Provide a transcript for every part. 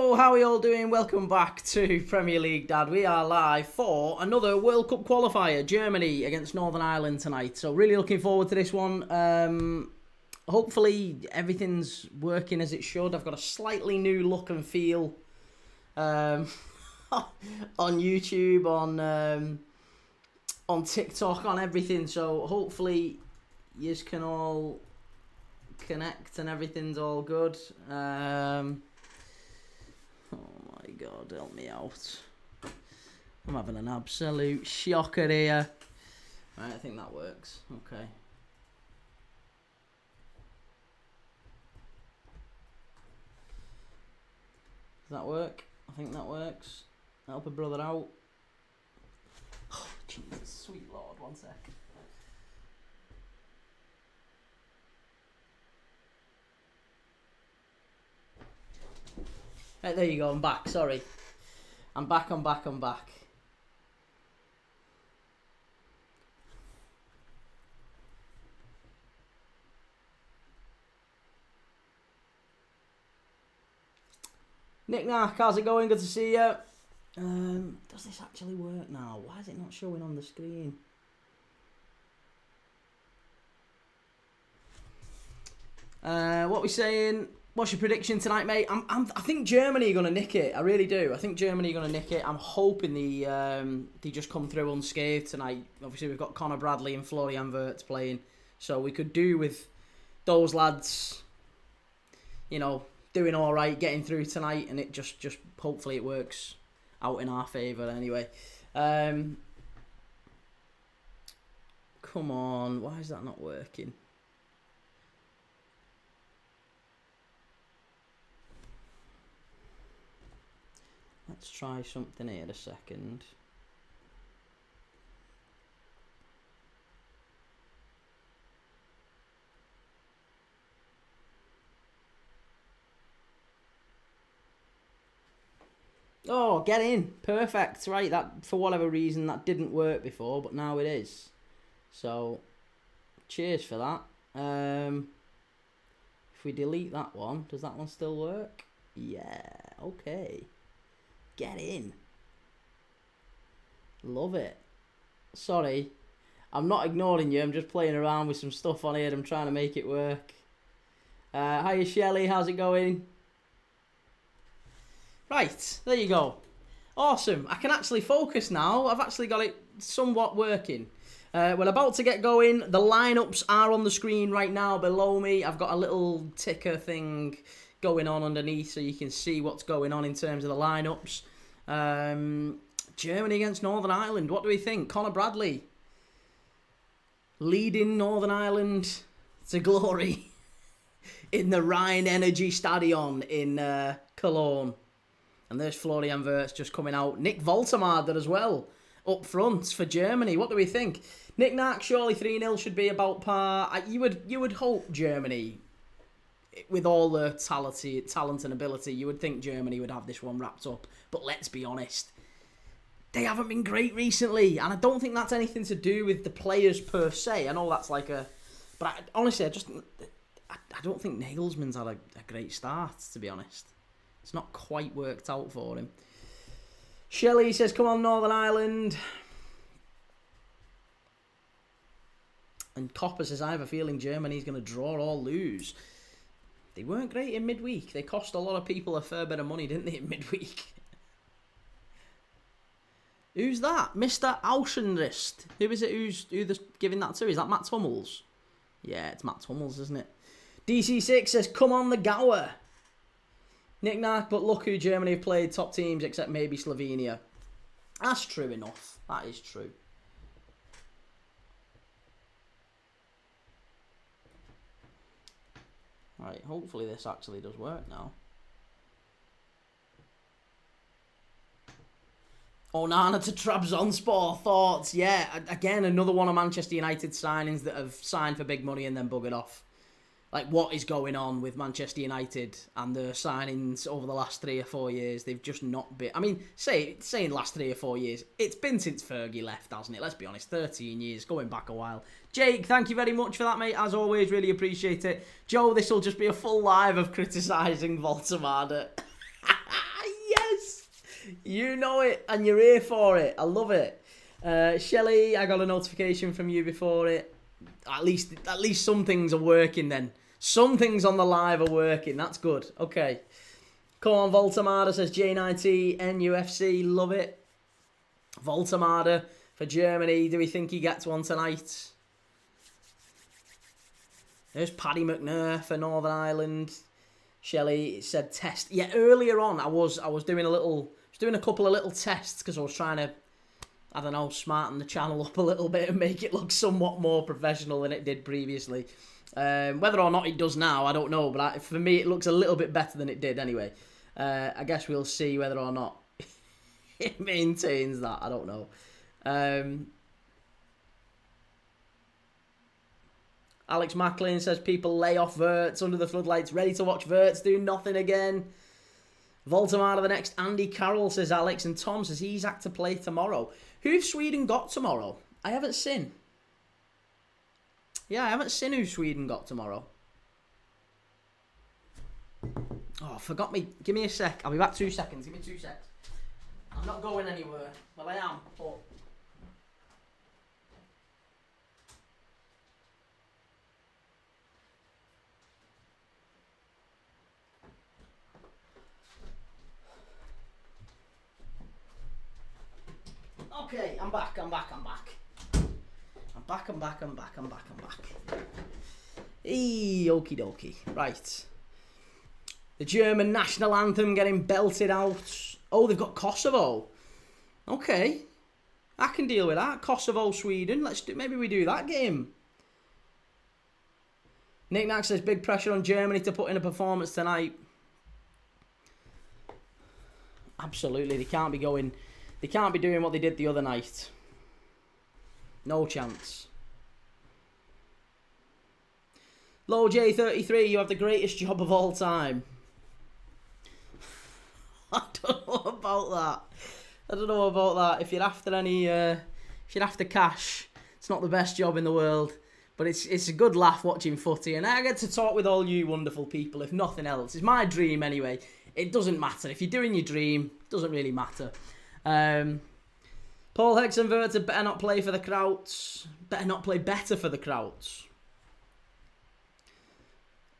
Yo, how are you all doing? Welcome back to Premier League Dad. We are live for another World Cup Qualifier, Germany against Northern Ireland tonight. So really looking forward to this one. Hopefully everything's working as it should. I've got a slightly new look and feel on YouTube, on TikTok, on everything. So hopefully you can all connect and everything's all good. Oh my God, help me out. I'm having an absolute shocker here. Right, I think that works. Okay. Does that work? I think that works. Help a brother out. Oh, Jesus, sweet Lord, one sec. Right, there you go, I'm back, sorry. I'm back. Nick Nark, how's it going? Good to see you. Does this actually work now? Why is it not showing on the screen? What we saying? What's your prediction tonight, mate? I think Germany are going to nick it. I really do. I think Germany are going to nick it. I'm hoping they just come through unscathed tonight. Obviously, we've got Conor Bradley and Florian Wirtz playing. So we could do with those lads, you know, doing all right, getting through tonight. And it just hopefully it works out in our favour anyway. Come on. Why is that not working? Let's try something here a second. Oh, get in. Perfect. Right, that for whatever reason that didn't work before, but now it is. So, cheers for that. If we delete that one, does that one still work? Yeah, okay. Get in. Love it. Sorry. I'm not ignoring you. I'm just playing around with some stuff on here. I'm trying to make it work. Hiya, Shelley. How's it going? Right. There you go. Awesome. I can actually focus now. I've actually got it somewhat working. We're about to get going. The lineups are on the screen right now below me. I've got a little ticker thing going on underneath so you can see what's going on in terms of the lineups. Germany against Northern Ireland. What do we think? Conor Bradley leading Northern Ireland to glory in the RheinEnergieStadion in Cologne. And there's Florian Wirtz just coming out. Nick Woltemade as well up front for Germany. What do we think? Nick Nark, surely 3-0 should be about par. You would hope Germany, with all the talent and ability, you would think Germany would have this one wrapped up. But let's be honest, they haven't been great recently. And I don't think that's anything to do with the players per se. I know that's like a... But honestly, I don't think Nagelsmann's had a great start, to be honest. It's not quite worked out for him. Shelley says, come on, Northern Ireland. And Copper says, I have a feeling Germany's going to draw or lose. They weren't great in midweek. They cost a lot of people a fair bit of money, didn't they, in midweek? Who's that? Mr. Auschenrist. Who is it who's giving that to? Is that Matt Hummels? Yeah, it's Matt Hummels, isn't it? DC6 says, come on the Gower. Nick Nark, but look who Germany have played, top teams, except maybe Slovenia. That's true enough. That is true. Right, hopefully this actually does work now. Onana to Trabzonspor, thoughts? Yeah, again, another one of Manchester United signings that have signed for big money and then buggered off. Like, what is going on with Manchester United and their signings over the last 3 or 4 years? They've just not been... I mean, saying last 3 or 4 years, it's been since Fergie left, hasn't it? Let's be honest, 13 years, going back a while. Jake, thank you very much for that, mate. As always, really appreciate it. Joe, this will just be a full live of criticising Woltemade. You know it, and you're here for it. I love it. Shelley, I got a notification from you before it. At least some things are working then. Some things on the live are working. That's good. Okay. Come on, Voltamada says J90 NUFC. Love it. Voltamada for Germany. Do we think he gets one tonight? There's Paddy McNair for Northern Ireland. Shelley said test. Yeah, earlier on I was doing a couple of little tests because I was trying to, I don't know, smarten the channel up a little bit and make it look somewhat more professional than it did previously. Whether or not it does now, I don't know. But for me, it looks a little bit better than it did anyway. I guess we'll see whether or not it maintains that. I don't know. Alex Macklin says people lay off Verts under the floodlights, ready to watch Verts do nothing again. Voltamar the next Andy Carroll, says Alex, and Tom says he's act to play tomorrow. Who've Sweden got tomorrow? I haven't seen. Yeah, I haven't seen who Sweden got tomorrow. Oh, forgot me. Give me a sec. I'll be back 2 seconds. Give me 2 secs. I'm not going anywhere. Well, I am, but... Okay, I'm back. Eee, okie dokie. Right. The German national anthem getting belted out. Oh, they've got Kosovo. Okay. I can deal with that. Kosovo, Sweden. Maybe we do that game. Nick Nack says big pressure on Germany to put in a performance tonight. Absolutely. They can't be doing what they did the other night. No chance. Low J33, you have the greatest job of all time. I don't know about that. If you're after cash, it's not the best job in the world. But it's a good laugh watching footy, and I get to talk with all you wonderful people, if nothing else. It's my dream anyway. It doesn't matter. If you're doing your dream, it doesn't really matter. Paul Hexenverter better not play for the Krauts. Better not play better for the Krauts.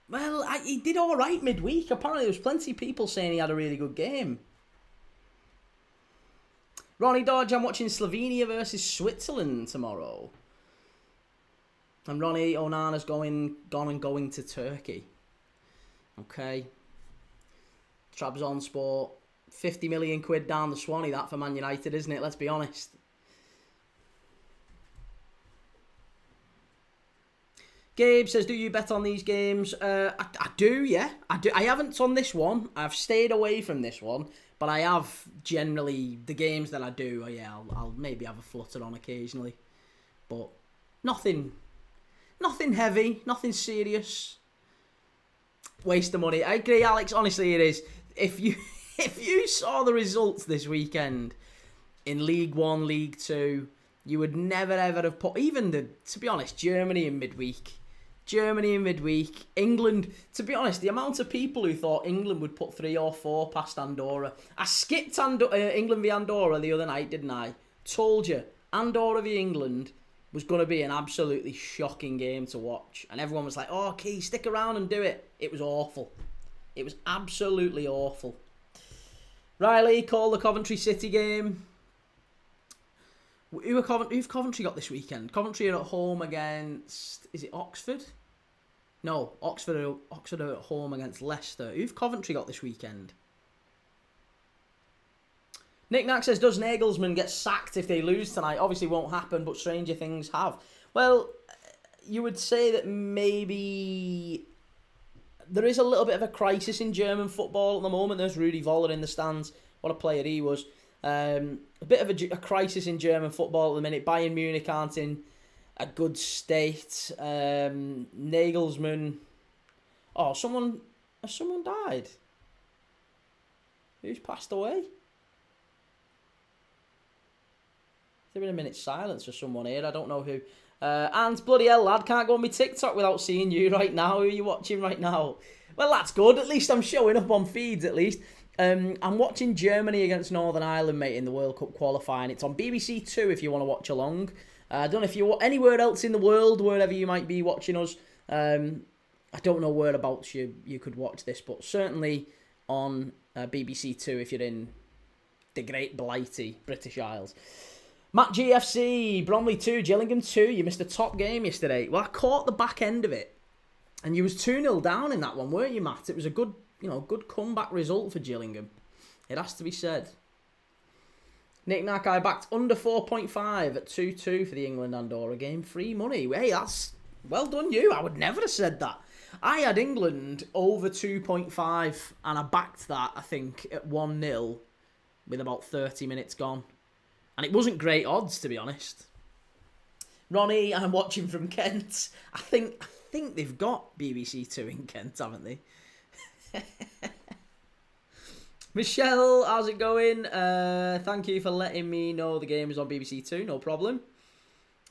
Well, he did all right midweek. Apparently, there was plenty of people saying he had a really good game. Ronnie Dodge, I'm watching Slovenia versus Switzerland tomorrow. And Ronnie Onana's going to Turkey. Okay. Trabzon Sport. 50 million quid down the Swanee, that for Man United, isn't it? Let's be honest. Gabe says, do you bet on these games? I do, yeah. I do. I haven't on this one. I've stayed away from this one. But I have generally, the games that I do, yeah, I'll maybe have a flutter on occasionally. But nothing heavy, nothing serious. Waste of money. I agree, Alex. Honestly, it is. If you saw the results this weekend in League One, League Two, you would never ever have put, even to be honest, Germany in midweek, England, to be honest, the amount of people who thought England would put 3 or 4 past Andorra. I skipped England v Andorra the other night, didn't I? Told you, Andorra v England was going to be an absolutely shocking game to watch. And everyone was like, oh, Kee, stick around and do it. It was awful. It was absolutely awful. Riley, call the Coventry City game. Who've Coventry got this weekend? Coventry are at home against... Is it Oxford? No, Oxford are at home against Leicester. Who've Coventry got this weekend? Nick Nack says, does Nagelsmann get sacked if they lose tonight? Obviously won't happen, but stranger things have. Well, you would say that maybe... There is a little bit of a crisis in German football at the moment. There's Rudi Voller in the stands. What a player he was. A bit of a crisis in German football at the minute. Bayern Munich aren't in a good state. Nagelsmann... Oh, has someone died? Who's passed away? There been a minute's silence for someone here. I don't know who. And bloody hell, lad, can't go on my TikTok without seeing you right now. Who are you watching right now? Well, that's good. At least I'm showing up on feeds, at least. I'm watching Germany against Northern Ireland, mate, in the World Cup qualifying. It's on BBC Two if you want to watch along. I don't know if you're anywhere else in the world, wherever you might be watching us. I don't know whereabouts you could watch this, but certainly on BBC Two if you're in the Great Blighty British Isles. Matt GFC, Bromley 2, Gillingham 2. You missed a top game yesterday. Well, I caught the back end of it. And you was 2-0 down in that one, weren't you, Matt? It was a good comeback result for Gillingham. It has to be said. Nick Nakai backed under 4.5 at 2-2 for the England-Andorra game. Free money. Hey, that's well done you. I would never have said that. I had England over 2.5 and I backed that, I think, at 1-0 with about 30 minutes gone. And it wasn't great odds, to be honest. Ronnie, I'm watching from Kent. I think they've got BBC Two in Kent, haven't they? Michelle, how's it going? Thank you for letting me know the game is on BBC Two. No problem.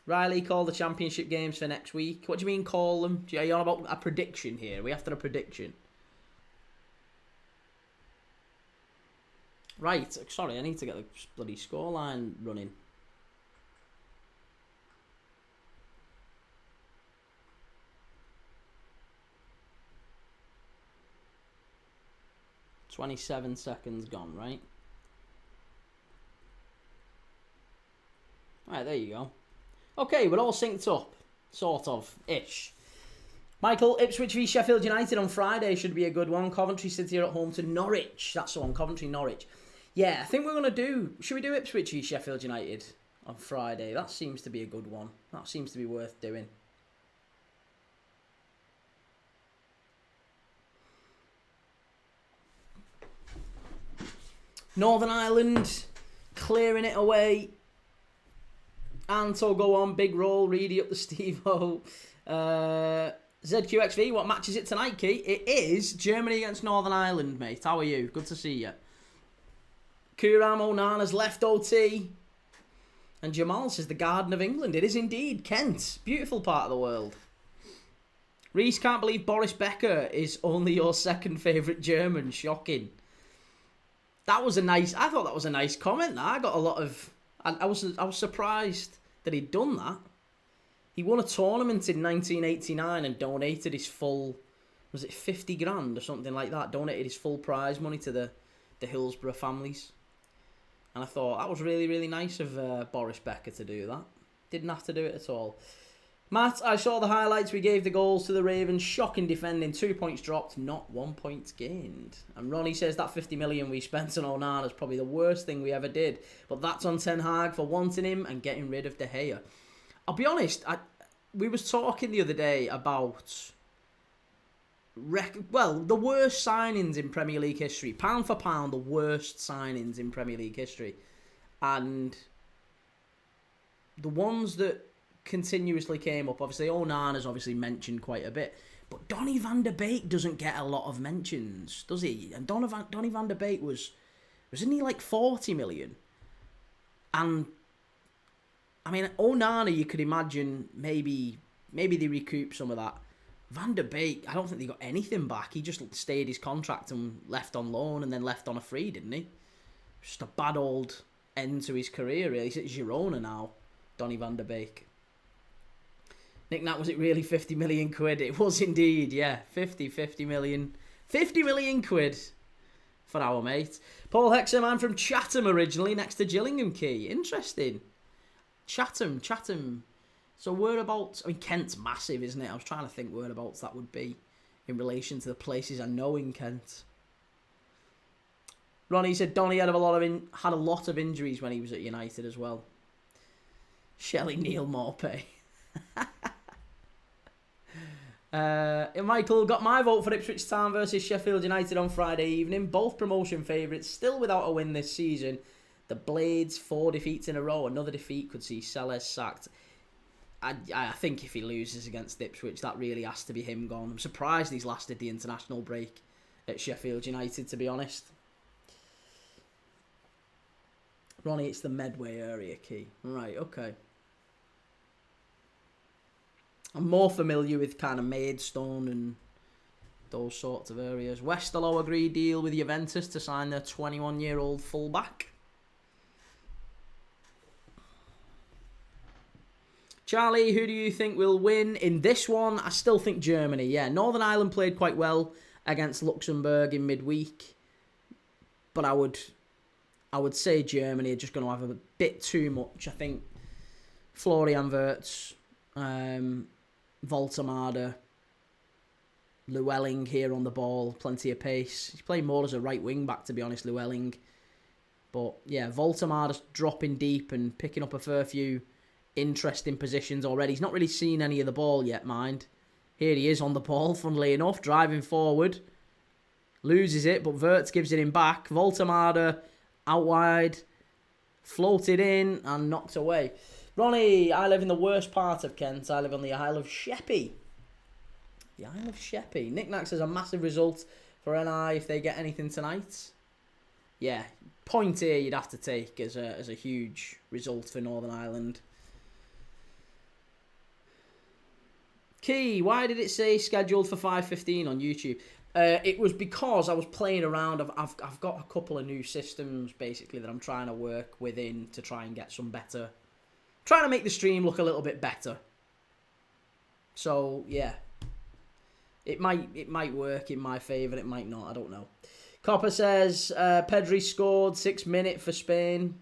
Riley, call the championship games for next week. What do you mean call them? Are you on about a prediction here? Are we after a prediction? Right, sorry, I need to get the bloody scoreline running. "27 seconds gone," right? Alright, there you go. Okay, we're all synced up. Sort of. Ish. Michael, Ipswich v Sheffield United on Friday should be a good one. Coventry City are at home to Norwich. That's the one, Coventry-Norwich. Yeah, I think we're going to do... Should we do Ipswich v Sheffield United on Friday? That seems to be a good one. That seems to be worth doing. Northern Ireland clearing it away. Anto, go on, big roll, Reedy up the Steve-O. ZQXV, what match is it tonight, Key? It is Germany against Northern Ireland, mate. How are you? Good to see you. Kuram Onana's left OT. And Jamal says the Garden of England. It is indeed. Kent. Beautiful part of the world. Reese, can't believe Boris Becker is only your second favourite German. Shocking. That was a nice... I thought that was a nice comment. I got a lot of... I was surprised that he'd done that. He won a tournament in 1989 and donated his full... Was it 50 grand or something like that? Donated his full prize money to the Hillsborough families. And I thought, that was really, really nice of Boris Becker to do that. Didn't have to do it at all. Matt, I saw the highlights. We gave the goals to the Ravens. Shocking defending. 2 points dropped, not 1 point gained. And Ronnie says that 50 million we spent on Onana is probably the worst thing we ever did. But that's on Ten Hag for wanting him and getting rid of De Gea. I'll be honest, we was talking the other day about... the worst signings in Premier League history. Pound for pound, the worst signings in Premier League history. And the ones that continuously came up, obviously Onana's obviously mentioned quite a bit, but Donny van de Beek doesn't get a lot of mentions, does he? And Donny van de Beek wasn't he like 40 million? And I mean, Onana, you could imagine maybe they recoup some of that. Van der Beek, I don't think they got anything back. He just stayed his contract and left on loan and then left on a free, didn't he? Just a bad old end to his career, really. He's at Girona now, Donny van der Beek. Nick Nat, was it really 50 million quid? It was indeed, yeah. 50 million. 50 million quid for our mate. Paul Hexham, I'm from Chatham originally, next to Gillingham, Key. Interesting. Chatham. So whereabouts... I mean, Kent's massive, isn't it? I was trying to think whereabouts that would be in relation to the places I know in Kent. Ronnie said Donny had a lot of injuries when he was at United as well. Shelley Neil Morpay. Michael, got my vote for Ipswich Town versus Sheffield United on Friday evening. Both promotion favourites, still without a win this season. The Blades, 4 defeats in a row. Another defeat could see Sellers sacked. I think if he loses against Ipswich, that really has to be him gone. I'm surprised he's lasted the international break at Sheffield United, to be honest. Ronnie, it's the Medway area, Key. Right, okay. I'm more familiar with kind of Maidstone and those sorts of areas. Westerlo agreed deal with Juventus to sign their 21-year-old fullback. Charlie, who do you think will win in this one? I still think Germany. Yeah, Northern Ireland played quite well against Luxembourg in midweek, but I would say Germany are just going to have a bit too much. I think Florian Wirtz, Voltemade, Llewellyn here on the ball, plenty of pace. He's playing more as a right wing back, to be honest, Llewellyn. But yeah, Voltemade's dropping deep and picking up a fair few interesting positions already. He's not really seen any of the ball yet, mind. Here he is on the ball, funnily enough, driving forward. Loses it, but Wirtz gives it him back. Voltemade out wide, floated in and knocked away. Ronnie, I live in the worst part of Kent. I live on the Isle of Sheppey. The Isle of Sheppey. Knickknacks has a massive result for NI if they get anything tonight. Yeah, point here you'd have to take as a huge result for Northern Ireland. Key, why did it say scheduled for 5:15 on YouTube? It was because I was playing around. I've got a couple of new systems basically that I'm trying to work within to try and get some better. Trying to make the stream look a little bit better. So yeah, it might work in my favour. It might not. I don't know. Copper says Pedri scored 6th minute for Spain.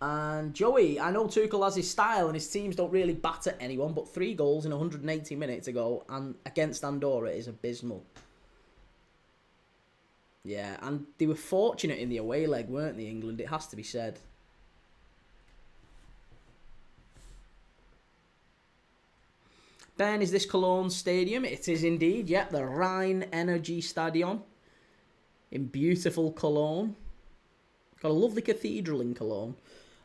And Joey, I know Tuchel has his style and his teams don't really batter anyone, but 3 goals in 180 minutes ago and against Andorra is abysmal. Yeah, and they were fortunate in the away leg, weren't they, England? It has to be said. Ben, is this Cologne Stadium? It is indeed, yep, the RheinEnergieStadion in beautiful Cologne. Got a lovely cathedral in Cologne.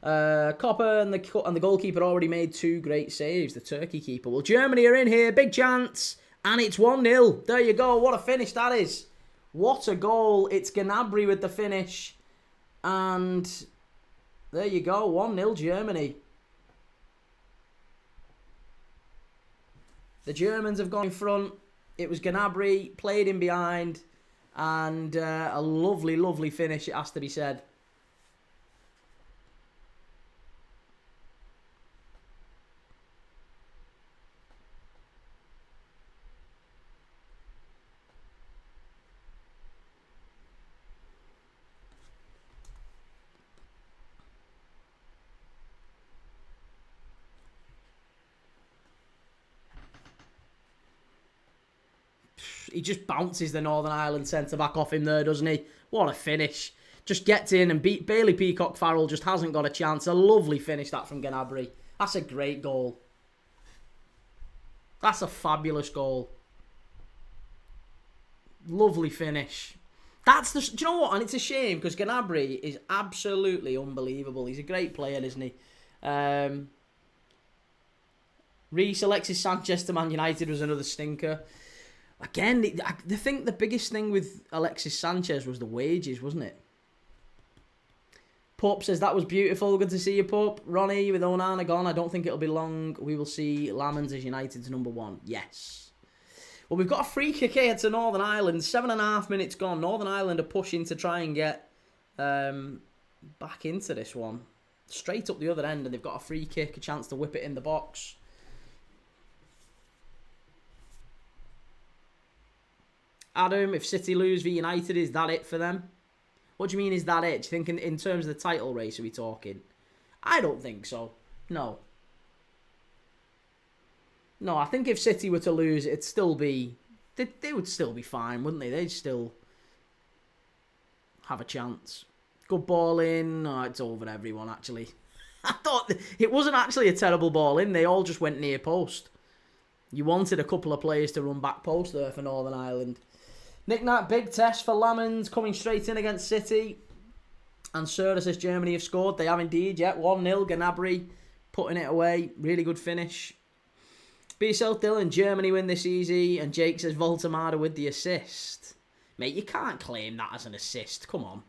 Copper and the goalkeeper already made 2 great saves, the Turkey keeper. Well, Germany are in here, big chance, and it's 1-0. There you go, what a finish that is. What a goal. It's Gnabry with the finish. And there you go, 1-0 Germany. The Germans have gone in front. It was Gnabry, played in behind, and a lovely, lovely finish, it has to be said. He just bounces the Northern Ireland centre-back off him there, doesn't he? What a finish. Just gets in and beat Bailey Peacock-Farrell, just hasn't got a chance. A lovely finish, that, from Gnabry. That's a great goal. That's a fabulous goal. Lovely finish. That's the... Do you know what? And it's a shame, because Gnabry is absolutely unbelievable. He's a great player, isn't he? Reece, Alexis Sanchez to Man United was another stinker. Again, I think the biggest thing with Alexis Sanchez was the wages, wasn't it? Pup says, that was beautiful. Good to see you, Pup. Ronnie, with Onana gone, I don't think it'll be long. We will see Lamans as United's #1. Yes. Well, we've got a free kick here to Northern Ireland. 7.5 minutes gone. Northern Ireland are pushing to try and get back into this one. Straight up the other end, and they've got a free kick, a chance to whip it in the box. Adam, if City lose v United, is that it for them? What do you mean, is that it? Do you think in terms of the title race are we talking? I don't think so. No. No, I think if City were to lose, it'd still be... They would still be fine, wouldn't they? They'd still have a chance. Good ball in. Oh, it's over everyone, actually. I thought it wasn't actually a terrible ball in. They all just went near post. You wanted a couple of players to run back post there for Northern Ireland. Knick-knack, big test for Lamans coming straight in against City. And Suarez says Germany have scored. They have indeed, yeah. 1-0, Gnabry putting it away. Really good finish. Be yourself, Dylan. Germany win this easy. And Jake says Voltemade with the assist. Mate, you can't claim that as an assist. Come on.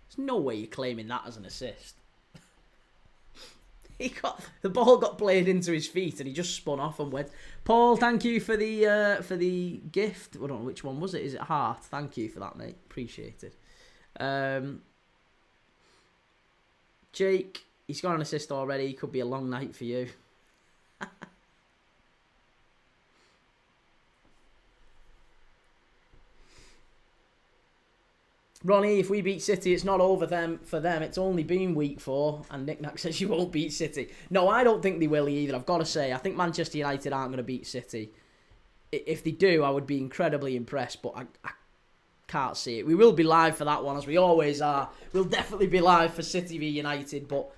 There's no way you're claiming that as an assist. The ball got played into his feet and he just spun off and went. Paul, thank you for the gift. I don't know which one was it. Is it heart? Thank you for that, mate. Appreciate it. Jake, he's got an assist already. Could be a long night for you. Ronnie, if we beat City, it's not over for them. It's only been week 4, and Nick Nack says you won't beat City. No, I don't think they will either. I've got to say, I think Manchester United aren't going to beat City. If they do, I would be incredibly impressed, but I can't see it. We will be live for that one, as we always are. We'll definitely be live for City v United, but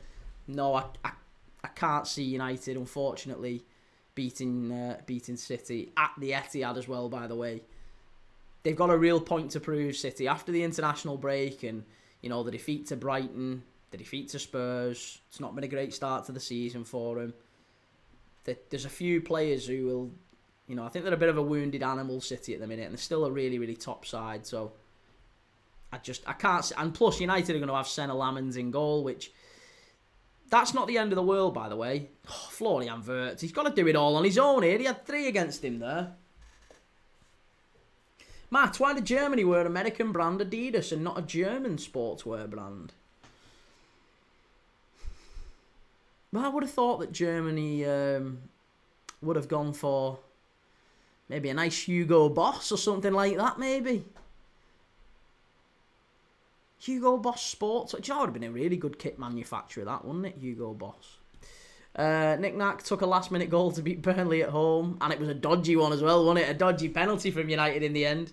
no, I can't see United, unfortunately, beating City at the Etihad as well, by the way. They've got a real point to prove, City, after the international break and, you know, the defeat to Brighton, the defeat to Spurs. It's not been a great start to the season for them. There's a few players who will, you know, I think they're a bit of a wounded animal, City, at the minute, and they're still a really, really top side. So I can't see. And plus, United are going to have Senna Lamens in goal, which, that's not the end of the world, by the way. Oh, Florian Wirtz, he's got to do it all on his own here. He had 3 against him there. Matt, why did Germany wear American brand Adidas and not a German sportswear brand? Well, I would have thought that Germany would have gone for maybe a nice Hugo Boss or something like that, maybe. Hugo Boss Sports. That would have been a really good kit manufacturer, that, wouldn't it? Hugo Boss. Nick Nack took a last-minute goal to beat Burnley at home, and it was a dodgy one as well, wasn't it? A dodgy penalty from United in the end.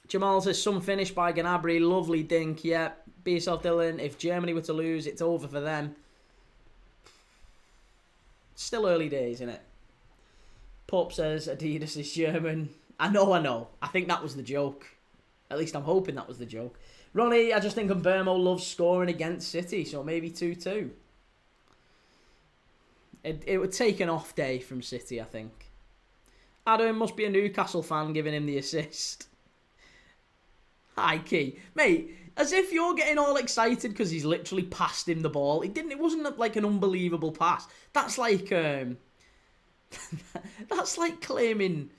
Jamal says, some finish by Gnabry, lovely dink, yeah. Be yourself, Dylan. If Germany were to lose, it's over for them. Still early days, isn't it? Pope says, Adidas is German. I know. I think that was the joke. At least I'm hoping that was the joke. Ronnie, I just think Mbermo loves scoring against City, so maybe 2-2. It would take an off day from City, I think. Adam must be a Newcastle fan giving him the assist. Hi, Key. Mate, as if you're getting all excited because he's literally passed him the ball. It wasn't like an unbelievable pass. That's like, that's like claiming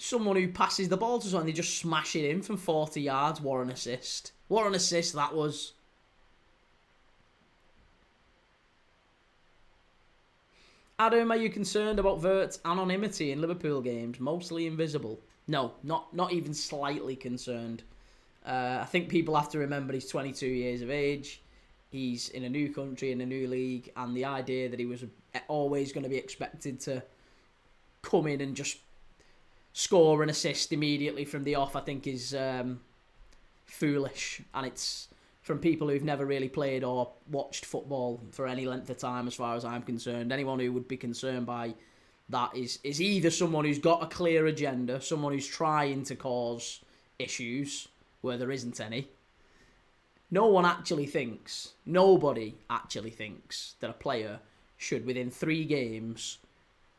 someone who passes the ball to someone, they just smash it in from 40 yards. What an assist. What an assist that was. Adam, are you concerned about Wirtz's anonymity in Liverpool games? Mostly invisible. No, not even slightly concerned. I think people have to remember he's 22 years of age. He's in a new country, in a new league, and the idea that he was always going to be expected to come in and just score and assist immediately from the off, I think is foolish, and it's from people who've never really played or watched football for any length of time, as far as I'm concerned. Anyone who would be concerned by that is either someone who's got a clear agenda, someone who's trying to cause issues where there isn't any. Nobody actually thinks that a player should, within 3 games,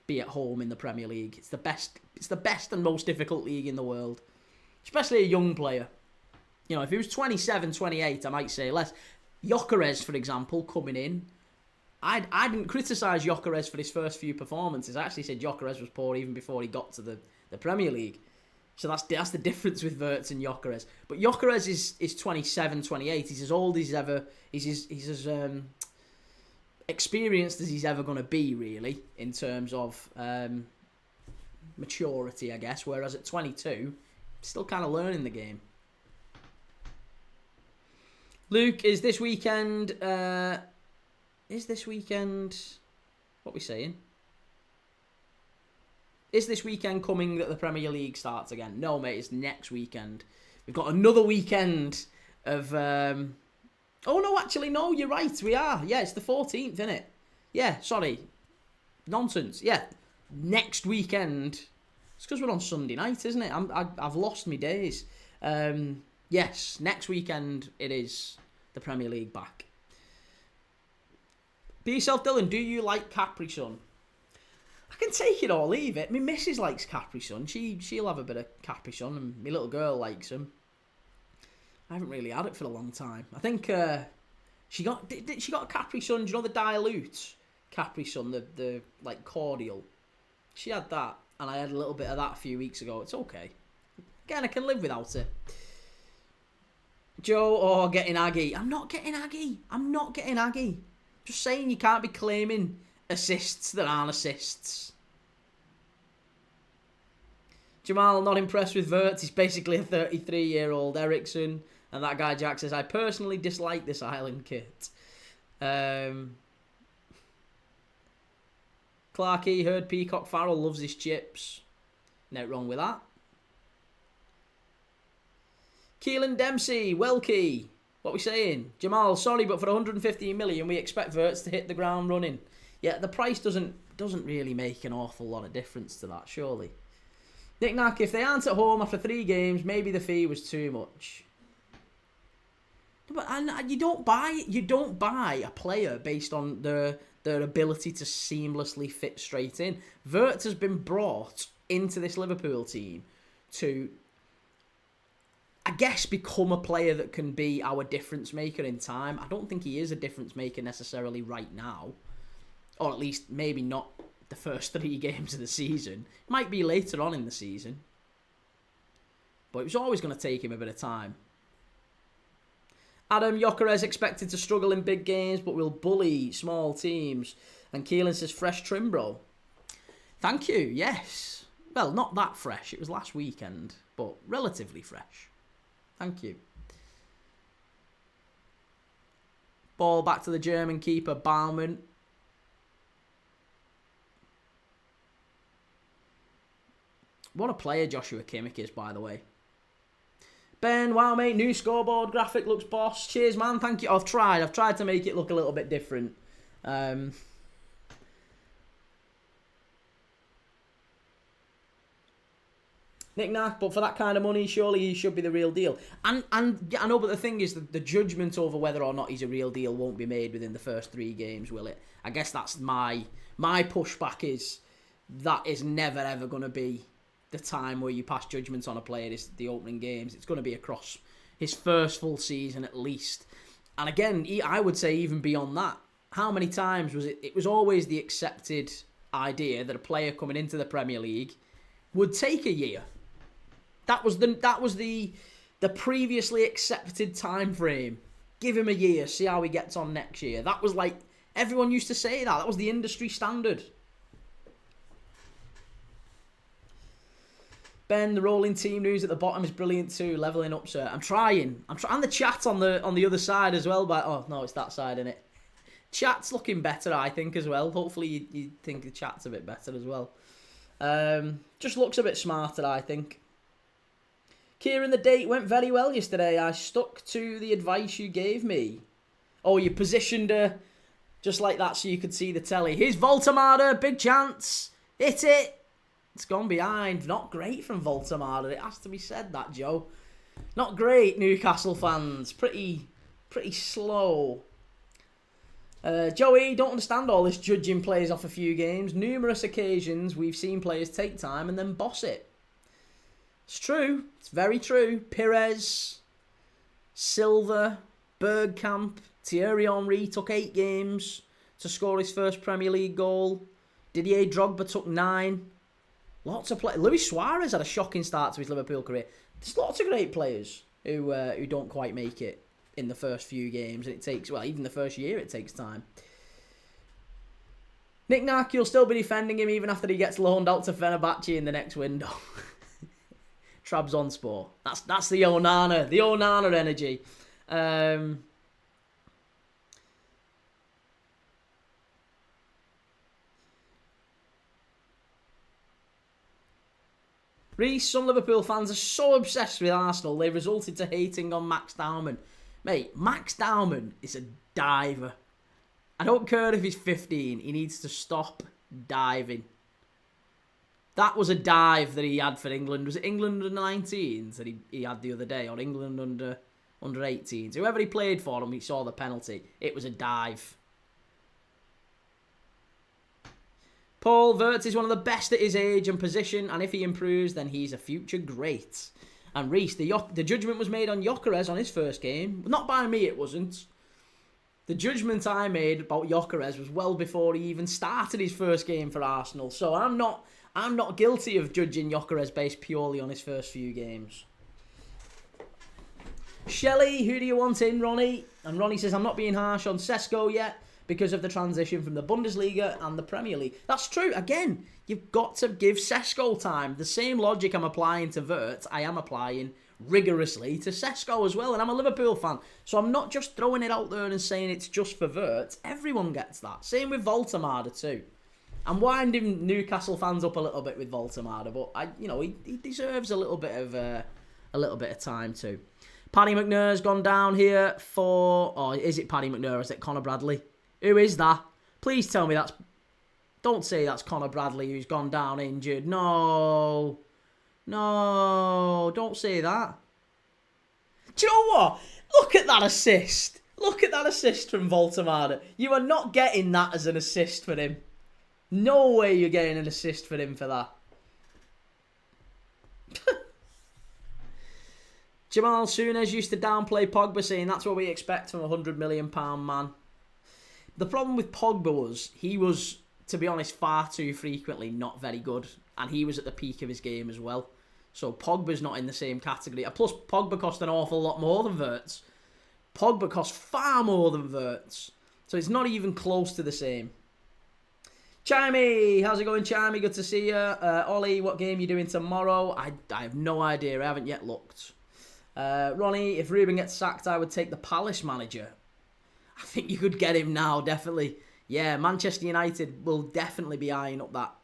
be at home in the Premier League. It's the best and most difficult league in the world. Especially a young player. You know, if he was 27, 28, I might say less. Gyökeres, for example, coming in. I didn't criticise Gyökeres for his first few performances. I actually said Gyökeres was poor even before he got to the Premier League. So that's the difference with Wirtz and Gyökeres. But Gyökeres is 27, 28. He's as old as he's ever... He's as experienced as he's ever going to be, really, in terms of maturity, I guess. Whereas at 22, still kind of learning the game. Luke, is this weekend... What are we saying? Is this weekend coming that the Premier League starts again? No, mate, it's next weekend. We've got another weekend of... Oh, no, actually, no, you're right, we are. Yeah, it's the 14th, isn't it? Yeah, sorry. Nonsense. Yeah, next weekend. It's because we're on Sunday night, isn't it? I've lost my days. Yes, next weekend it is the Premier League back. Be yourself, Dylan. Do you like Capri Sun? I can take it or leave it. My missus likes Capri Sun. She'll have a bit of Capri Sun, and my little girl likes them. I haven't really had it for a long time. I think she got a Capri Sun. Do you know the dilute Capri Sun, the like cordial? She had that, and I had a little bit of that a few weeks ago. It's okay. Again, I can live without it. Joe, getting Aggie. I'm not getting Aggie. Just saying you can't be claiming assists that aren't assists. Jamal, not impressed with Wirtz. He's basically a 33-year-old Ericsson. And that guy Jack says, I personally dislike this island kit. Clarkey heard Peacock Farrell loves his chips. No wrong with that. Keelan Dempsey, Welky. What we saying? Jamal, sorry, but for 115 million, we expect Wirtz to hit the ground running. Yeah, the price doesn't really make an awful lot of difference to that, surely. Nick Knack, if they aren't at home after 3 games, maybe the fee was too much. But you don't buy a player based on their ability to seamlessly fit straight in. Wirtz has been brought into this Liverpool team to, I guess, become a player that can be our difference maker in time. I don't think he is a difference maker necessarily right now. Or at least maybe not the first 3 games of the season. Might be later on in the season. But it was always going to take him a bit of time. Adam Jokeres expected to struggle in big games, but will bully small teams. And Keelan says, fresh trim, bro. Thank you, yes. Well, not that fresh. It was last weekend, but relatively fresh. Thank you. Ball back to the German keeper, Baumann. What a player Joshua Kimmich is, by the way. Ben, wow, mate, new scoreboard graphic looks boss. Cheers, man, thank you. I've tried to make it look a little bit different. Nick Nack, but for that kind of money, surely he should be the real deal. And I know, but the thing is, the judgment over whether or not he's a real deal won't be made within the first 3 games, will it? I guess that's my pushback is that is never, ever going to be the time where you pass judgments on a player is the opening games. It's going to be across his first full season at least. And again, I would say even beyond that, how many times was it? It was always the accepted idea that a player coming into the Premier League would take a year. That was the previously accepted time frame. Give him a year, see how he gets on next year. That was like, everyone used to say that. That was the industry standard. Ben, the rolling team news at the bottom is brilliant too. Leveling up, sir. I'm trying. And the chat on the other side as well. But oh no, it's that side, isn't it? Chat's looking better, I think, as well. Hopefully you think the chat's a bit better as well. Just looks a bit smarter, I think. Kieran, the date went very well yesterday. I stuck to the advice you gave me. Oh, you positioned her just like that so you could see the telly. Here's Voltamada, big chance. Hit it. It's gone behind. Not great from Voltamada. It has to be said, that, Joe. Not great, Newcastle fans. Pretty slow. Joey, don't understand all this judging players off a few games. Numerous occasions we've seen players take time and then boss it. It's true. It's very true. Pires, Silva, Bergkamp, Thierry Henry took 8 games to score his first Premier League goal. Didier Drogba took 9. Lots of players. Luis Suarez had a shocking start to his Liverpool career. There's lots of great players who don't quite make it in the first few games. And it takes, well, even the first year it takes time. Nick Nack, you'll still be defending him even after he gets loaned out to Fenerbahce in the next window. Trabzonspor. That's the Onana energy. Reece, some Liverpool fans are so obsessed with Arsenal, they've resulted to hating on Max Dowman. Mate, Max Dowman is a diver. I don't care if he's 15, he needs to stop diving. That was a dive that he had for England. Was it England under 19s that he had the other day, or England under 18s? Whoever he played for him, he saw the penalty. It was a dive. Paul, Wirtz is one of the best at his age and position, and if he improves, then he's a future great. And Reece, the judgment was made on Gyökeres on his first game. Not by me, it wasn't. The judgment I made about Gyökeres was well before he even started his first game for Arsenal. So I'm not guilty of judging Gyökeres based purely on his first few games. Shelley, who do you want in, Ronnie? And Ronnie says, I'm not being harsh on Sesko yet because of the transition from the Bundesliga and the Premier League. That's true. Again, you've got to give Sesko time. The same logic I'm applying to Wirtz, I am applying rigorously to Sesko as well. And I'm a Liverpool fan, so I'm not just throwing it out there and saying it's just for Wirtz. Everyone gets that. Same with Voltemade too. I'm winding Newcastle fans up a little bit with Voltemade, but he deserves a little bit of time too. Paddy McNair's gone down here for... Oh, is it Paddy McNair or is it Conor Bradley? Who is that? Please tell me that's... Don't say that's Conor Bradley who's gone down injured. No. No, don't say that. Do you know what? Look at that assist. Look at that assist from Voltemade. You are not getting that as an assist for him. No way you're getting an assist for him for that. Jamal Suarez used to downplay Pogba, saying that's what we expect from a £100 million man. The problem with Pogba was, he was, to be honest, far too frequently not very good. And he was at the peak of his game as well. So Pogba's not in the same category. Plus, Pogba cost an awful lot more than Wirtz. Pogba cost far more than Wirtz. So it's not even close to the same. Chimey, how's it going, Chimey? Good to see you. Ollie, what game are you doing tomorrow? I have no idea. I haven't yet looked. Ronnie, if Ruben gets sacked, I would take the Palace manager. I think you could get him now, definitely. Yeah, Manchester United will definitely be eyeing up that.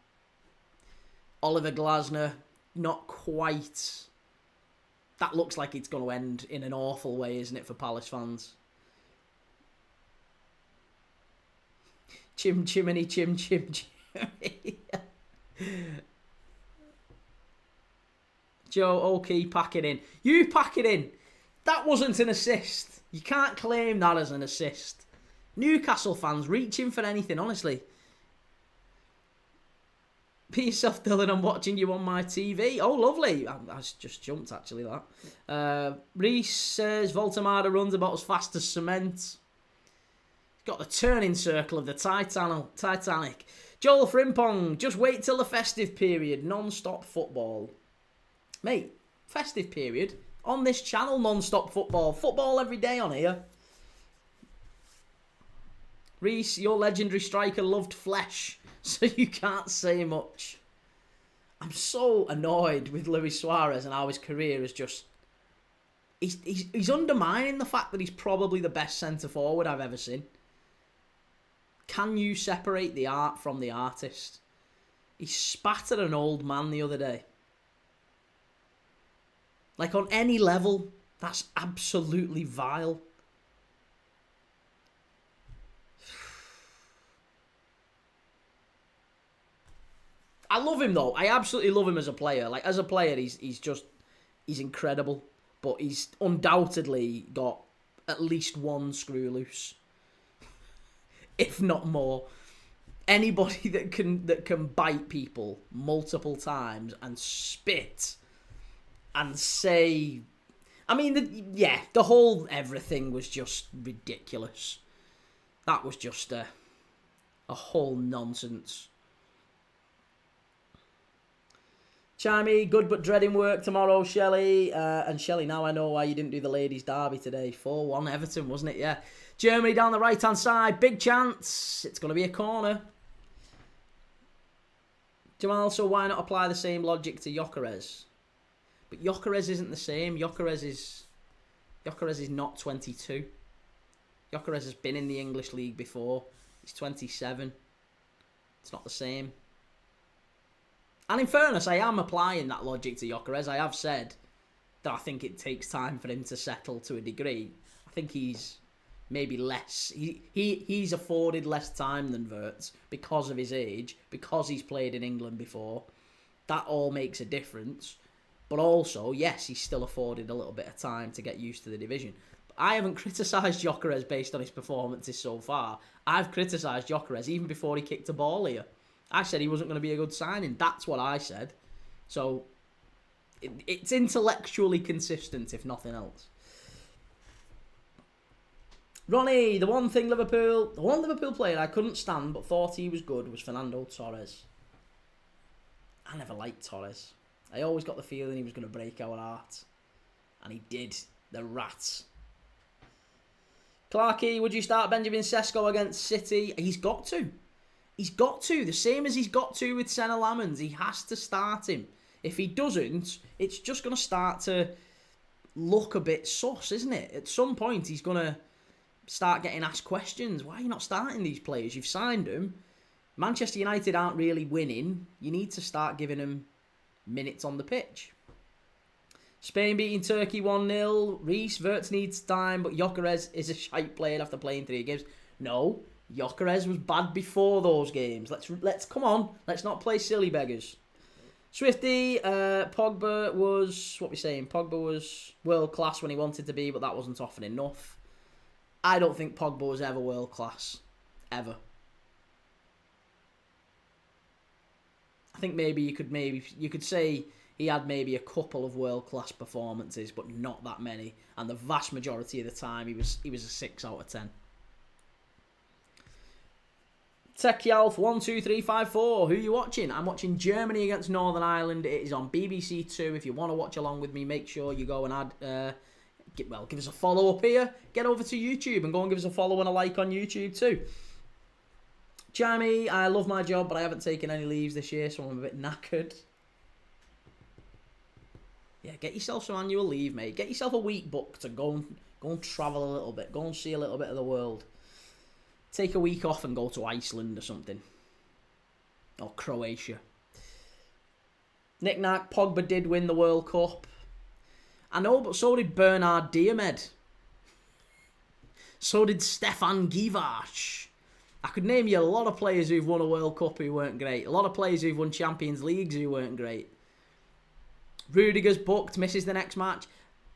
Oliver Glasner, not quite. That looks like it's going to end in an awful way, isn't it, for Palace fans? Chimney, chim. Joe, okay, pack it in. You pack it in. That wasn't an assist. You can't claim that as an assist. Newcastle fans reaching for anything, honestly. Be yourself, Dylan. I'm watching you on my TV. Oh, lovely. I just jumped, actually, that. Reece says, Voltemade runs about as fast as cement. Got the turning circle of the Titanic. Joel Frimpong, just wait till the festive period. Non-stop football. Mate, festive period. On this channel, non-stop football. Football every day on here. Reece, your legendary striker loved flesh, so you can't say much. I'm so annoyed with Luis Suarez and how his career is just... He's undermining the fact that he's probably the best centre-forward I've ever seen. Can you separate the art from the artist? He spat at an old man the other day. Like, on any level, that's absolutely vile. I love him, though. I absolutely love him as a player. Like, as a player, he's incredible. But he's undoubtedly got at least one screw loose. If not more. Anybody that can bite people multiple times and spit and say... I mean, the whole everything was just ridiculous. That was just a whole nonsense. Chimey, good but dreading work tomorrow, Shelley. And Shelley, now I know why you didn't do the ladies' derby today. 4-1 Everton, wasn't it? Yeah. Germany down the right-hand side. Big chance. It's going to be a corner. Jamal, so why not apply the same logic to Gyökeres? But Gyökeres isn't the same. Gyökeres is not 22. Gyökeres has been in the English league before. He's 27. It's not the same. And in fairness, I am applying that logic to Gyökeres. I have said that I think it takes time for him to settle to a degree. I think he's maybe less... He's afforded less time than Wirtz because of his age, because he's played in England before. That all makes a difference. But also, yes, he's still afforded a little bit of time to get used to the division. But I haven't criticised Gyökeres based on his performances so far. I've criticised Gyökeres even before he kicked a ball here. I said he wasn't going to be a good signing. That's what I said. So, it's intellectually consistent, if nothing else. Ronnie, the one Liverpool player I couldn't stand but thought he was good was Fernando Torres. I never liked Torres. I always got the feeling he was going to break our hearts. And he did. The rats. Clarkey, would you start Benjamin Sesko against City? He's got to. He's got to. The same as he's got to with Senna Lamans. He has to start him. If he doesn't, it's just going to start to look a bit sus, isn't it? At some point, he's going to start getting asked questions. Why are you not starting these players? You've signed them. Manchester United aren't really winning. You need to start giving them minutes on the pitch. Spain beating Turkey 1-0. Reece, Wirtz needs time, but Gyökeres is a shite player after playing 3 games. No, Gyökeres was bad before those games. Let's come on. Let's not play silly beggars. Swifty, Pogba was, what we saying? Pogba was world class when he wanted to be, but that wasn't often enough. I don't think Pogba was ever world class. Ever. I think maybe you could say he had maybe a couple of world-class performances, but not that many. And the vast majority of the time, he was a 6 out of 10. Tekyalf 12354. Who are you watching? I'm watching Germany against Northern Ireland. It is on BBC Two. If you want to watch along with me, make sure you go and give us a follow up here. Get over to YouTube and go and give us a follow and a like on YouTube too. Jamie, I love my job, but I haven't taken any leaves this year, so I'm a bit knackered. Yeah, get yourself some annual leave, mate. Get yourself a week booked and go and travel a little bit. Go and see a little bit of the world. Take a week off and go to Iceland or something. Or Croatia. Knick-knack, Pogba did win the World Cup. I know, but so did Bernard Diomed. So did Stefan Givash. I could name you a lot of players who've won a World Cup who weren't great. A lot of players who've won Champions Leagues who weren't great. Rudiger's booked, misses the next match.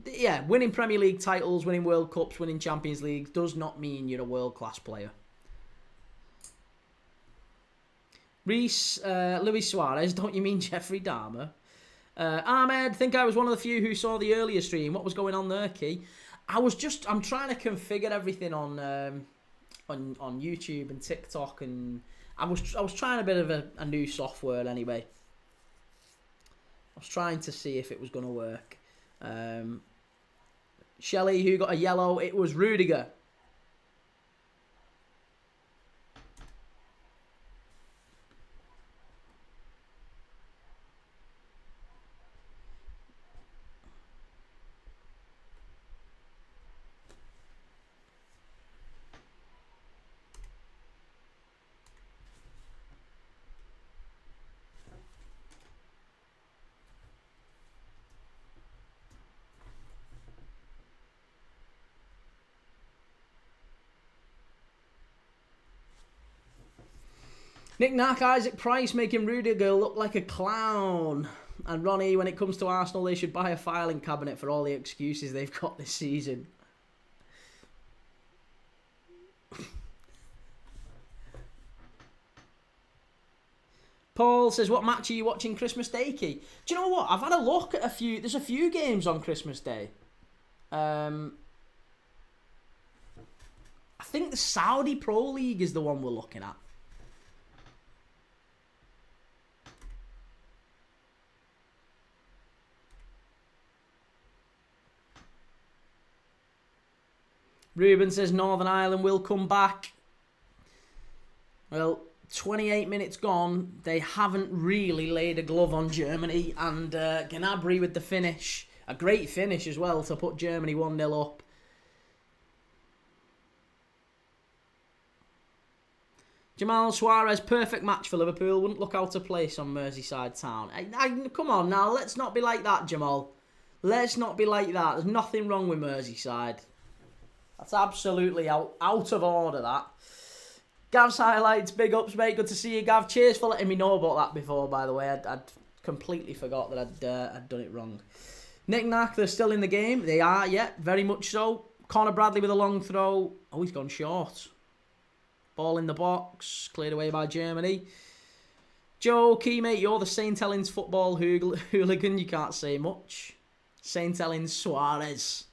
Yeah, winning Premier League titles, winning World Cups, winning Champions Leagues does not mean you're a world-class player. Reece, Luis Suarez, don't you mean Jeffrey Dahmer? Ahmed, think I was one of the few who saw the earlier stream. What was going on there, Key? I'm trying to configure everything on YouTube and TikTok, and I was trying a bit of a new software anyway. I was trying to see if it was going to work. Shelley, who got a yellow? It was Rudiger. Knick-knack, Isaac Price making Rudiger look like a clown. And Ronnie, when it comes to Arsenal, they should buy a filing cabinet for all the excuses they've got this season. Paul says, what match are you watching Christmas Day, Key? Do you know what? I've had a look at there's a few games on Christmas Day. I think the Saudi Pro League is the one we're looking at. Ruben says Northern Ireland will come back. Well, 28 minutes gone. They haven't really laid a glove on Germany. And Gnabry with the finish. A great finish as well to put Germany 1-0 up. Jamal Suarez, perfect match for Liverpool. Wouldn't look out of place on Merseyside Town. Come on now, let's not be like that, Jamal. Let's not be like that. There's nothing wrong with Merseyside. That's absolutely out of order, that. Gav's highlights, big ups, mate. Good to see you, Gav. Cheers for letting me know about that before, by the way. I'd completely forgot that I'd done it wrong. Knick-knack, they're still in the game. They are, yeah, very much so. Conor Bradley with a long throw. Oh, he's gone short. Ball in the box, cleared away by Germany. Joe, Key, mate, you're the St. Helens football hooligan. You can't say much. St. Helens Suarez.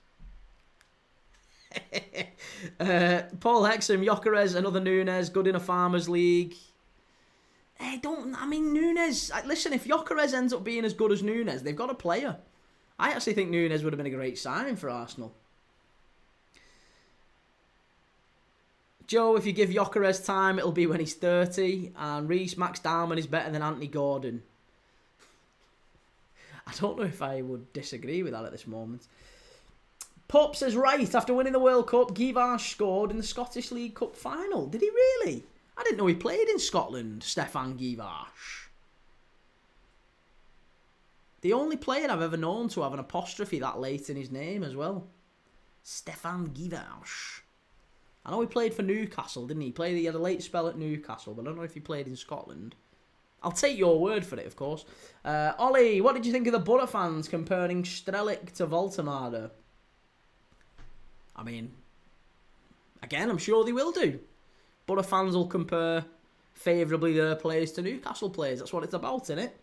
Paul Hexham, Suarez, another Nunes, good in a Farmers League. Nunes, listen, if Suarez ends up being as good as Nunes, they've got a player. I actually think Nunes would have been a great signing for Arsenal. Joe, if you give Suarez time, it'll be when he's 30. And Reece, Max Dowman is better than Anthony Gordon. I don't know if I would disagree with that at this moment. Pup says, right, after winning the World Cup, Guivarch scored in the Scottish League Cup final. Did he really? I didn't know he played in Scotland, Stefan Guivarch. The only player I've ever known to have an apostrophe that late in his name as well. Stefan Guivarch. I know he played for Newcastle, didn't he? He had a late spell at Newcastle, but I don't know if he played in Scotland. I'll take your word for it, of course. Ollie, what did you think of the Borough fans comparing Strelic to Voltemade? I mean, again, I'm sure they will do. Borough fans will compare favourably their players to Newcastle players. That's what it's about, isn't it?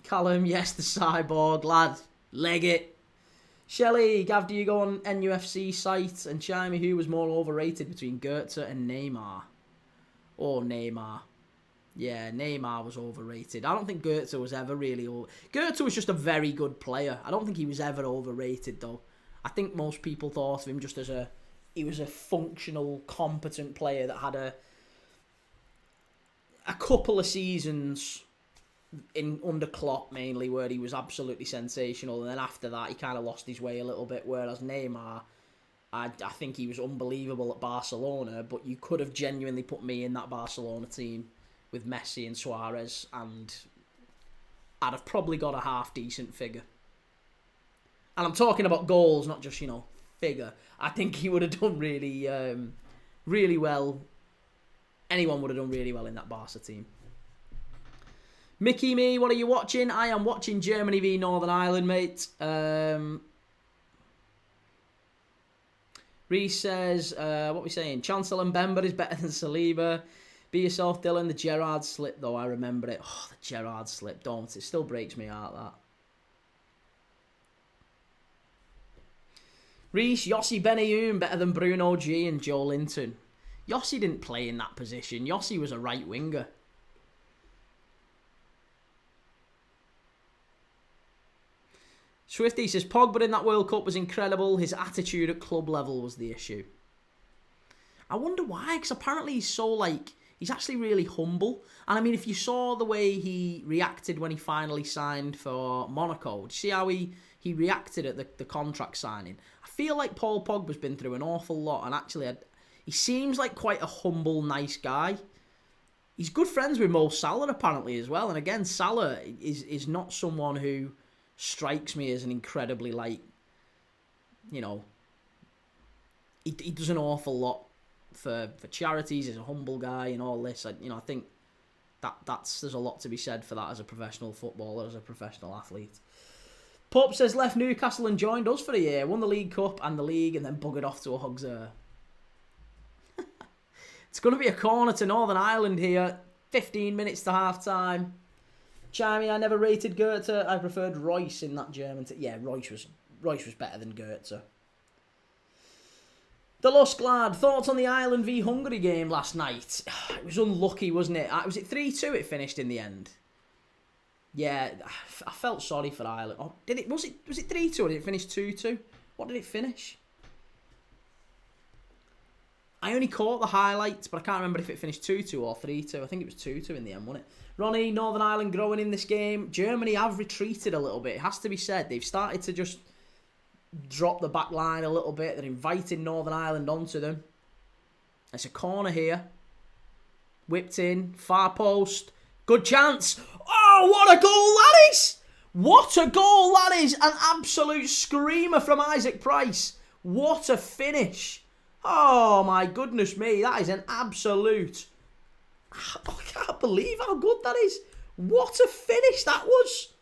Callum, yes, the cyborg, lad. Leg it. Shelley, Gav, do you go on NUFC site and chime me who was more overrated between Goethe and Neymar? Or Neymar. Yeah, Neymar was overrated. I don't think Goethe was ever really Goethe was just a very good player. I don't think he was ever overrated, though. I think most people thought of him just as he was a functional, competent player that had a couple of seasons under Klopp mainly where he was absolutely sensational, and then after that he kind of lost his way a little bit, whereas Neymar, I think he was unbelievable at Barcelona, but you could have genuinely put me in that Barcelona team with Messi and Suarez and I'd have probably got a half-decent figure. And I'm talking about goals, not just, figure. I think he would have done really, really well. Anyone would have done really well in that Barca team. Mickey, me, what are you watching? I am watching Germany v Northern Ireland, mate. Reese says, what are we saying? Chancellor Mbemba is better than Saliba. Be yourself, Dylan. The Gerrard slip, though, I remember it. Oh, the Gerrard slip, don't it? Still breaks me heart, that. Reese, Yossi Benayoun better than Bruno G and Joe Linton. Yossi didn't play in that position. Yossi was a right winger. Swifty says, Pogba in that World Cup was incredible. His attitude at club level was the issue. I wonder why, because apparently he's so, he's actually really humble. And I mean, if you saw the way he reacted when he finally signed for Monaco, do you see how he reacted at the contract signing? I feel like Paul Pogba's been through an awful lot, and actually he seems like quite a humble, nice guy. He's good friends with Mo Salah, apparently, as well. And again, Salah is not someone who strikes me as an incredibly, he does an awful lot for charities. He's a humble guy and all this. I think there's a lot to be said for that as a professional footballer, as a professional athlete. Pup says, left Newcastle and joined us for a year, won the League Cup and the League, and then buggered off to a Hugsar. It's going to be a corner to Northern Ireland here. 15 minutes to half-time. Chimey, I never rated Goethe. I preferred Royce in that German team. Yeah, Royce was better than Goethe. The Lusk lad, thoughts on the Ireland v Hungary game last night? It was unlucky, wasn't it? Was it 3-2 it finished in the end? Yeah, I felt sorry for Ireland. Oh, was it 3-2 or did it finish 2-2? What did it finish? I only caught the highlights, but I can't remember if it finished 2-2 or 3-2. I think it was 2-2 in the end, wasn't it? Ronnie, Northern Ireland growing in this game. Germany have retreated a little bit. It has to be said. They've started to just drop the back line a little bit. They're inviting Northern Ireland onto them. It's a corner here. Whipped in. Far post. Good chance. Oh, what a goal that is! What a goal that is! An absolute screamer from Isaac Price. What a finish. Oh, my goodness me. That is an absolute... I can't believe how good that is. What a finish that was.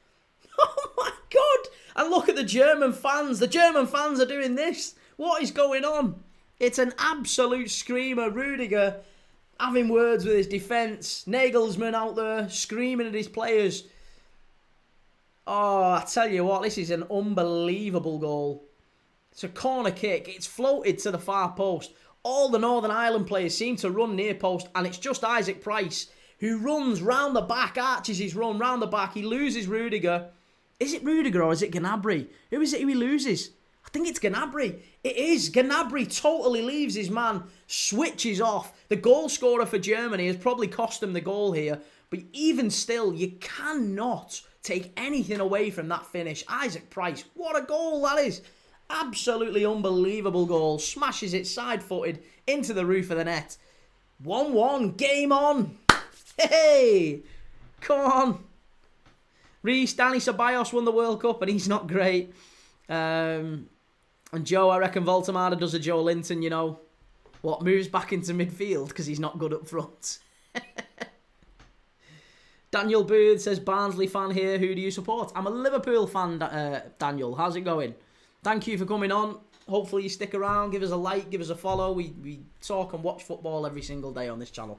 Oh, my God. And look at the German fans. The German fans are doing this. What is going on? It's an absolute screamer. Rudiger, having words with his defence. Nagelsmann out there screaming at his players. Oh, I tell you what, this is an unbelievable goal. It's a corner kick. It's floated to the far post. All the Northern Ireland players seem to run near post, and it's just Isaac Price who runs round the back, arches his run round the back. He loses Rudiger. Is it Rudiger or is it Gnabry? Who is it who he loses? I think it's Gnabry. It is. Gnabry totally leaves his man, switches off. The goal scorer for Germany has probably cost them the goal here, but even still, you cannot take anything away from that finish. Isaac Price, what a goal that is. Absolutely unbelievable goal. Smashes it side-footed into the roof of the net. 1-1. Game on. Hey! Come on. Reece, Danny Ceballos won the World Cup and he's not great. And Joe, I reckon Voltemada does a Joe Linton, you know. What, moves back into midfield because he's not good up front. Daniel Booth says, Barnsley fan here. Who do you support? I'm a Liverpool fan, Daniel. How's it going? Thank you for coming on. Hopefully you stick around. Give us a like. Give us a follow. We talk and watch football every single day on this channel.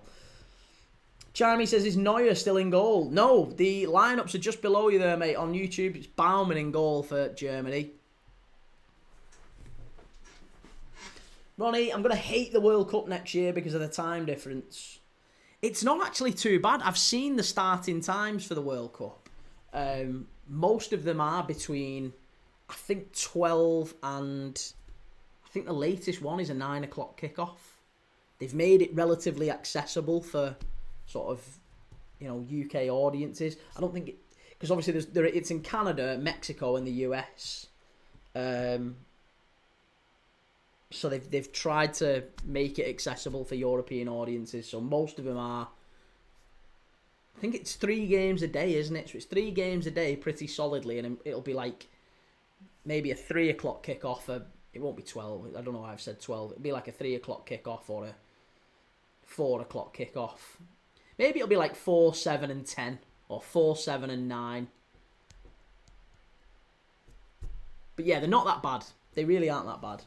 Jeremy says, is Neuer still in goal? No, the lineups are just below you there, mate, on YouTube. It's Baumann in goal for Germany. Ronnie, I'm going to hate the World Cup next year because of the time difference. It's not actually too bad. I've seen the starting times for the World Cup. Most of them are between, I think, 12 and... I think the latest one is a 9 o'clock kickoff. They've made it relatively accessible for sort of, you know, UK audiences. I don't think it... Because obviously it's in Canada, Mexico and the US. So they've tried to make it accessible for European audiences. So most of them are... I think it's 3 games a day, isn't it? So it's 3 games a day pretty solidly. And it'll be like maybe a 3 o'clock kickoff. It won't be 12. I don't know why I've said 12. It'll be like a 3 o'clock kickoff or a 4 o'clock kickoff. Maybe it'll be like 4, 7 and 10. Or 4, 7 and 9. But yeah, they're not that bad. They really aren't that bad.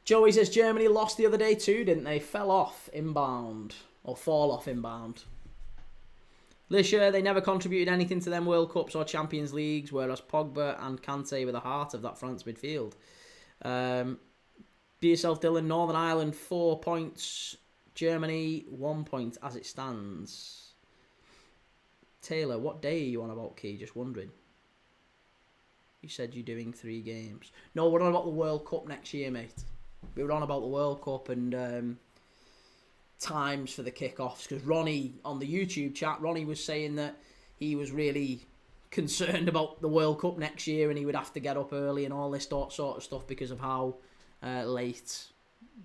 Joey says Germany lost the other day too, didn't they? Fell off inbound. Or fall off inbound. Lisha, they never contributed anything to them World Cups or Champions Leagues, whereas Pogba and Kante were the heart of that France midfield. Be yourself, Dylan. Northern Ireland, 4 points. Germany, 1 point as it stands. Taylor, what day are you on about, Key? Just wondering. You said you're doing 3 games. No, we're on about the World Cup next year, mate. We were on about the World Cup and times for the kickoffs. Because Ronnie, on the YouTube chat, Ronnie was saying that he was really concerned about the World Cup next year and he would have to get up early and all this sort of stuff because of how late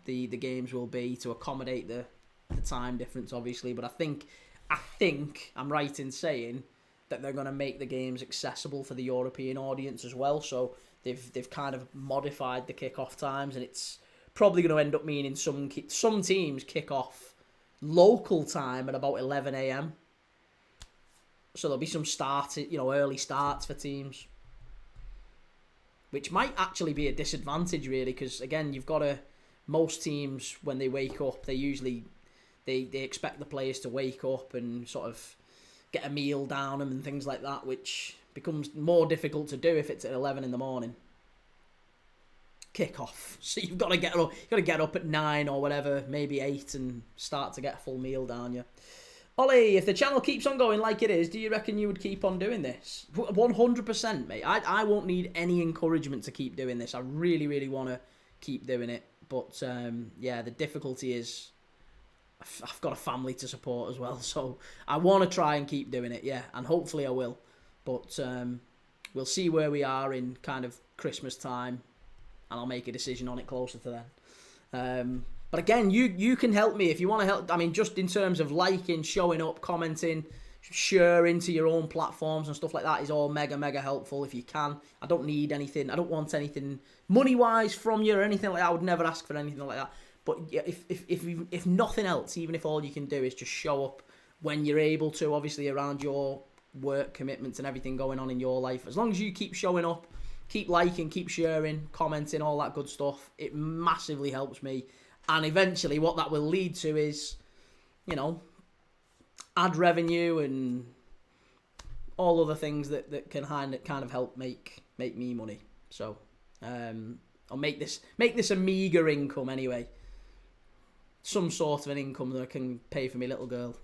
the games will be to accommodate the time difference, obviously. But I think I'm right in saying that they're going to make the games accessible for the European audience as well. So they've kind of modified the kickoff times, and it's probably going to end up meaning some teams kick off local time at about 11 a.m. So there'll be some early starts for teams, which might actually be a disadvantage, really, because again, you've got to... Most teams, when they wake up, they expect the players to wake up and sort of get a meal down them and things like that, which becomes more difficult to do if it's at 11 in the morning. Kick-off. So you've got to get up at 9 or whatever, maybe 8, and start to get a full meal down you. Ollie, if the channel keeps on going like it is, do you reckon you would keep on doing this? 100%, mate. I won't need any encouragement to keep doing this. I really, really want to keep doing it. But, yeah, the difficulty is I've got a family to support as well. So I want to try and keep doing it, yeah. And hopefully I will. But we'll see where we are in kind of Christmas time. And I'll make a decision on it closer to then. But again, you can help me if you want to help. I mean, just in terms of liking, showing up, commenting, sharing to your own platforms and stuff like that is all mega, mega helpful if you can. I don't need anything. I don't want anything money-wise from you or anything like that. I would never ask for anything like that. But yeah, if nothing else, even if all you can do is just show up when you're able to, obviously around your work commitments and everything going on in your life, as long as you keep showing up, keep liking, keep sharing, commenting, all that good stuff, it massively helps me. And eventually what that will lead to is, you know, ad revenue and all other things that can kind of help make me money. So, I'll make this a meagre income anyway. Some sort of an income that I can pay for my little girl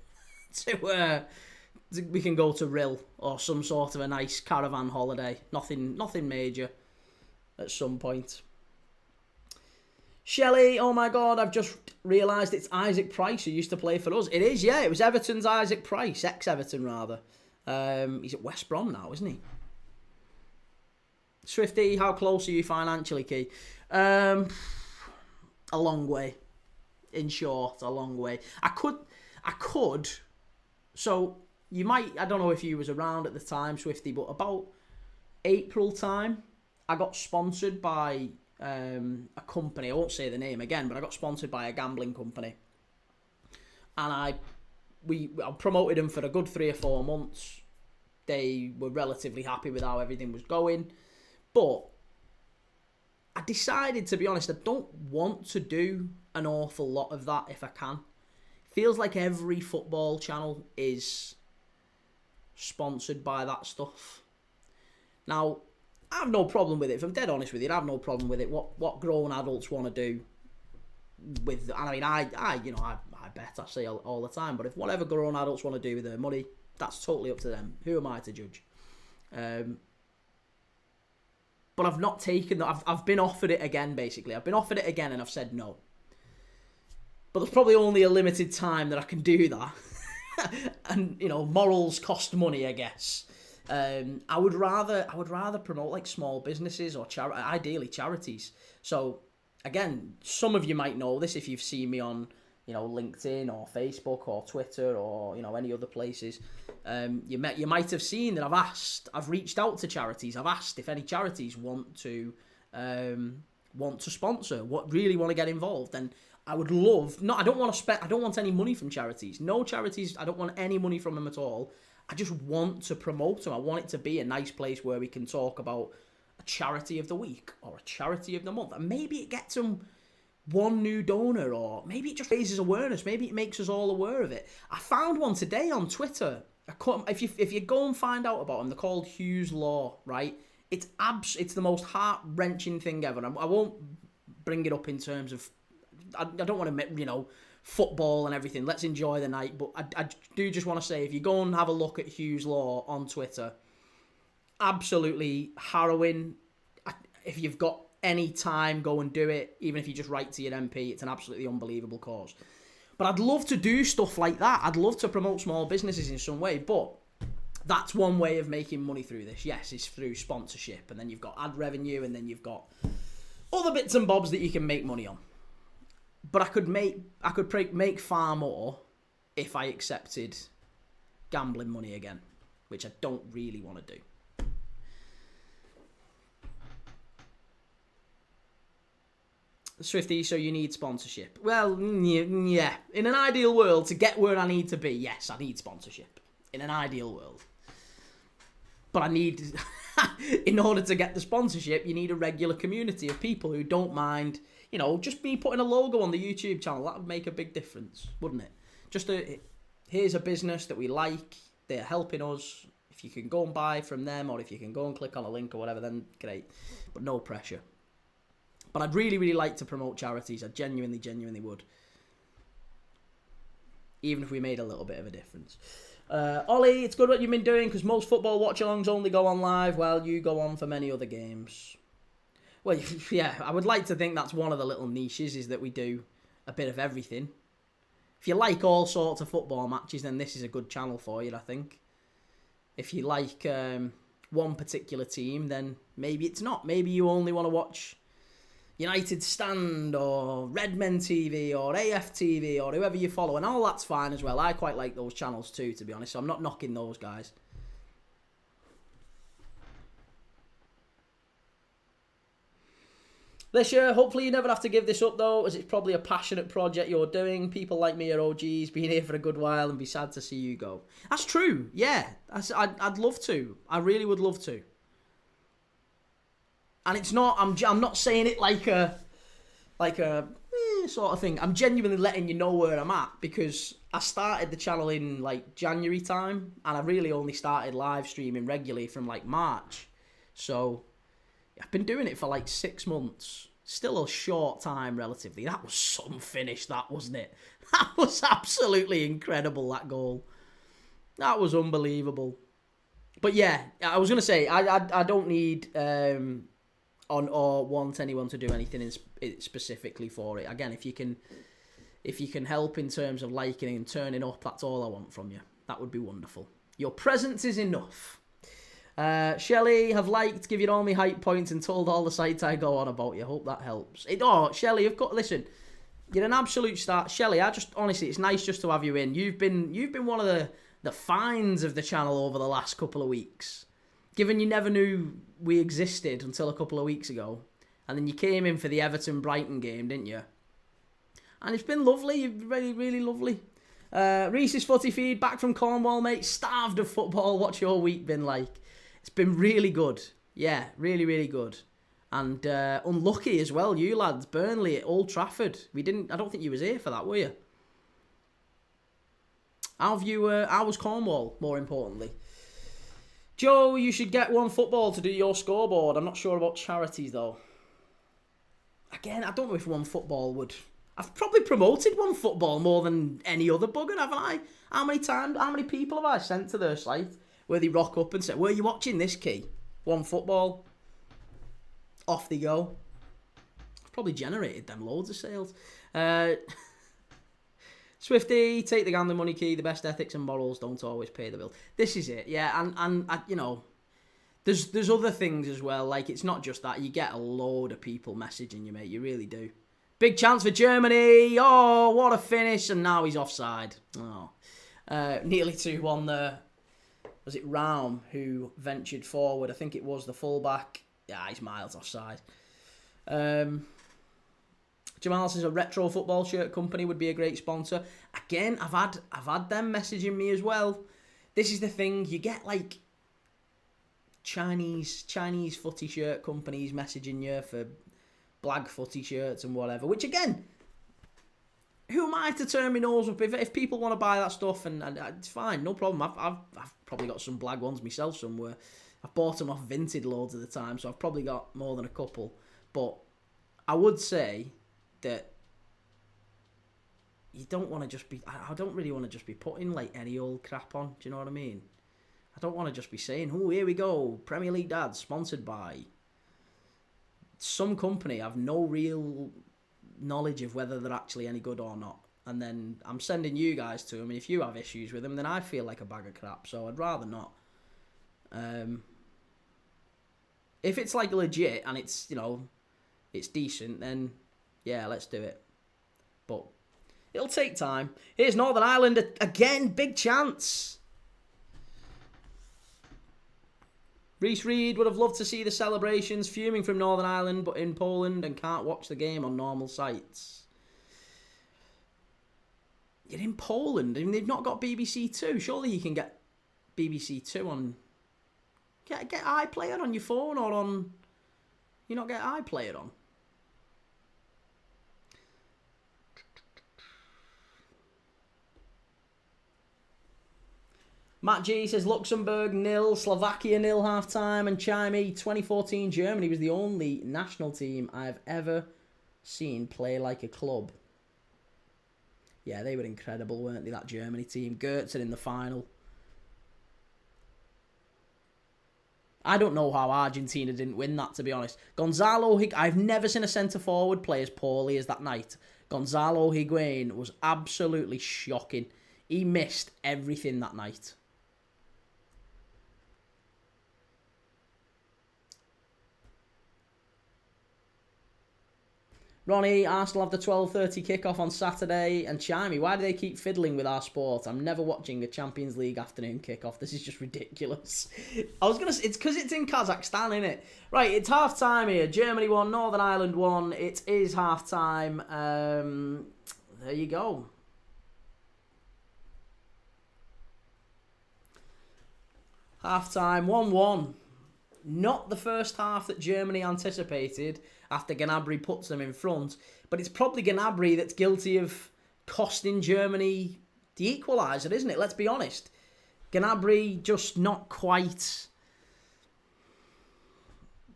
we can go to Rill or some sort of a nice caravan holiday. Nothing major at some point. Shelley, oh my God, I've just realised it's Isaac Price who used to play for us. It is, yeah, it was Everton's Isaac Price, ex-Everton rather. He's at West Brom now, isn't he? Swifty, how close are you financially, Key? A long way. In short, a long way. I could. So you might, I don't know if you was around at the time, Swifty, but about April time, I got sponsored by a company. I won't say the name again, but I got sponsored by a gambling company, and I promoted them for a good 3 or 4 months. They were relatively happy with how everything was going, but I decided, to be honest, I don't want to do an awful lot of that if I can. Feels like every football channel is sponsored by that stuff. Now, I have no problem with it. If I'm dead honest with you, I have no problem with it. What grown adults want to do with, and I mean, I bet, I say all the time, but if whatever grown adults want to do with their money, that's totally up to them. Who am I to judge? But I've not taken that. I've been offered it again, basically. I've been offered it again and I've said no. But there's probably only a limited time that I can do that. And, you know, morals cost money, I guess. I would rather promote like small businesses or ideally charities. So again, some of you might know this if you've seen me on, you know, LinkedIn or Facebook or Twitter or, you know, any other places. You might have seen that I've reached out to charities. I've asked if any charities want to sponsor, really want to get involved. And I would love, I don't want any money from charities. No charities, I don't want any money from them at all. I just want to promote them. I want it to be a nice place where we can talk about a charity of the week or a charity of the month. And maybe it gets them one new donor, or maybe it just raises awareness. Maybe it makes us all aware of it. I found one today on Twitter. If you go and find out about them, they're called Hughes Law, right? It's the most heart-wrenching thing ever. I won't bring it up in terms of, I don't want to, you know, football and everything. Let's enjoy the night. But I do just want to say, if you go and have a look at Hughes Law on Twitter, absolutely harrowing. If you've got any time, go and do it. Even if you just write to your MP, it's an absolutely unbelievable cause. But I'd love to do stuff like that. I'd love to promote small businesses in some way. But that's one way of making money through this. Yes, it's through sponsorship. And then you've got ad revenue. And then you've got other bits and bobs that you can make money on. But I could make far more if I accepted gambling money again, which I don't really want to do. Swifty, so you need sponsorship. Well, yeah. In an ideal world, to get where I need to be, yes, I need sponsorship. In an ideal world. But I need, in order to get the sponsorship, you need a regular community of people who don't mind, you know, just me putting a logo on the YouTube channel. That would make a big difference, wouldn't it? Just here's a business that we like. They're helping us. If you can go and buy from them, or if you can go and click on a link or whatever, then great. But no pressure. But I'd really, really like to promote charities. I genuinely would. Even if we made a little bit of a difference. Ollie, it's good what you've been doing, because most football watch-alongs only go on live while you go on for many other games. Well, yeah, I would like to think that's one of the little niches, is that we do a bit of everything. If you like all sorts of football matches, then this is a good channel for you, I think. If you like one particular team, then maybe it's not. Maybe you only want to watch United Stand or Redmen TV or AFTV or whoever you follow, and all that's fine as well. I quite like those channels too, to be honest, so I'm not knocking those guys. This year, hopefully you never have to give this up though, as it's probably a passionate project you're doing. People like me are OGs, been here for a good while, and be sad to see you go. That's true, yeah. I'd love to. I really would love to. And it's not, I'm not saying it like a sort of thing. I'm genuinely letting you know where I'm at because I started the channel in like January time and I really only started live streaming regularly from like March. So I've been doing it for like 6 months. Still a short time relatively. That was some finish, that wasn't it? That was absolutely incredible, that goal. That was unbelievable. But yeah, I was going to say, I don't need or want anyone to do anything specifically for it. Again, if you can help in terms of liking and turning up, that's all I want from you. That would be wonderful. Your presence is enough. Shelley, have liked, give you all my hype points and told all the sites I go on about you. Hope that helps. Shelley, of course, listen, you're an absolute star. Shelley, honestly, it's nice just to have you in. You've been one of the finds of the channel over the last couple of weeks. Given you never knew we existed until a couple of weeks ago. And then you came in for the Everton-Brighton game, didn't you? And it's been lovely. You've been really, really lovely. Reese's Footy Feed, back from Cornwall, mate. Starved of football. What's your week been like? It's been really good. Yeah, really, really good. And unlucky as well, you lads. Burnley at Old Trafford. I don't think you was here for that, were you? How was Cornwall, more importantly? Joe, you should get One Football to do your scoreboard. I'm not sure about charities, though. Again, I don't know if One Football would... I've probably promoted One Football more than any other bugger, haven't I? How many people have I sent to their site where they rock up and say, were you watching this, Key? One Football. Off they go. I've probably generated them loads of sales. Swifty, take the gambling money, Key. The best ethics and morals don't always pay the bill. This is it, yeah. And you know, there's other things as well. Like, it's not just that. You get a load of people messaging you, mate. You really do. Big chance for Germany. Oh, what a finish. And now he's offside. Oh, nearly 2-1 there. Was it Raum who ventured forward? I think it was the fullback. Yeah, he's miles offside. Jamal says a retro football shirt company would be a great sponsor. Again, I've had them messaging me as well. This is the thing, you get like Chinese footy shirt companies messaging you for blag footy shirts and whatever. Which again, who am I to turn my nose up if people want to buy that stuff and it's fine, no problem. I've probably got some blag ones myself somewhere. I've bought them off Vinted loads of the time, so I've probably got more than a couple. But I would say that you don't want to just be... I don't really want to just be putting like any old crap on. Do you know what I mean? I don't want to just be saying, oh, here we go, Premier League Dad, sponsored by some company. I have no real knowledge of whether they're actually any good or not. And then I'm sending you guys to them, and if you have issues with them, then I feel like a bag of crap. So I'd rather not. If it's like legit and it's, you know, it's decent, then yeah, let's do it. But it'll take time. Here's Northern Ireland again, big chance. Reese Reed would have loved to see the celebrations, fuming from Northern Ireland, but in Poland and can't watch the game on normal sites. You're in Poland, and they've not got BBC Two. Surely you can get BBC Two on... Get iPlayer on your phone or on... You not get iPlayer on? Matt G says Luxembourg 0, Slovakia 0 half-time, and Chimey 2014 Germany was the only national team I've ever seen play like a club. Yeah, they were incredible, weren't they, that Germany team? Goetze in the final. I don't know how Argentina didn't win that, to be honest. I've never seen a centre-forward play as poorly as that night. Gonzalo Higuain was absolutely shocking. He missed everything that night. Ronnie, Arsenal have the 12:30 kickoff on Saturday. And Chimey, why do they keep fiddling with our sport? I'm never watching the Champions League afternoon kickoff. This is just ridiculous. I was going to say, it's because it's in Kazakhstan, innit? Right, it's half-time here. Germany won, Northern Ireland won. It is half-time. There you go. Half-time, 1-1. Not the first half that Germany anticipated after Gnabry puts them in front, but it's probably Gnabry that's guilty of costing Germany the equaliser, isn't it? Let's be honest. Gnabry just not quite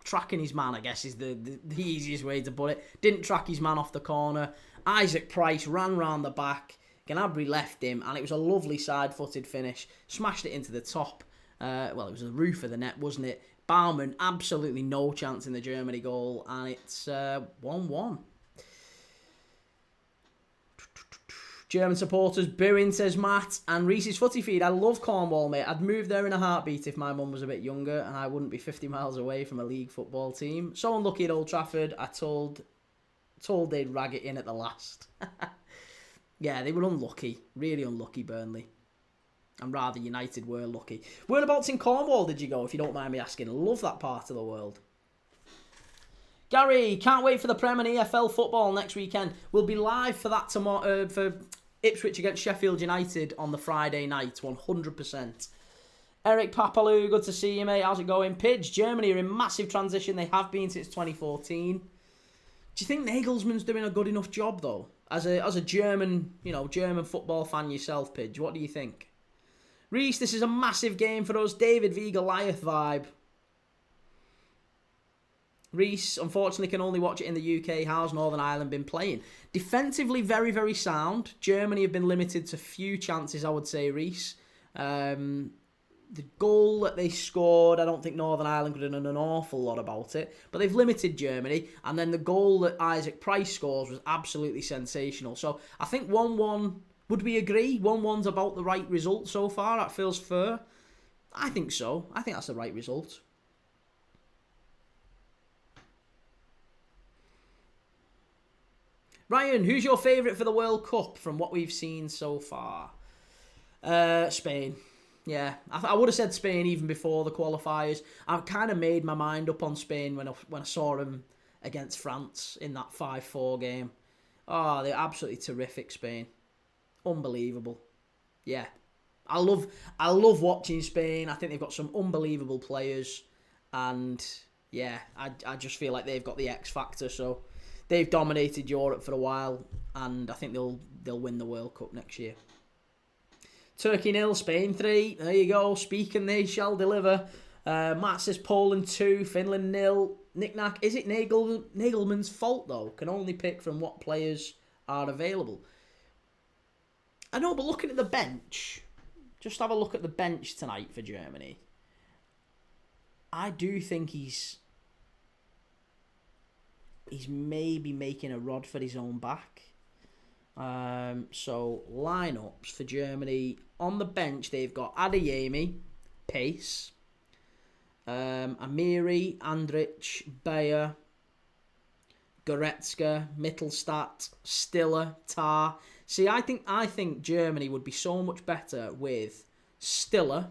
tracking his man, I guess, is the easiest way to put it. Didn't track his man off the corner. Isaac Price ran round the back. Gnabry left him, and it was a lovely side-footed finish. Smashed it into the top. Well, it was the roof of the net, wasn't it? Baumann, absolutely no chance in the Germany goal, and it's 1-1. German supporters booing, says Matt. And Reese's Footy Feed, I love Cornwall, mate. I'd move there in a heartbeat if my mum was a bit younger and I wouldn't be 50 miles away from a league football team. So unlucky at Old Trafford, I told they'd rag it in at the last. Yeah, they were unlucky. Really unlucky, Burnley. And rather, United were lucky. Whereabouts in Cornwall did you go, if you don't mind me asking? Love that part of the world. Gary, can't wait for the Prem and EFL football next weekend. We'll be live for that tomorrow, for Ipswich against Sheffield United on the Friday night, 100%. Eric Papaloo, good to see you, mate. How's it going? Pidge, Germany are in massive transition. They have been since 2014. Do you think Nagelsmann's doing a good enough job, though? As a German, German football fan yourself, Pidge, what do you think? Reese, this is a massive game for us. David v. Goliath vibe. Reese, unfortunately, can only watch it in the UK. How's Northern Ireland been playing? Defensively, very, very sound. Germany have been limited to few chances, I would say, Reese. The goal that they scored, I don't think Northern Ireland could have done an awful lot about it. But they've limited Germany. And then the goal that Isaac Price scores was absolutely sensational. So I think 1-1, would we agree? 1-1's about the right result so far. That feels fair. I think so. I think that's the right result. Ryan, who's your favourite for the World Cup from what we've seen so far? Spain. Yeah, I would have said Spain even before the qualifiers. I kind of made my mind up on Spain when I saw them against France in that 5-4 game. Oh, they're absolutely terrific, Spain. Unbelievable. Yeah. I love watching Spain. I think they've got some unbelievable players. And, yeah, I just feel like they've got the X factor. So, they've dominated Europe for a while. And I think they'll win the World Cup next year. Turkey 0, Spain 3. There you go. Speak and they shall deliver. Matt says Poland 2, Finland 0. Knick-knack. Is it Nagelmann's fault, though? Can only pick from what players are available. I know, but looking at the bench, just have a look at the bench tonight for Germany. I do think he's maybe making a rod for his own back. So, lineups for Germany. On the bench, they've got Adeyemi, pace, Amiri, Andrich, Bayer, Goretzka, Mittelstadt, Stiller, Tar. See, I think Germany would be so much better with Stiller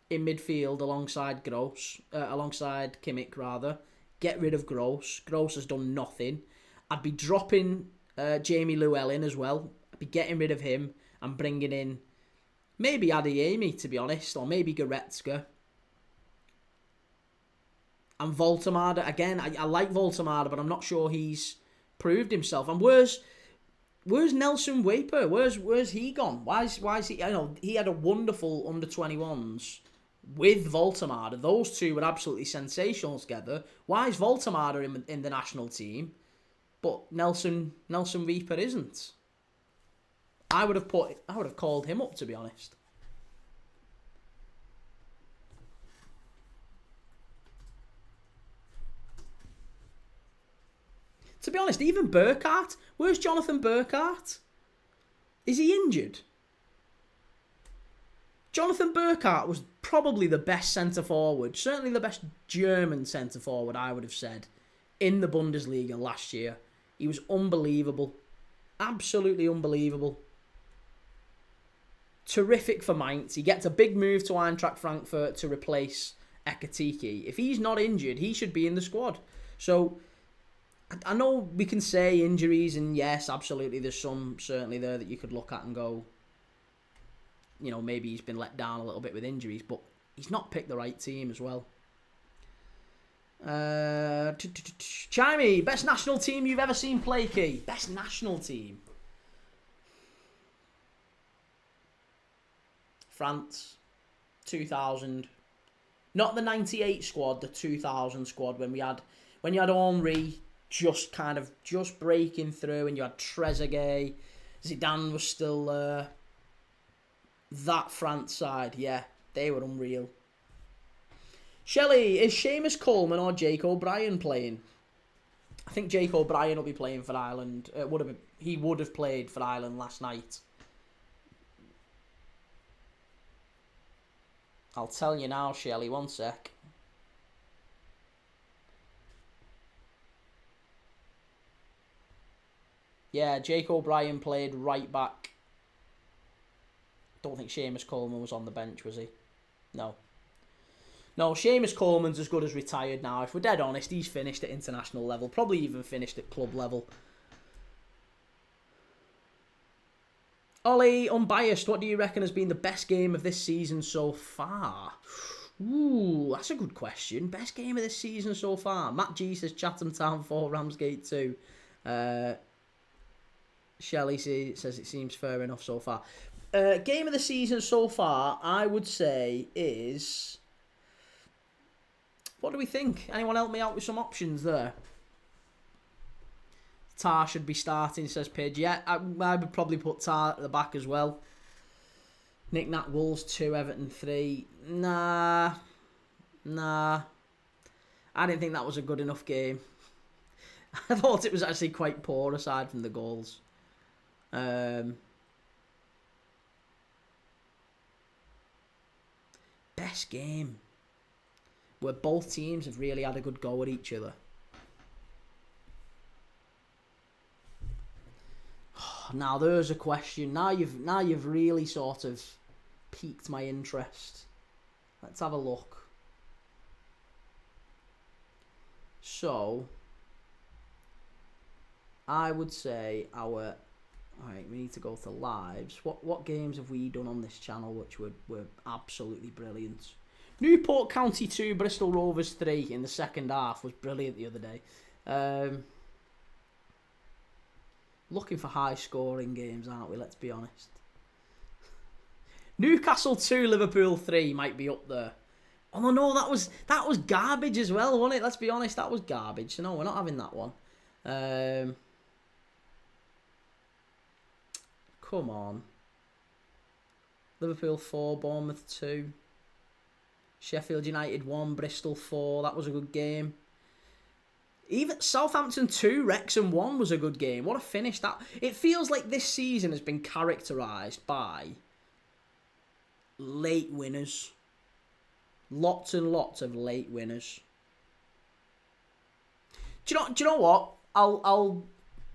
in midfield alongside Kimmich rather. Get rid of Gross. Gross has done nothing. I'd be dropping Jamie Llewellyn as well. I'd be getting rid of him and bringing in maybe Adeyemi, to be honest, or maybe Goretzka. And Voltemade, again, I like Voltemade, but I'm not sure he's proved himself. And where's Nelson Waper? Where's he gone? Why is he? He had a wonderful under-21s with Voltemade. Those two were absolutely sensational together. Why is Voltemade in the national team, but Nelson Waper isn't? I would have called him up, to be honest. To be honest, even Burkhardt. Where's Jonathan Burkhardt? Is he injured? Jonathan Burkhardt was probably the best centre-forward, certainly the best German centre-forward, I would have said, in the Bundesliga last year. He was unbelievable. Absolutely unbelievable. Terrific for Mainz. He gets a big move to Eintracht Frankfurt to replace Ekitike. If he's not injured, he should be in the squad. So, I know we can say injuries, and yes, absolutely, there's some certainly there that you could look at and go, maybe he's been let down a little bit with injuries, but he's not picked the right team as well. Chimey, best national team you've ever seen play, Key? Best national team? France, 2000. Not the 98 squad, the 2000 squad when you had Henry just breaking through, and you had Trezeguet, Zidane was still there. That France side, yeah, they were unreal. Shelley, is Seamus Coleman or Jake O'Brien playing? I think Jake O'Brien will be playing for Ireland. He would have played for Ireland last night. I'll tell you now, Shelley, one sec. Yeah, Jake O'Brien played right back. Don't think Seamus Coleman was on the bench, was he? No. No, Seamus Coleman's as good as retired now. If we're dead honest, he's finished at international level. Probably even finished at club level. Ollie, unbiased, what do you reckon has been the best game of this season so far? Ooh, that's a good question. Best game of this season so far? Matt G says Chatham Town 4, Ramsgate 2. Shelley says it seems fair enough so far. Game of the season so far, I would say, is... What do we think? Anyone help me out with some options there? Tar should be starting, says Pidge. Yeah, I would probably put Tar at the back as well. Nick Nat Wolves 2, Everton 3. Nah. I didn't think that was a good enough game. I thought it was actually quite poor aside from the goals. Best game. Where both teams have really had a good go at each other. Now there's a question. Now you've really sort of piqued my interest. Let's have a look. So I would say alright, we need to go to lives. What games have we done on this channel which were absolutely brilliant? Newport County 2, Bristol Rovers 3 in the second half was brilliant the other day. Looking for high-scoring games, aren't we? Let's be honest. Newcastle 2, Liverpool 3 might be up there. Oh no, that was garbage as well, wasn't it? Let's be honest, that was garbage. So no, we're not having that one. Come on. Liverpool 4, Bournemouth 2. Sheffield United 1, Bristol 4. That was a good game. Even Southampton 2, Wrexham 1 was a good game. What a finish that... It feels like this season has been characterised by late winners. Lots and lots of late winners. Do you know what? I'll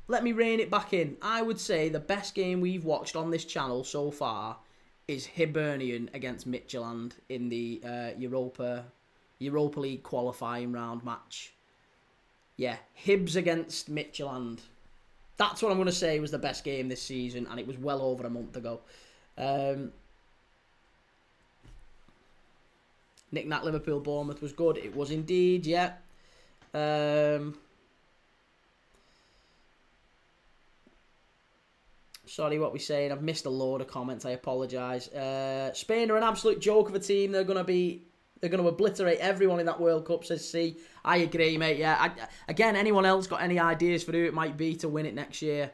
let me rein it back in. I would say the best game we've watched on this channel so far is Hibernian against Midtjylland in the Europa League qualifying round match. Yeah, Hibs against Midtjylland. That's what I'm going to say was the best game this season, and it was well over a month ago. Nick Nat Liverpool Bournemouth was good. It was indeed, yeah. Sorry, what we're saying. I've missed a load of comments. I apologise. Spain are an absolute joke of a team. They're going to obliterate everyone in that World Cup, says C. I agree, mate. Yeah. Again, anyone else got any ideas for who it might be to win it next year?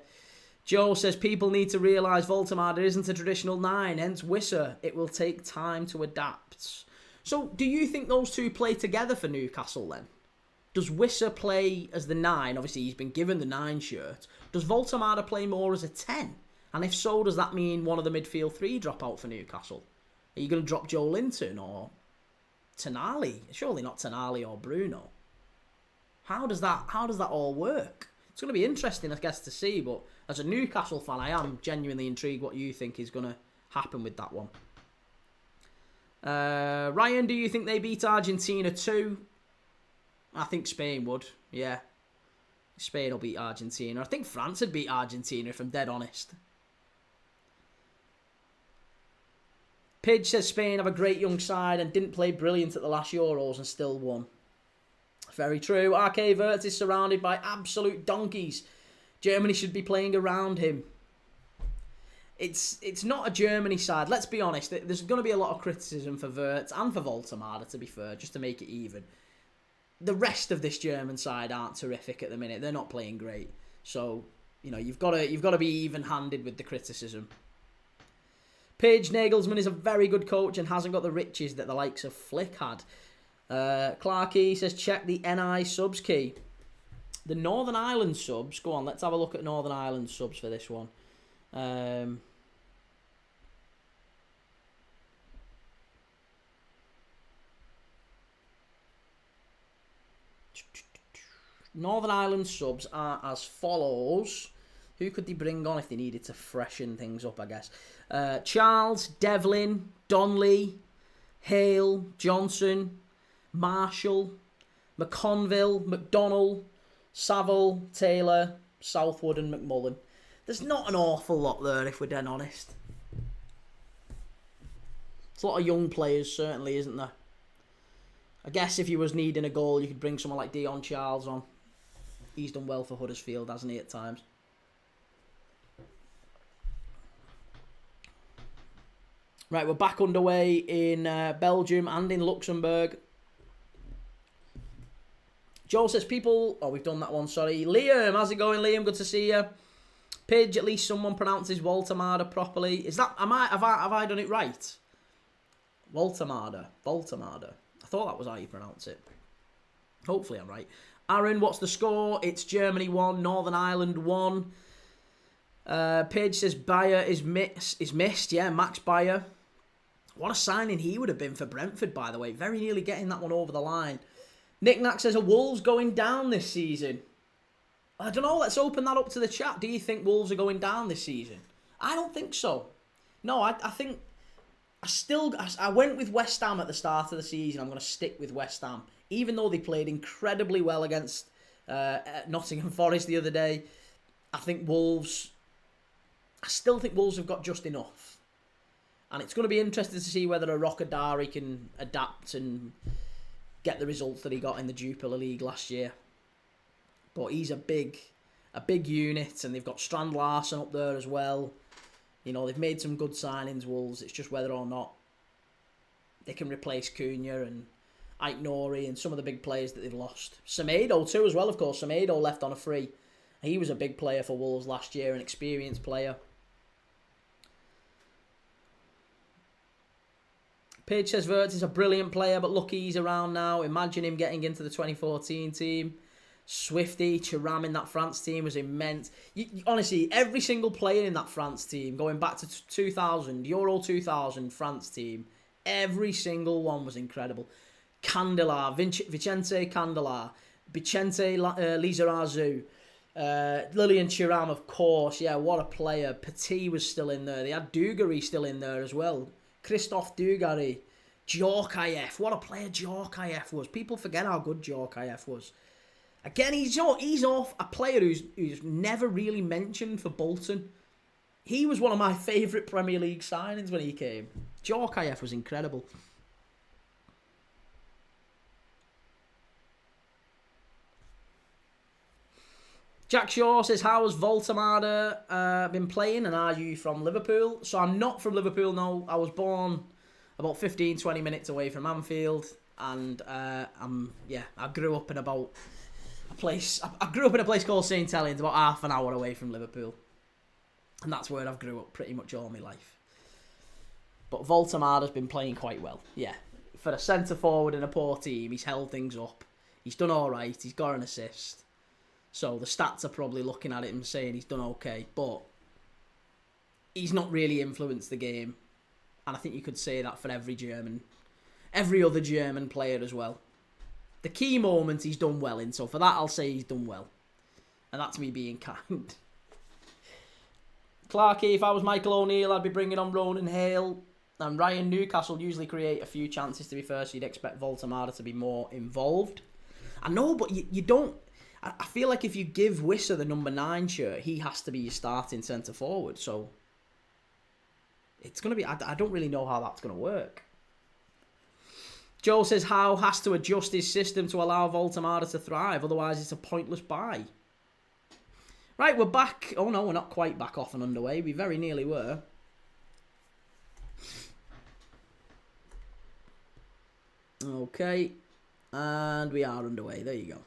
Joe says people need to realise Voltemade isn't a traditional 9, hence Wissa. It will take time to adapt. So, do you think those two play together for Newcastle then? Does Wissa play as the 9? Obviously, he's been given the 9 shirt. Does Voltemade play more as a 10? And if so, does that mean one of the midfield 3 drop out for Newcastle? Are you going to drop Joe Linton or Tonali? Surely not Tonali or Bruno. How does that all work? It's going to be interesting, I guess, to see. But as a Newcastle fan, I am genuinely intrigued what you think is going to happen with that one. Ryan, do you think they beat Argentina too? I think Spain would, yeah. Spain will beat Argentina. I think France would beat Argentina, if I'm dead honest. Pidge says Spain have a great young side and didn't play brilliant at the last Euros and still won. Very true. RK Wirtz is surrounded by absolute donkeys. Germany should be playing around him. It's not a Germany side. Let's be honest. There's going to be a lot of criticism for Wirtz and for Voltemade, to be fair, just to make it even. The rest of this German side aren't terrific at the minute. They're not playing great. So, you know, you've got to be even-handed with the criticism. Paige Nagelsmann is a very good coach and hasn't got the riches that the likes of Flick had. Clarkey says, check the NI subs key. The Northern Ireland subs. Go on, let's have a look at Northern Ireland subs for this one. Northern Ireland subs are as follows. Who could they bring on if they needed to freshen things up, I guess? Charles, Devlin, Donnelly, Hale, Johnson, Marshall, McConville, McDonnell, Saville, Taylor, Southwood and McMullen. There's not an awful lot there, if we're dead honest. It's a lot of young players, certainly, isn't there? I guess if you was needing a goal, you could bring someone like Dion Charles on. He's done well for Huddersfield, hasn't he, at times? Right, we're back underway in Belgium and in Luxembourg. Joel says, people... Oh, we've done that one, sorry. Liam, how's it going, Liam? Good to see you. Pidge, at least someone pronounces Voltemade properly. Is that... Have I done it right? Voltemade. I thought that was how you pronounce it. Hopefully I'm right. Aaron, what's the score? It's Germany 1, Northern Ireland 1. Page says Bayer is missed. Yeah, Max Bayer. What a signing he would have been for Brentford, by the way. Very nearly getting that one over the line. Nick Knack says, are Wolves going down this season? I don't know. Let's open that up to the chat. Do you think Wolves are going down this season? I don't think so. No, I think... I went with West Ham at the start of the season. I'm going to stick with West Ham. Even though they played incredibly well against Nottingham Forest the other day, I still think Wolves have got just enough. And it's going to be interesting to see whether a Rockadari can adapt and get the results that he got in the Jupiler League last year. But he's a big unit, and they've got Strand Larsen up there as well. You know, they've made some good signings, Wolves. It's just whether or not they can replace Cunha and Ike Nori and some of the big players that they've lost. Semedo too as well, of course. Semedo left on a free. He was a big player for Wolves last year, an experienced player. Page says Wirtz is a brilliant player, but lucky he's around now. Imagine him getting into the 2014 team. Swifty, Thuram in that France team was immense. Honestly, every single player in that France team, going back to 2000, Euro 2000 France team, every single one was incredible. Candelar, Vicente Candelar, Vicente Lizarazu, Lilian Thuram, of course. Yeah, what a player. Petit was still in there. They had Dugarry still in there as well. Christophe Dugarry. Djorkaeff. What a player Djorkaeff was. People forget how good Djorkaeff was. Again, he's off a player who's never really mentioned for Bolton. He was one of my favourite Premier League signings when he came. Djorkaeff was incredible. Jack Shaw says, how has Voltemade been playing, and are you from Liverpool? So I'm not from Liverpool, no. I was born about 15-20 minutes away from Anfield, and I grew up in about a place called St Helens, about half an hour away from Liverpool. And that's where I've grew up pretty much all my life. But Voltemade has been playing quite well, yeah. For a centre-forward in a poor team, he's held things up. He's done all right. He's got an assist. So the stats are probably looking at it and saying he's done okay, but he's not really influenced the game. And I think you could say that for every other German player as well. The key moments he's done well in, so for that I'll say he's done well. And that's me being kind. Clarkey, if I was Michael O'Neill, I'd be bringing on Ronan Hale. And Ryan Newcastle usually create a few chances, to be fair, so you'd expect Voltemade to be more involved. I know, but you don't... I feel like if you give Wisser the number 9 shirt, he has to be your starting centre-forward. So it's going to be... I don't really know how that's going to work. Joe says Howe has to adjust his system to allow Voltemada to thrive, otherwise it's a pointless buy. Right, we're back. Oh no, we're not quite back off and underway. We very nearly were. Okay, and we are underway. There you go.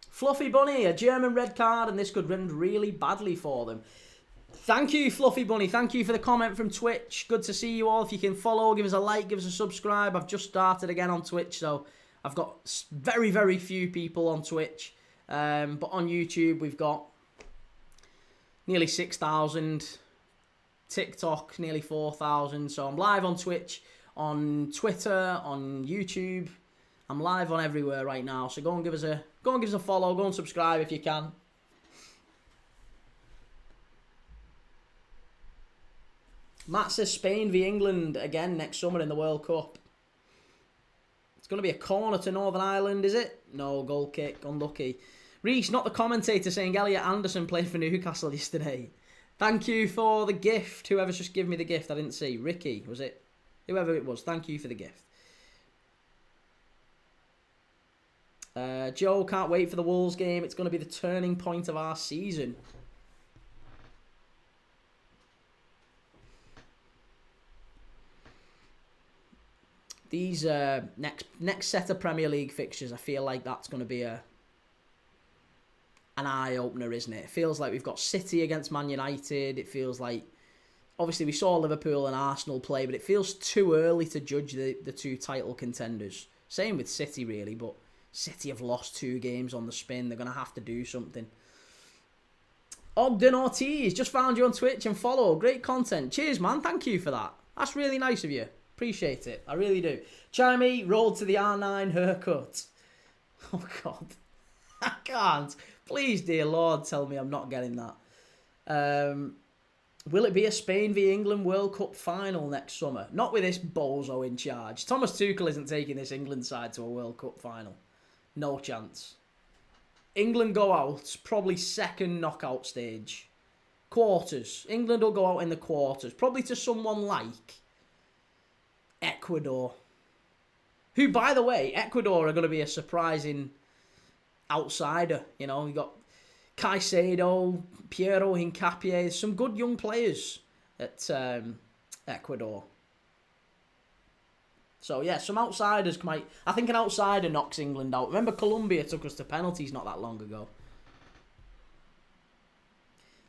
Fluffy Bunny, a German red card, and this could end really badly for them. Thank you, Fluffy Bunny. Thank you for the comment from Twitch. Good to see you all. If you can follow, give us a like, give us a subscribe. I've just started again on Twitch, so I've got very, very few people on Twitch. But on YouTube, we've got nearly 6,000. TikTok, nearly 4,000. So I'm live on Twitch, on Twitter, on YouTube. I'm live on everywhere right now. So go and give us a follow. Go and subscribe if you can. Matt says Spain v England again next summer in the World Cup. It's going to be a corner to Northern Ireland, is it? No, goal kick. Unlucky. Reece, not the commentator, saying Elliot Anderson played for Newcastle yesterday. Thank you for the gift. Whoever's just given me the gift, I didn't see. Ricky, was it? Whoever it was, thank you for the gift. Joe, can't wait for the Wolves game. It's going to be the turning point of our season. These next set of Premier League fixtures, I feel like that's going to be an eye-opener, isn't it? It feels like we've got City against Man United. It feels like, obviously, we saw Liverpool and Arsenal play, but it feels too early to judge the two title contenders. Same with City, really, but City have lost 2 games on the spin. They're going to have to do something. Ogden Ortiz, just found you on Twitch and follow. Great content. Cheers, man. Thank you for that. That's really nice of you. Appreciate it. I really do. Chimey, rolled to the R9 haircut. Oh, God. I can't. Please, dear Lord, tell me I'm not getting that. Will it be a Spain v England World Cup final next summer? Not with this bozo in charge. Thomas Tuchel isn't taking this England side to a World Cup final. No chance. England go out, probably second knockout stage. Quarters. England will go out in the quarters. Probably to someone like Ecuador. Who, by the way, Ecuador are going to be a surprising outsider. You know, you got Caicedo, Piero Hincapié, some good young players at Ecuador. So, yeah, some outsiders might... I think an outsider knocks England out. Remember, Colombia took us to penalties not that long ago.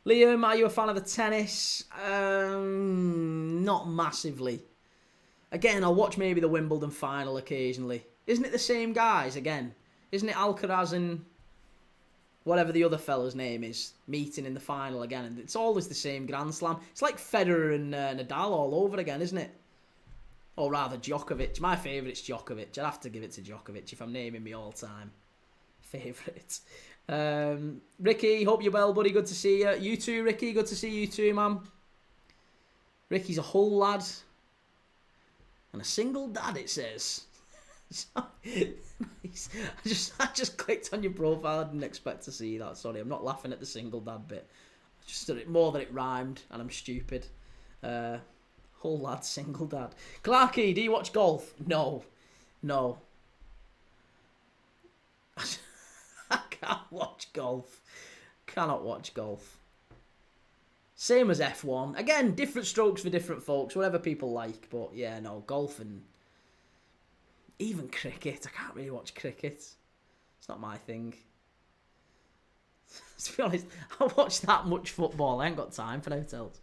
Liam, are you a fan of the tennis? Not massively. Again, I'll watch maybe the Wimbledon final occasionally. Isn't it the same guys again? Isn't it Alcaraz and whatever the other fella's name is meeting in the final again? And it's always the same Grand Slam. It's like Federer and Nadal all over again, isn't it? Or rather, Djokovic. My favourite's Djokovic. I'd have to give it to Djokovic if I'm naming my all-time favourite. Ricky, hope you're well, buddy. Good to see you. You too, Ricky. Good to see you too, man. Ricky's a Hull lad. And a single dad, it says. I just clicked on your profile. I didn't expect to see that. Sorry, I'm not laughing at the single dad bit. Just more that it rhymed, and I'm stupid. Whole lad, single dad. Clarky, do you watch golf? No. I can't watch golf. Cannot watch golf. Same as F1. Again, different strokes for different folks, whatever people like. But yeah, no, golf and even cricket. I can't really watch cricket. It's not my thing. To be honest, I watch that much football. I ain't got time for anything else.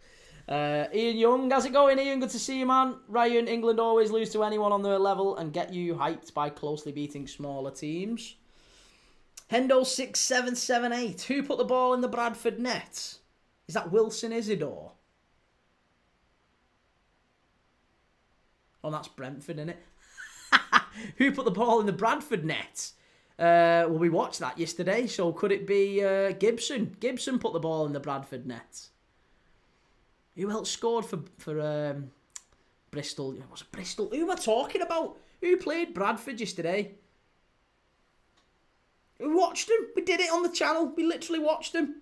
Ian Young, how's it going, Ian? Good to see you, man. Ryan, England always lose to anyone on their level and get you hyped by closely beating smaller teams. Hendo6778, who put the ball in the Bradford net? Is that Wilson Isidore? Oh, that's Brentford, innit? Who put the ball in the Bradford net? Well, we watched that yesterday, so could it be Gibson? Gibson put the ball in the Bradford net. Who else scored for Bristol. It was Bristol. Who am I talking about? Who played Bradford yesterday? We watched them. We did it on the channel. We literally watched them.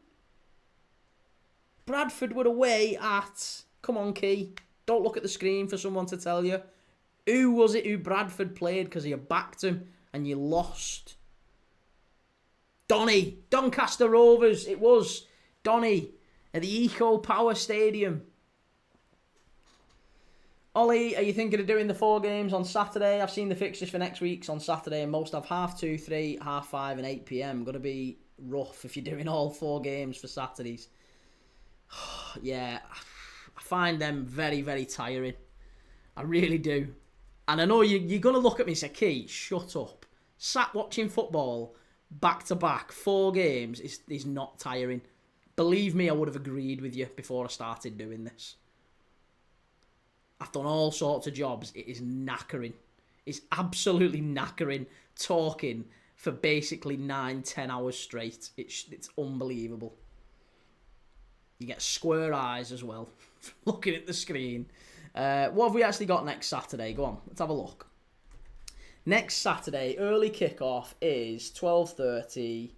Bradford were away at... Come on, Key. Don't look at the screen for someone to tell you. Who was it who Bradford played because you backed him and you lost? Donny. Doncaster Rovers. It was Donny at the Eco Power Stadium. Ollie, are you thinking of doing the 4 games on Saturday? I've seen the fixtures for next week's on Saturday and most have 2:30, 3:30, 5:30 and 8 p.m. Going to be rough if you're doing all 4 games for Saturdays. Yeah, I find them very, very tiring. I really do. And I know you're going to look at me and say, Key, shut up. Sat watching football back-to-back 4 games is not tiring. Believe me, I would have agreed with you before I started doing this. I've done all sorts of jobs. It is knackering. It's absolutely knackering talking for basically 9-10 hours straight. It's unbelievable. You get square eyes as well looking at the screen. What have we actually got next Saturday? Go on, let's have a look. Next Saturday, early kickoff is 12:30.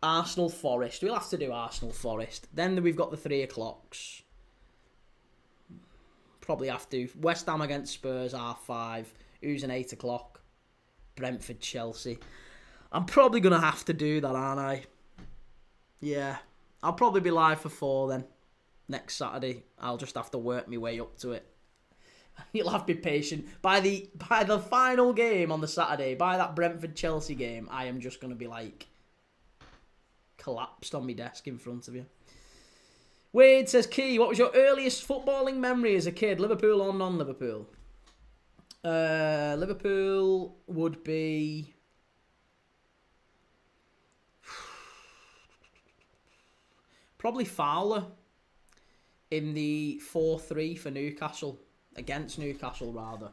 Arsenal Forest. We'll have to do Arsenal Forest. Then we've got the 3 o'clocks. Probably have to. West Ham against Spurs, 5:30. Who's an 8 o'clock? Brentford Chelsea. I'm probably going to have to do that, aren't I? Yeah. I'll probably be live for 4 then. Next Saturday. I'll just have to work my way up to it. You'll have to be patient. By the final game on the Saturday, by that Brentford Chelsea game, I am just going to be like collapsed on my desk in front of you. Wade says, Key, what was your earliest footballing memory as a kid? Liverpool or non-Liverpool? Liverpool would be... probably Fowler in the 4-3 for Newcastle. Against Newcastle, rather.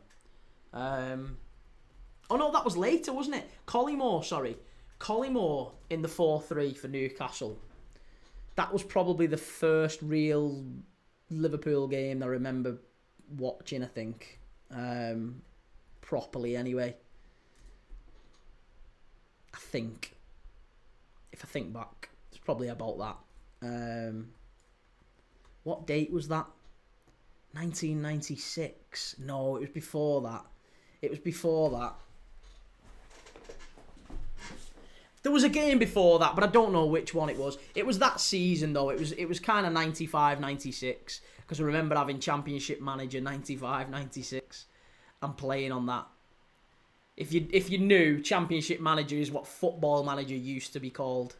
Oh, no, that was later, wasn't it? Collymore, sorry. Collymore in the 4-3 for Newcastle. That was probably the first real Liverpool game I remember watching, I think. Properly, anyway. I think. If I think back, it's probably about that. What date was that? 1996. No, it was before that. It was before that. There was a game before that, but I don't know which one it was. It was that season, though. It was kind of 95, 96. Because I remember having Championship Manager 95, 96. And playing on that. If you knew, Championship Manager is what Football Manager used to be called.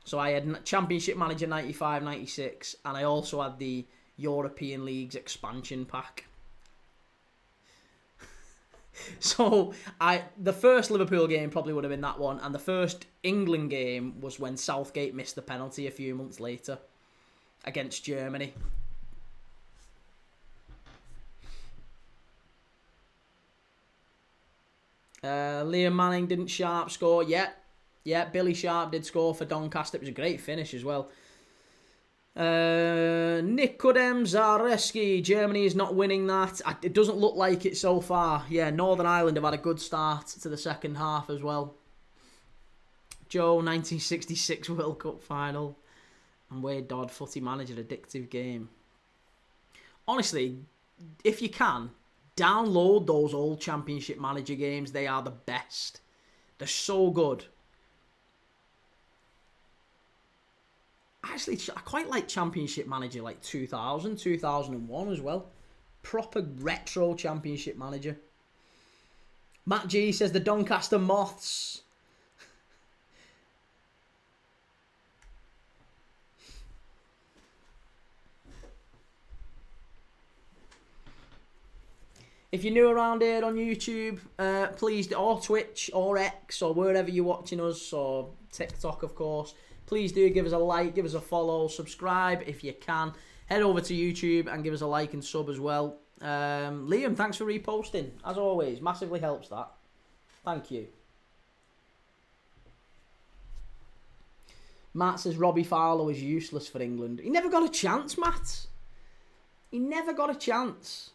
So I had Championship Manager 95, 96. And I also had the European League's expansion pack. So the first Liverpool game probably would have been that one, and the first England game was when Southgate missed the penalty a few months later against Germany. Liam Manning, didn't Sharp score? Yeah, Billy Sharp did score for Doncaster. It was a great finish as well. Nikodem Zareski, Germany is not winning that. It doesn't look like it so far. Yeah, Northern Ireland have had a good start to the second half as well. Joe, 1966 World Cup final. And Wade Dodd, footy manager, addictive game. Honestly, if you can, download those old Championship Manager games. They are the best. They're so good. Actually, I quite like Championship Manager like 2000, 2001 as well. Proper retro Championship Manager. Matt G says the Doncaster Moths. If you're new around here on YouTube, please, or Twitch, or X, or wherever you're watching us, or TikTok, of course, please do give us a like, give us a follow, subscribe if you can. Head over to YouTube and give us a like and sub as well. Liam, thanks for reposting. As always, massively helps that. Thank you. Matt says Robbie Fowler was useless for England. He never got a chance, Matt. He never got a chance.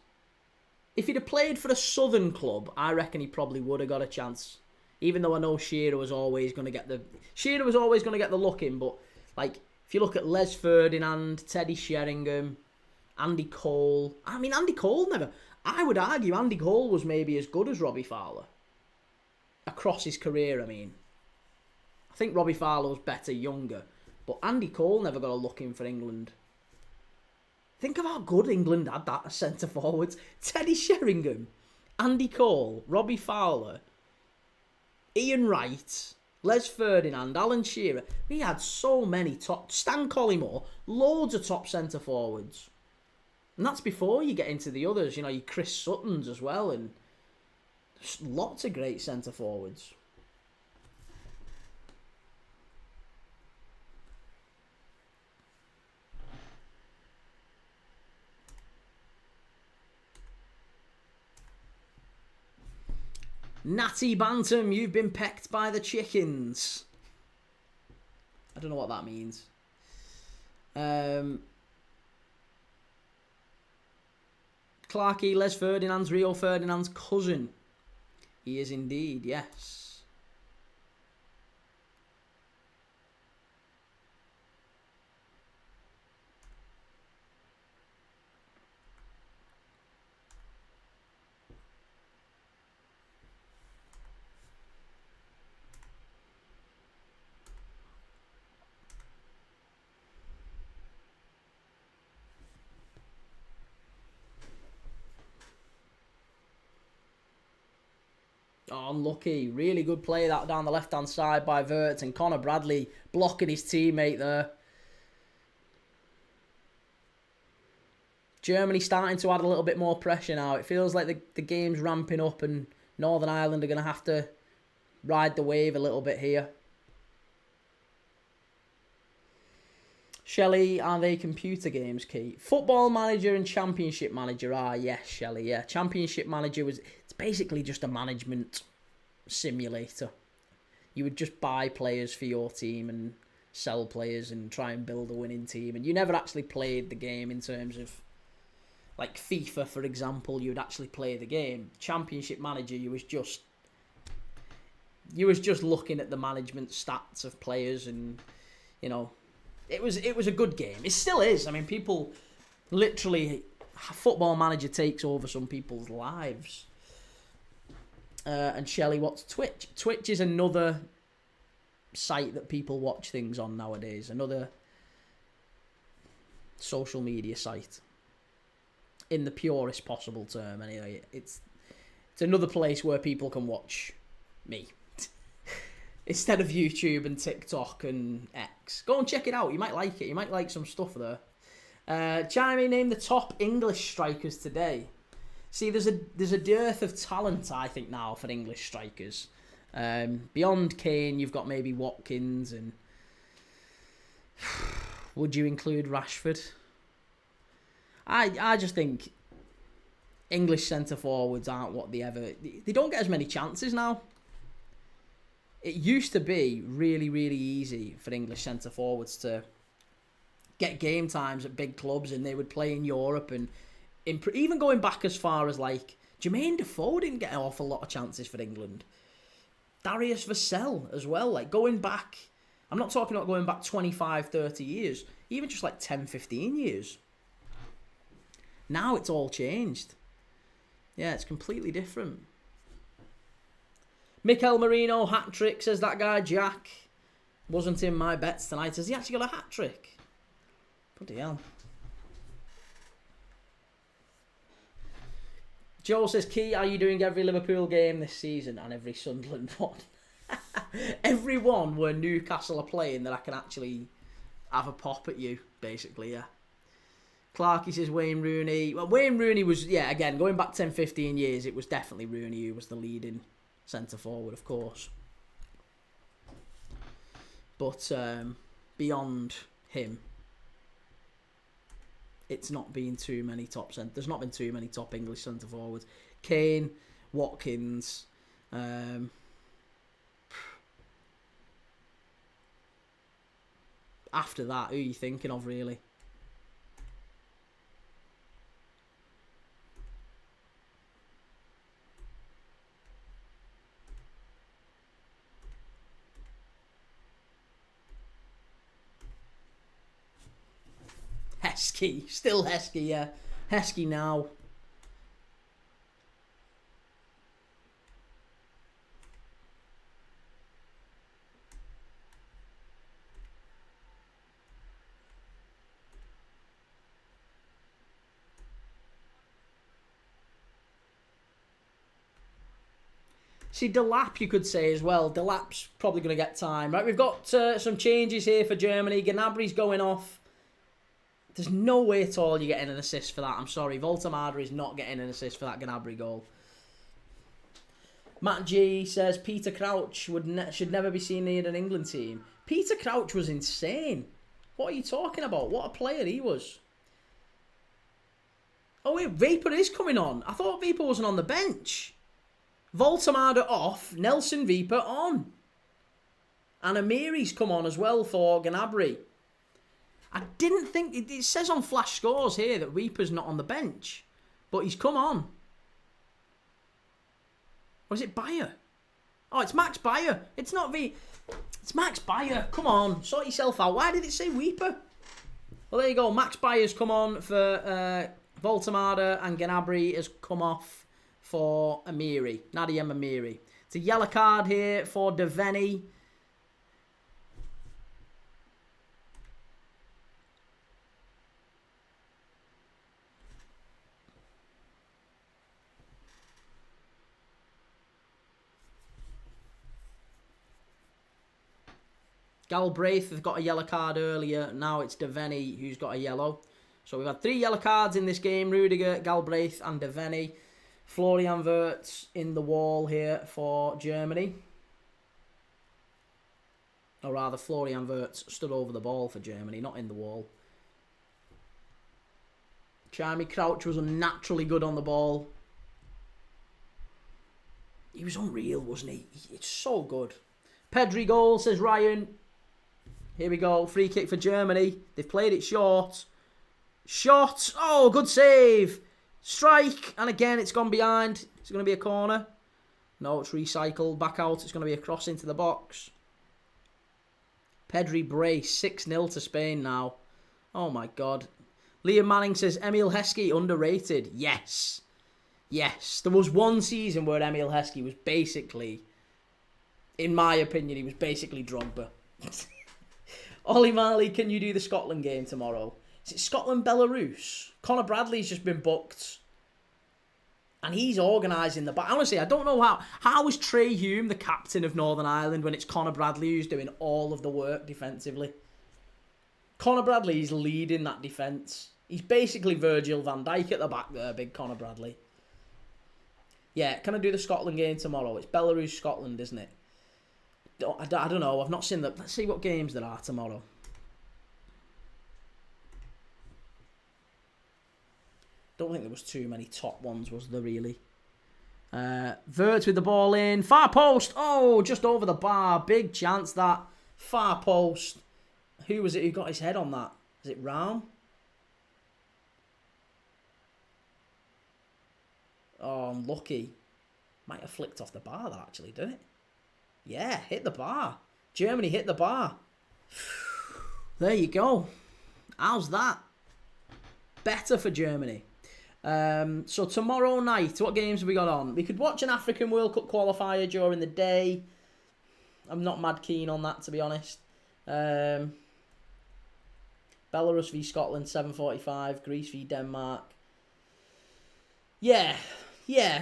If he'd have played for a southern club, I reckon he probably would have got a chance. Even though I know Shearer was always going to get the look in, but like if you look at Les Ferdinand, Teddy Sheringham, Andy Cole. I mean, Andy Cole never. I would argue Andy Cole was maybe as good as Robbie Fowler across his career. I mean, I think Robbie Fowler was better younger, but Andy Cole never got a look in for England. Think of how good England had that as centre forwards. Teddy Sheringham, Andy Cole, Robbie Fowler, Ian Wright, Les Ferdinand, Alan Shearer. We had so many top... Stan Collymore, loads of top centre forwards. And that's before you get into the others. You know, your Chris Suttons as well. And lots of great centre forwards. Natty Bantam, you've been pecked by the chickens. I don't know what that means. Clarkey, Les Ferdinand's Rio Ferdinand's cousin. He is indeed, yes. Oh, unlucky. Really good play that down the left-hand side by Wirtz, and Connor Bradley blocking his teammate there. Germany starting to add a little bit more pressure now. It feels like the game's ramping up and Northern Ireland are going to have to ride the wave a little bit here. Shelley, are they computer games, Key? Football Manager and Championship Manager are, yes, Shelley, yeah. Championship Manager it's basically just a management simulator. You would just buy players for your team and sell players and try and build a winning team. And you never actually played the game in terms of, like FIFA, for example, you would actually play the game. Championship Manager, you was just looking at the management stats of players and, you know, it was a good game. It still is. I mean, people literally... Football Manager takes over some people's lives. And Shelley, what's Twitch? Twitch is another site that people watch things on nowadays. Another social media site. In the purest possible term, anyway. It's another place where people can watch me. Instead of YouTube and TikTok and X. Go and check it out. You might like it. You might like some stuff there. Chimey named the top English strikers today. See, there's a dearth of talent, I think, now for English strikers. Beyond Kane, you've got maybe Watkins and... Would you include Rashford? I just think English centre-forwards aren't what they ever... They don't get as many chances now. It used to be really, really easy for English centre-forwards to get game times at big clubs, and they would play in Europe, and even going back as far as, like, Jermaine Defoe didn't get an awful lot of chances for England. Darius Vassell as well, like, going back... I'm not talking about going back 25, 30 years, even just like 10, 15 years. Now it's all changed. Yeah, it's completely different. Mikel Merino, hat-trick, says that guy, Jack. Wasn't in my bets tonight. Has he actually got a hat-trick? Bloody hell. Joe says, Key, are you doing every Liverpool game this season and every Sunderland one? Every one where Newcastle are playing that I can actually have a pop at you, basically, yeah. Clarkey says Wayne Rooney. Well, Wayne Rooney was, yeah, again, going back 10, 15 years, it was definitely Rooney who was the leading centre-forward, of course. But beyond him, it's not been too many top centre. There's not been too many top English centre-forwards. Kane, Watkins, after that, who are you thinking of, really? Heskey. Still Heskey, yeah. Heskey now. See, Delap, you could say as well. Delap's probably going to get time. Right, we've got some changes here for Germany. Gnabry's going off. There's no way at all you're getting an assist for that. I'm sorry. Voltemada is not getting an assist for that Gnabry goal. Matt G says Peter Crouch should never be seen near an England team. Peter Crouch was insane. What are you talking about? What a player he was. Oh, wait, Vapor is coming on. I thought Vapor wasn't on the bench. Voltemada off, Nelson Vapor on. And Amiri's come on as well for Gnabry. I didn't think... It says on Flash Scores here that Weeper's not on the bench. But he's come on. Or is it Bayer? Oh, it's Max Bayer. It's not It's Max Bayer. Come on, sort yourself out. Why did it say Weeper? Well, there you go. Max Bayer's come on for Voltemada, and Gnabry has come off for Amiri. Nadiem Amiri. It's a yellow card here for Deveni. Galbraith has got a yellow card earlier. Now it's Deveni who's got a yellow. So we've had 3 yellow cards in this game. Rudiger, Galbraith and Deveni. Florian Wirtz in the wall here for Germany. Or rather, Florian Wirtz stood over the ball for Germany, not in the wall. Jeremy Crouch was unnaturally good on the ball. He was unreal, wasn't he? It's so good. Pedri goal, says Ryan. Here we go. Free kick for Germany. They've played it short. Shot. Oh, good save. Strike. And again, it's gone behind. It's going to be a corner. No, it's recycled. Back out. It's going to be a cross into the box. Pedri brace. 6-0 to Spain now. Oh, my God. Liam Manning says, Emil Heskey underrated. Yes. Yes. There was one season where Emil Heskey was basically, in my opinion, he was basically Drogba. Ollie Marley, can you do the Scotland game tomorrow? Is it Scotland-Belarus? Conor Bradley's just been booked. And he's organising the... Honestly, I don't know how... How is Trey Hume the captain of Northern Ireland when it's Conor Bradley who's doing all of the work defensively? Conor Bradley is leading that defence. He's basically Virgil van Dijk at the back there, big Conor Bradley. Yeah, can I do the Scotland game tomorrow? It's Belarus-Scotland, isn't it? I don't know. I've not seen that. Let's see what games there are tomorrow. Don't think there was too many top ones, was there really? Wirtz with the ball in. Far post. Oh, just over the bar. Big chance that. Far post. Who was it who got his head on that? Is it Raum? Oh, unlucky. Might have flicked off the bar that actually, didn't it? Yeah, hit the bar. Germany hit the bar. There you go. How's that? Better for Germany. So tomorrow night, what games have we got on? We could watch an African World Cup qualifier during the day. I'm not mad keen on that, to be honest. Belarus v Scotland, 7:45. Greece v Denmark. Yeah,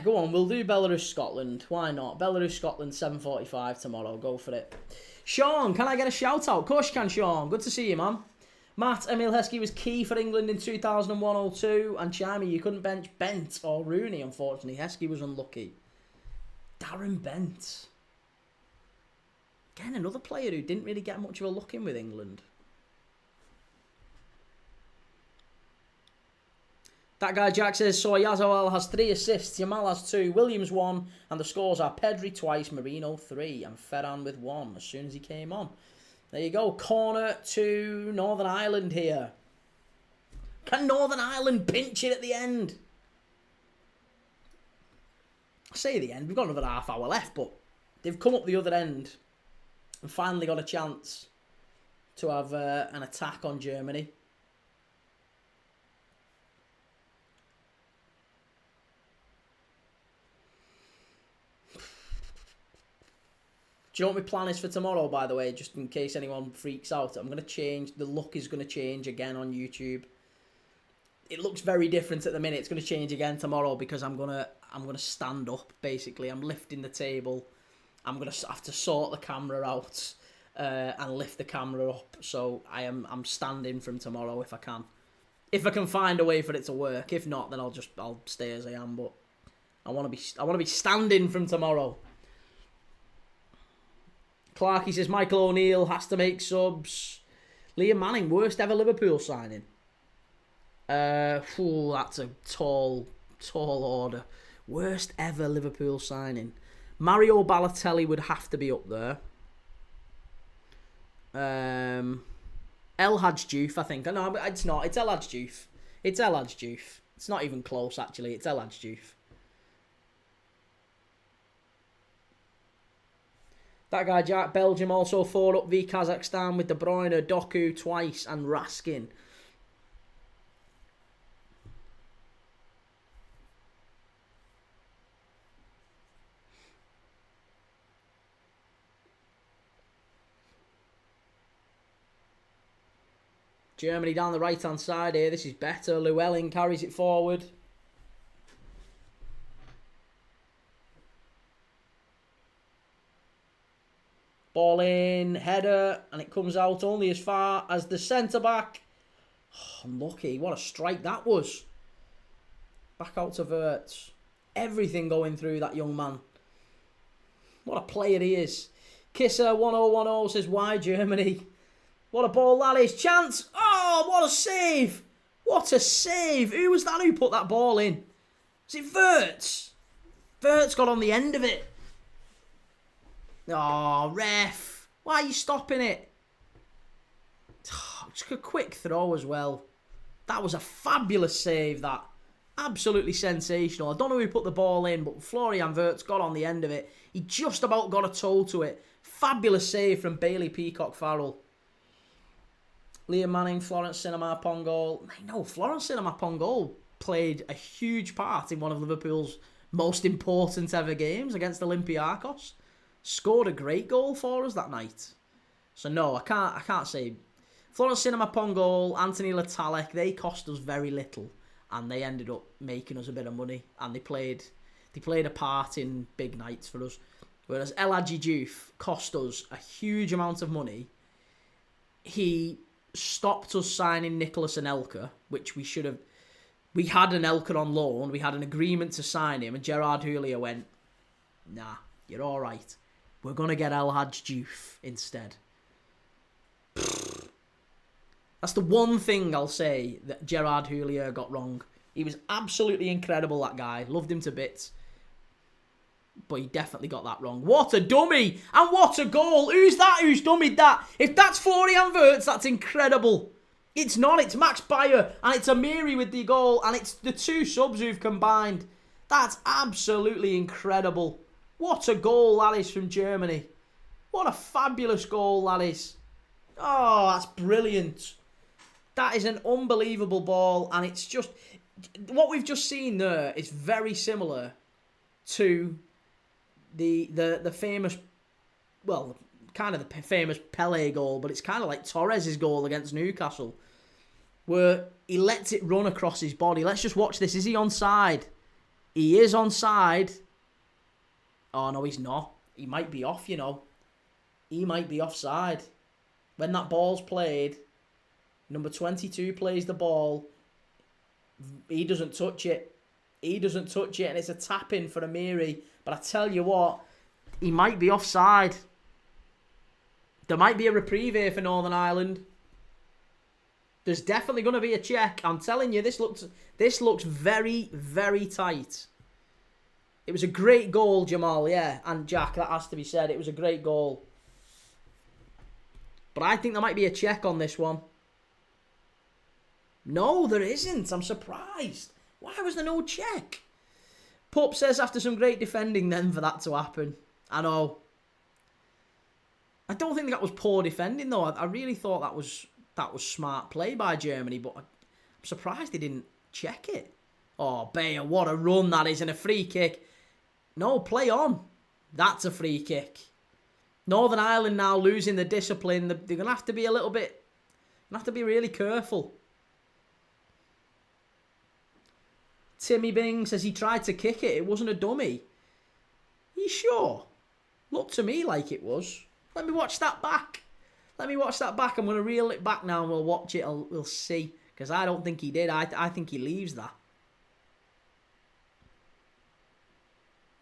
go on. We'll do Belarus-Scotland. Why not? Belarus-Scotland, 7:45 tomorrow. Go for it. Sean, can I get a shout-out? Of course you can, Sean. Good to see you, man. Matt, Emil Heskey was key for England in 2001-02. And Chimey, you couldn't bench Bent or Rooney, unfortunately. Heskey was unlucky. Darren Bent. Again, another player who didn't really get much of a look in with England. That guy Jack says, so Yazawal has 3 assists, Yamal has 2, Williams 1, and the scores are Pedri twice, Marino 3, and Ferran with 1 as soon as he came on. There you go, corner to Northern Ireland here. Can Northern Ireland pinch it at the end? I say the end, we've got another half hour left, but they've come up the other end and finally got a chance to have an attack on Germany. Do you know what my plan is for tomorrow, by the way, just in case anyone freaks out? I'm going to change, the look is going to change again on YouTube. It looks very different at the minute. It's going to change again tomorrow because I'm gonna stand up, basically. I'm lifting the table. I'm going to have to sort the camera out and lift the camera up. So I'm standing from tomorrow if I can. If I can find a way for it to work. If not, then I'll stay as I am. But I want to be standing from tomorrow. Clarky says Michael O'Neill has to make subs. Liam Manning, worst ever Liverpool signing. That's a tall order. Worst ever Liverpool signing. Mario Balotelli would have to be up there. El Hadj Diouf, I think. No, it's not. It's El Hadj Diouf. It's El Hadj Diouf. It's not even close, actually. It's El Hadj Diouf. That guy, Jack, Belgium, also 4 up v Kazakhstan with De Bruyne, Doku twice, and Raskin. Germany down the right-hand side here. This is better. Llewellyn carries it forward. Ball in, header, and it comes out only as far as the centre-back. Oh, unlucky. What a strike that was. Back out to Wirtz. Everything going through that young man. What a player he is. Kisser 1010 says, why Germany? What a ball that is. Chance. Oh, what a save. What a save. Who was that who put that ball in? Was it Wirtz? Wirtz got on the end of it. Oh, ref. Why are you stopping it? Just a quick throw as well. That was a fabulous save, that. Absolutely sensational. I don't know who put the ball in, but Florian Wirtz got on the end of it. He just about got a toe to it. Fabulous save from Bailey Peacock-Farrell. Liam Manning, Florence Sinama-Pongol. No, Florence Sinama-Pongol played a huge part in one of Liverpool's most important ever games against Olympiacos. Scored a great goal for us that night. So no, I can't say. Florence Sinama-Pongol, Anthony Latalik, they cost us very little. And they ended up making us a bit of money. And they played a part in big nights for us. Whereas El Hadji Diouf cost us a huge amount of money. He stopped us signing Nicholas Anelka, which we should have. We had Anelka on loan. We had an agreement to sign him. And Gerard Houllier went, nah, you're all right. We're going to get El Hadj Diouf instead. That's the one thing I'll say that Gerard Houllier got wrong. He was absolutely incredible, that guy. Loved him to bits. But he definitely got that wrong. What a dummy! And what a goal! Who's that? Who's dummied that? If that's Florian Wirtz, that's incredible. It's not. It's Max Bayer. And it's Amiri with the goal. And it's the two subs who've combined. That's absolutely incredible. What a goal that is from Germany. What a fabulous goal that is. Oh, that's brilliant. That is an unbelievable ball. And it's just... What we've just seen there is very similar to the famous... Well, kind of the famous Pele goal. But it's kind of like Torres' goal against Newcastle. Where he lets it run across his body. Let's just watch this. Is he onside? He is onside. Oh, no, he's not. He might be off, you know. He might be offside. When that ball's played, number 22 plays the ball. He doesn't touch it. He doesn't touch it, and it's a tap-in for Amiri. But I tell you what, he might be offside. There might be a reprieve here for Northern Ireland. There's definitely going to be a check. I'm telling you, this looks very, very tight. It was a great goal, Jamal, yeah. And Jack, that has to be said. It was a great goal. But I think there might be a check on this one. No, there isn't. I'm surprised. Why was there no check? Pup says after some great defending then for that to happen. I know. I don't think that was poor defending, though. I really thought that was smart play by Germany. But I'm surprised they didn't check it. Oh, Bayer, what a run that is. And a free kick. No, play on. That's a free kick. Northern Ireland now losing the discipline. They're going to have to be a little bit... Have to be really careful. Timmy Bing says he tried to kick it. It wasn't a dummy. Are you sure? Looked to me like it was. Let me watch that back. I'm going to reel it back now and we'll watch it. We'll see. Because I don't think he did. I think he leaves that.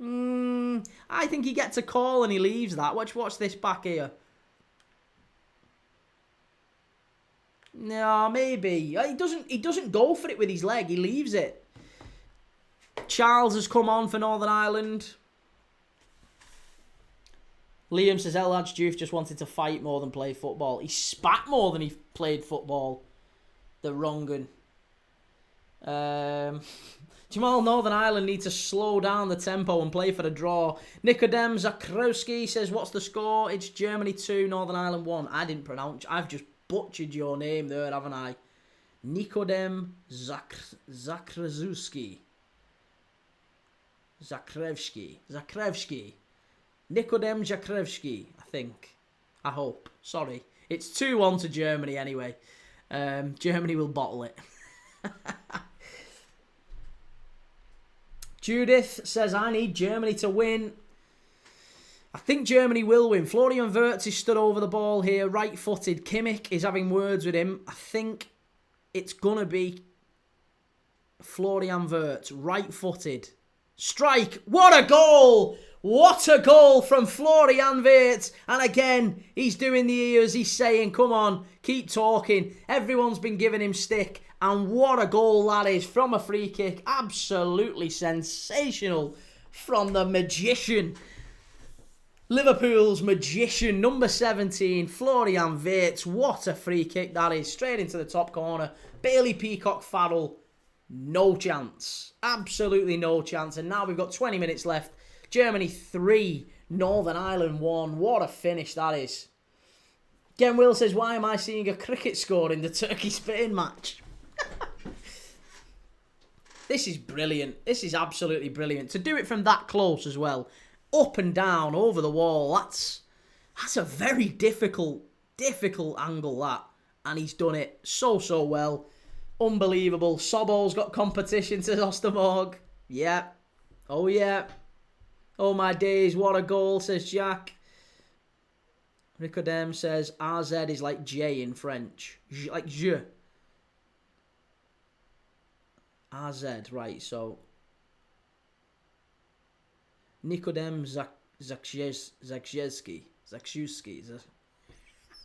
I think he gets a call and he leaves that. Watch this back here. No, maybe. He doesn't go for it with his leg. He leaves it. Charles has come on for Northern Ireland. Liam says El Hadj Diouf just wanted to fight more than play football. He spat more than he played football. The wrong un. Jamal, Northern Ireland need to slow down the tempo and play for the draw. Nikodem Zakrowski says, what's the score? It's Germany 2, Northern Ireland 1. I didn't pronounce. I've just butchered your name there, haven't I? Nikodem Zakrewski. Zakrewski. Nikodem Zakrewski, I think. I hope. Sorry. It's 2-1 to Germany anyway. Germany will bottle it. Judith says, I need Germany to win. I think Germany will win. Florian Wirtz is stood over the ball here, right-footed. Kimmich is having words with him. I think it's going to be Florian Wirtz, right-footed. Strike. What a goal! What a goal from Florian Wirtz. And again, he's doing the ears. He's saying, come on, keep talking. Everyone's been giving him stick. And what a goal that is from a free kick. Absolutely sensational from the magician. Liverpool's magician, number 17, Florian Wirtz. What a free kick that is. Straight into the top corner. Bailey Peacock Farrell. No chance. Absolutely no chance. And now we've got 20 minutes left. Germany 3, Northern Ireland 1. What a finish that is. Gen Will says, why am I seeing a cricket score in the Turkey-Spain match? This is brilliant. This is absolutely brilliant. To do it from that close as well. Up and down, over the wall. That's a very difficult angle, that. And he's done it so well. Unbelievable. Sobo's got competition, says Ostermorg. Yeah. Oh, yeah. Oh, my days. What a goal, says Jack. Ricodem says RZ is like J in French. Like je. RZ, right, so Nikodem Zakrzewski.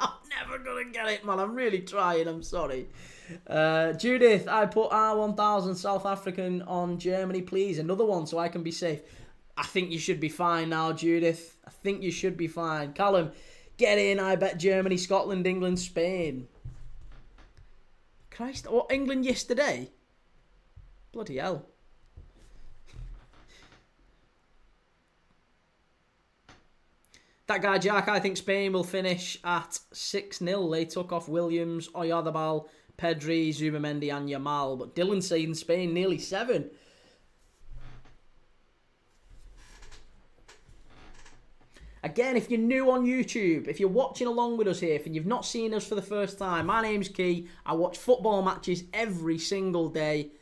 I'm never going to get it, man. I'm really trying. I'm sorry. Judith, I put R1000 South African on Germany, please. Another one so I can be safe. I think you should be fine now, Judith. I think you should be fine. Callum, get in. I bet Germany, Scotland, England, Spain. Christ. What, England yesterday? Bloody hell. That guy, Jack, I think Spain will finish at 6-0. They took off Williams, Oyarzabal, Pedri, Zubamendi and Yamal. But Dylan's saying Spain nearly 7. Again, if you're new on YouTube, if you're watching along with us here, and you've not seen us for the first time, my name's Kee. I watch football matches every single day.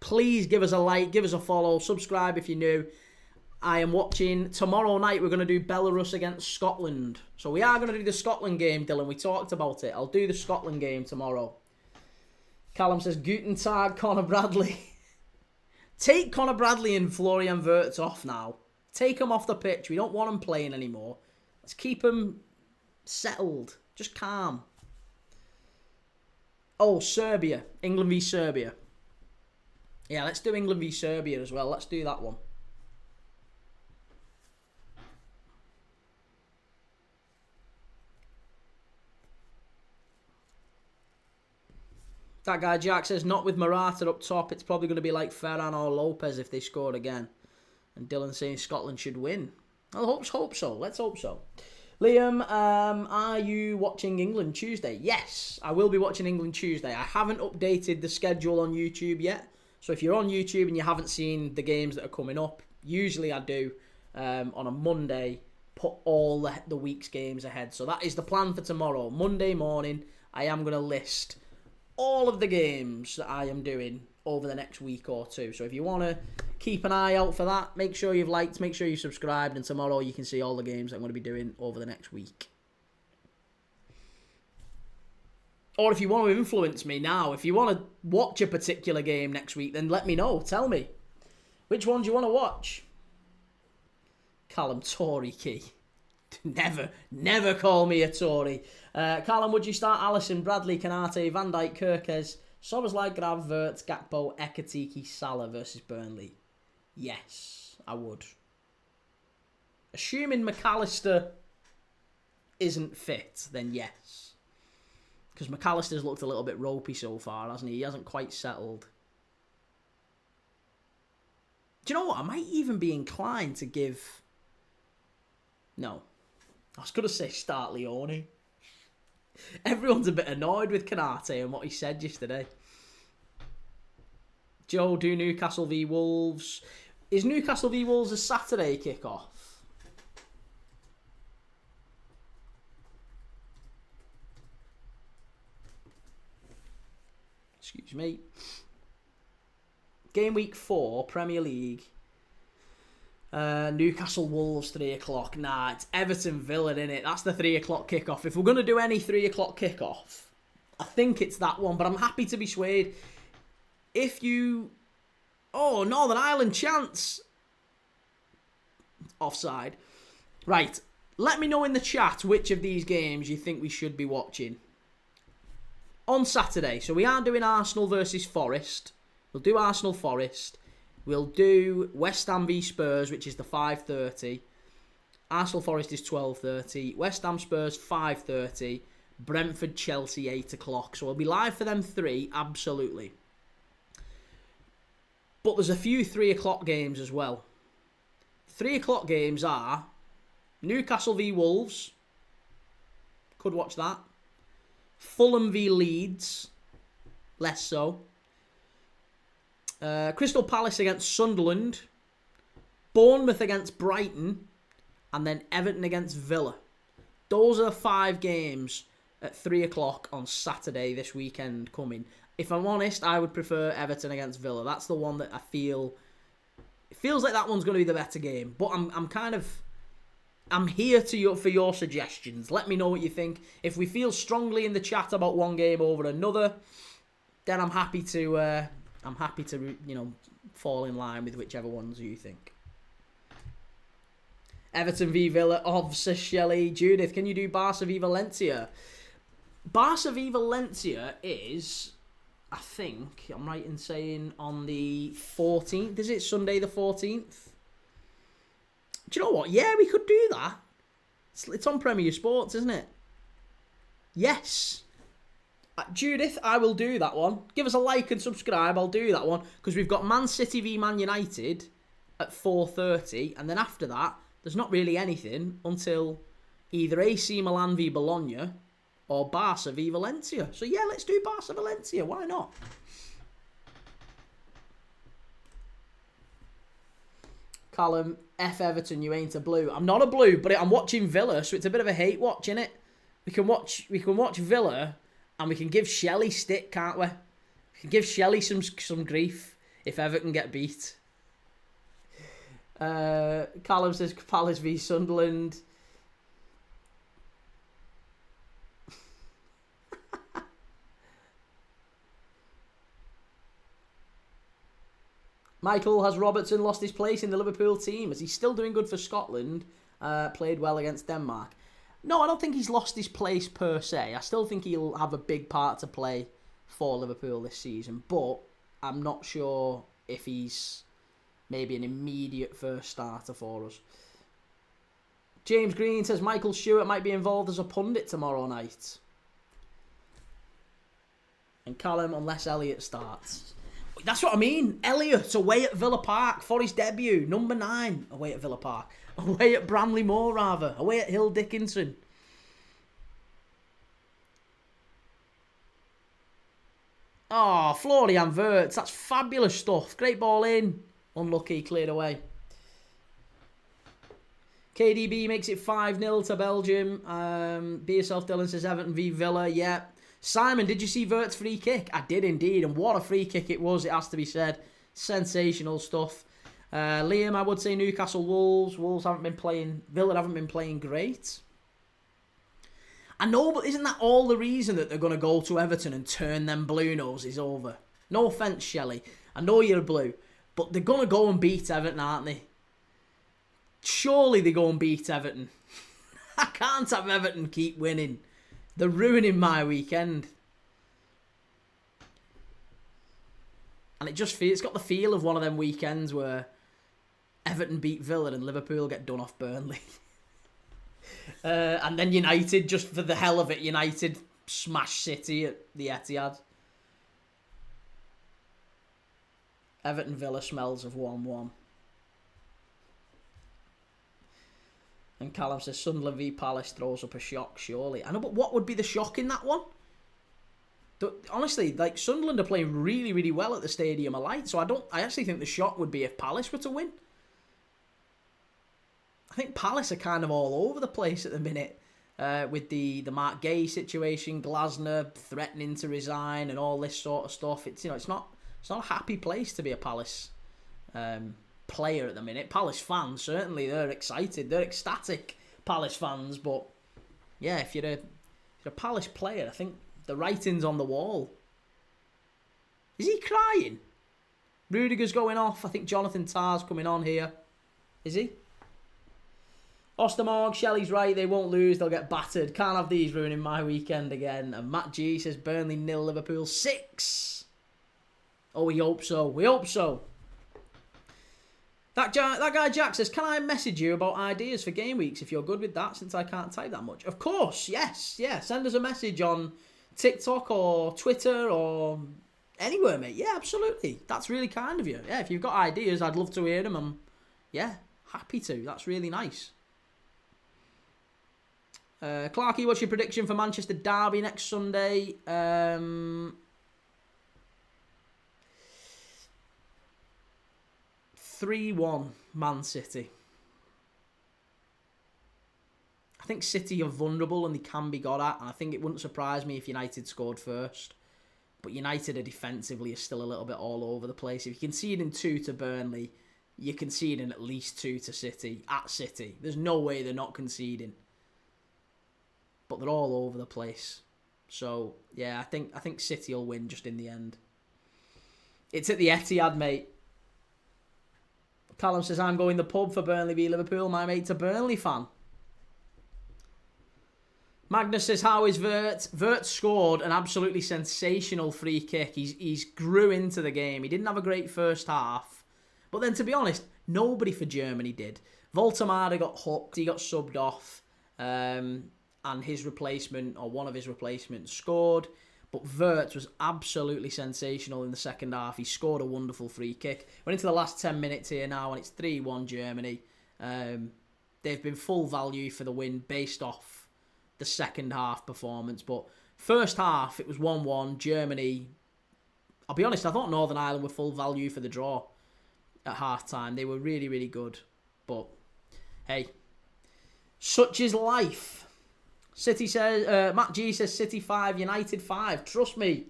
Please give us a like, give us a follow, subscribe if you're new. I am watching, tomorrow night we're going to do Belarus against Scotland. So we are going to do the Scotland game, Dylan. We talked about it. I'll do the Scotland game tomorrow. Callum says, Guten Tag, Conor Bradley. Take Conor Bradley and Florian Wirtz off now. Take them off the pitch. We don't want them playing anymore. Let's keep them settled. Just calm. Oh, Serbia. England v Serbia. Yeah, let's do England v Serbia as well. Let's do that one. That guy Jack says, not with Morata up top. It's probably going to be like Ferran or Lopez if they scored again. And Dylan saying Scotland should win. I hope so. Let's hope so. Liam, are you watching England Tuesday? Yes, I will be watching England Tuesday. I haven't updated the schedule on YouTube yet. So if you're on YouTube and you haven't seen the games that are coming up, usually I do on a Monday put all the week's games ahead. So that is the plan for tomorrow. Monday morning, I am going to list all of the games that I am doing over the next week or two. So if you want to keep an eye out for that, make sure you've liked, make sure you've subscribed, and tomorrow you can see all the games that I'm going to be doing over the next week. Or if you want to influence me now, if you want to watch a particular game next week, then let me know. Tell me. Which one do you want to watch? Callum, Tory Key. Never call me a Tory. Callum, would you start Alisson, Bradley, Kanate, Van Dijk, Kirkes, Soboslai, Grav, Wirtz, Gakpo, Ekatike, Salah versus Burnley? Yes, I would. Assuming McAllister isn't fit, then yes. Because McAllister's looked a little bit ropey so far, hasn't he? He hasn't quite settled. Do you know what? I might even be inclined to give... No. I was going to say start Leone. Everyone's a bit annoyed with Kanate and what he said yesterday. Joe, do Newcastle v Wolves. Is Newcastle v Wolves a Saturday kickoff? Excuse me. Game week 4, Premier League. Newcastle Wolves 3 o'clock. Nah, it's Everton Villa, innit? That's the 3 o'clock kickoff. If we're going to do any 3 o'clock kickoff, I think it's that one. But I'm happy to be swayed. If you... Oh, Northern Ireland chance. Offside. Right. Let me know in the chat which of these games you think we should be watching. On Saturday. So we are doing Arsenal versus Forest. We'll do Arsenal Forest. We'll do West Ham v Spurs, which is the 5:30. Arsenal Forest is 12:30. West Ham Spurs 5:30. Brentford Chelsea 8 o'clock. So we'll be live for them 3, absolutely. But there's a few 3 o'clock games as well. 3 o'clock games are Newcastle v Wolves. Could watch that. Fulham v Leeds. Less so. Crystal Palace against Sunderland. Bournemouth against Brighton. And then Everton against Villa. Those are the 5 games at 3 o'clock on Saturday this weekend coming. If I'm honest, I would prefer Everton against Villa. That's the one that I feel... It feels like that one's going to be the better game. But I'm here for your suggestions. Let me know what you think. If we feel strongly in the chat about one game over another, then I'm happy to fall in line with whichever ones you think. Everton v Villa, obviously, Shelley. Judith, can you do Barca v Valencia? Barca v Valencia is, I think, I'm right in saying, on the 14th. Is it Sunday the 14th? Do you know what? Yeah, we could do that. It's on Premier Sports, isn't it? Yes. Judith, I will do that one. Give us a like and subscribe. I'll do that one. Because we've got Man City v Man United at 4:30. And then after that, there's not really anything until either AC Milan v Bologna or Barca v Valencia. So yeah, let's do Barca Valencia. Why not? Callum, F Everton, you ain't a blue. I'm not a blue, but I'm watching Villa, so it's a bit of a hate watch, innit? We can watch Villa, and we can give Shelley stick, can't we? We can give Shelley some grief if Everton get beat. Callum says Palace v Sunderland. Michael, has Robertson lost his place in the Liverpool team? Is he still doing good for Scotland? Played well against Denmark. No, I don't think he's lost his place per se. I still think he'll have a big part to play for Liverpool this season. But I'm not sure if he's maybe an immediate first starter for us. James Green says Michael Stewart might be involved as a pundit tomorrow night. And Callum, unless Elliott starts. That's what I mean. Elliott away at Villa Park for his debut. Number 9 away at Villa Park. Away at Bramley Moor, rather. Away at Hill Dickinson. Oh, Florian Wirtz. That's fabulous stuff. Great ball in. Unlucky, cleared away. KDB makes it 5-0 to Belgium. Be Yourself Dylan says Everton v Villa. Yeah. Simon, did you see Vert's free kick? I did indeed, and what a free kick it was, it has to be said. Sensational stuff. Liam, I would say Newcastle Wolves. Wolves haven't been playing... Villa haven't been playing great. I know, but isn't that all the reason that they're going to go to Everton and turn them blue noses over? No offence, Shelley. I know you're blue, but they're going to go and beat Everton, aren't they? Surely they go and beat Everton. I can't have Everton keep winning. They're ruining my weekend. And it's got the feel of one of them weekends where Everton beat Villa and Liverpool get done off Burnley. And then United, just for the hell of it, United smash City at the Etihad. Everton Villa smells of 1-1. And Callum says Sunderland v Palace throws up a shock, surely. I know, but what would be the shock in that one? Honestly, like, Sunderland are playing really, really well at the Stadium of Light, so I actually think the shock would be if Palace were to win. I think Palace are kind of all over the place at the minute, with the Mark Gay situation, Glasner threatening to resign, and all this sort of stuff. It's not a happy place to be a Palace player at the minute. Palace fans, certainly, they're excited, they're ecstatic, Palace fans. But yeah, if you're a Palace player, I think the writing's on the wall. Is he crying? Rudiger's going off. I think Jonathan Tarr's coming on here. Is he? Ostermorg, Shelley's right, they won't lose, they'll get battered. Can't have these ruining my weekend again. And Matt G says Burnley 0, Liverpool 6. Oh, we hope so. We hope so. That guy Jack says, can I message you about ideas for game weeks if you're good with that, since I can't type that much? Of course, yes. Yeah, send us a message on TikTok or Twitter or anywhere, mate. Yeah, absolutely. That's really kind of you. Yeah, if you've got ideas, I'd love to hear them. I'm, yeah, happy to. That's really nice. Clarky, what's your prediction for Manchester Derby next Sunday? 3-1 Man City. I think City are vulnerable and they can be got at, and I think it wouldn't surprise me if United scored first. But United are defensively still a little bit all over the place. If you concede in 2 to Burnley, you concede in at least 2 to City, at City. There's no way they're not conceding. But they're all over the place. So, yeah, I think City will win just in the end. It's at the Etihad, mate. Callum says, I'm going the pub for Burnley v Liverpool. My mate's a Burnley fan. Magnus says, how is Vert? Vert scored an absolutely sensational free kick. He's grew into the game. He didn't have a great first half. But then, to be honest, nobody for Germany did. Voltemade got hooked. He got subbed off. And his replacement, or one of his replacements, scored. But Vert was absolutely sensational in the second half. He scored a wonderful free kick. We're into the last 10 minutes here now, and it's 3-1 Germany. They've been full value for the win based off the second half performance. But first half, it was 1-1. Germany, I'll be honest, I thought Northern Ireland were full value for the draw at half-time. They were really, really good. But, hey, such is life. City says, Matt G says City 5, United 5. Trust me.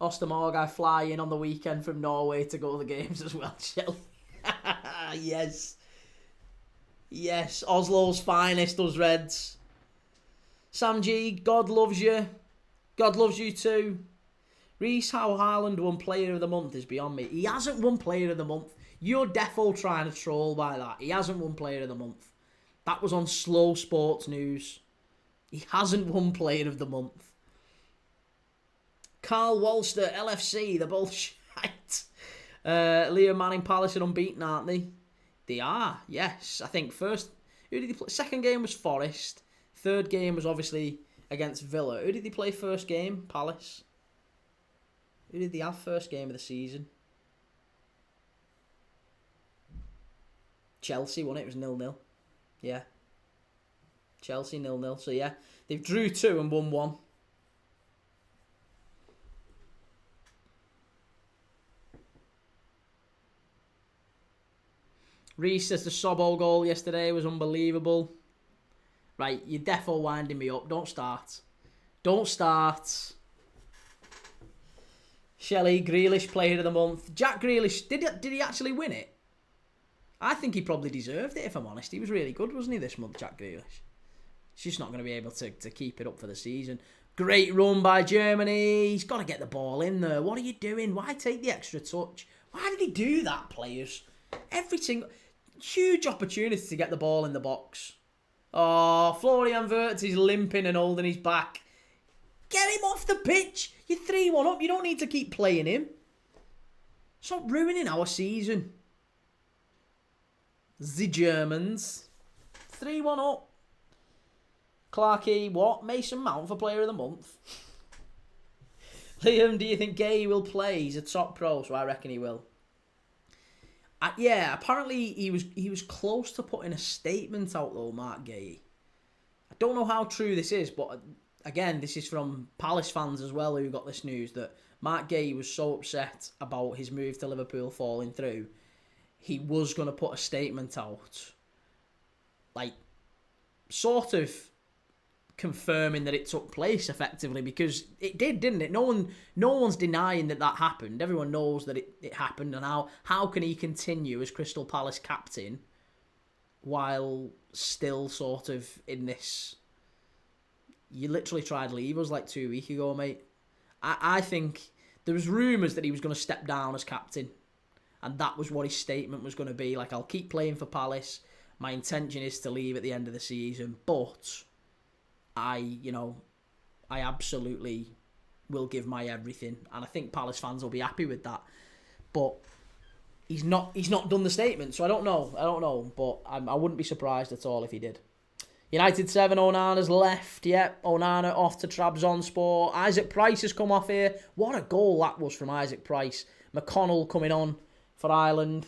Ostermorg, I fly in on the weekend from Norway to go to the games as well, Shelley. Yes. Yes, Oslo's finest, us Reds. Sam G, God loves you. God loves you too. Reece, how Haaland won Player of the Month is beyond me. He hasn't won Player of the Month. You're defo trying to troll by that. He hasn't won Player of the Month. That was on Slow Sports News. He hasn't won Player of the Month. Carl Walster, LFC, they're both shite. Liam Manning, Palace are unbeaten, aren't they? They are, yes. I think first... Who did they play? Second game was Forest. Third game was obviously against Villa. Who did they play first game? Palace. Who did they have first game of the season? Chelsea won it. It was 0-0. Yeah. Chelsea 0-0. So yeah, they've drew 2 and won 1. Reese says the Sobol goal yesterday was unbelievable. Right, you're defo winding me up. Don't start. Don't start. Shelley, Grealish Player of the Month. Jack Grealish, did he actually win it? I think he probably deserved it, if I'm honest. He was really good, wasn't he, this month, Jack Grealish? He's just not going to be able to keep it up for the season. Great run by Germany. He's got to get the ball in there. What are you doing? Why take the extra touch? Why did he do that, players? Every single... Huge opportunity to get the ball in the box. Oh, Florian Wirtz is limping and holding his back. Get him off the pitch. You're 3-1 up. You don't need to keep playing him. Stop ruining our season. The Germans. 3-1 up. Clarkey, what? Mason Mount for Player of the Month. Liam, do you think Gay will play? He's a top pro, so I reckon he will. Yeah, apparently he was close to putting a statement out though, Mark Gay. I don't know how true this is, but again, this is from Palace fans as well who got this news that Mark Gay was so upset about his move to Liverpool falling through, he was going to put a statement out, like, sort of confirming that it took place effectively, because it did, didn't it? No one's denying that happened. Everyone knows that it happened, and how can he continue as Crystal Palace captain while still sort of in this... You literally tried to leave us like 2 weeks ago, mate. I think there was rumours that he was going to step down as captain, and that was what his statement was going to be. Like, I'll keep playing for Palace. My intention is to leave at the end of the season, but I absolutely will give my everything, and I think Palace fans will be happy with that. But he's not done the statement, so I don't know. But I wouldn't be surprised at all if he did. United 7, Onana's left. Yep, Onana off to Trabzonspor. Isaac Price has come off here. What a goal that was from Isaac Price. McConnell coming on for Ireland.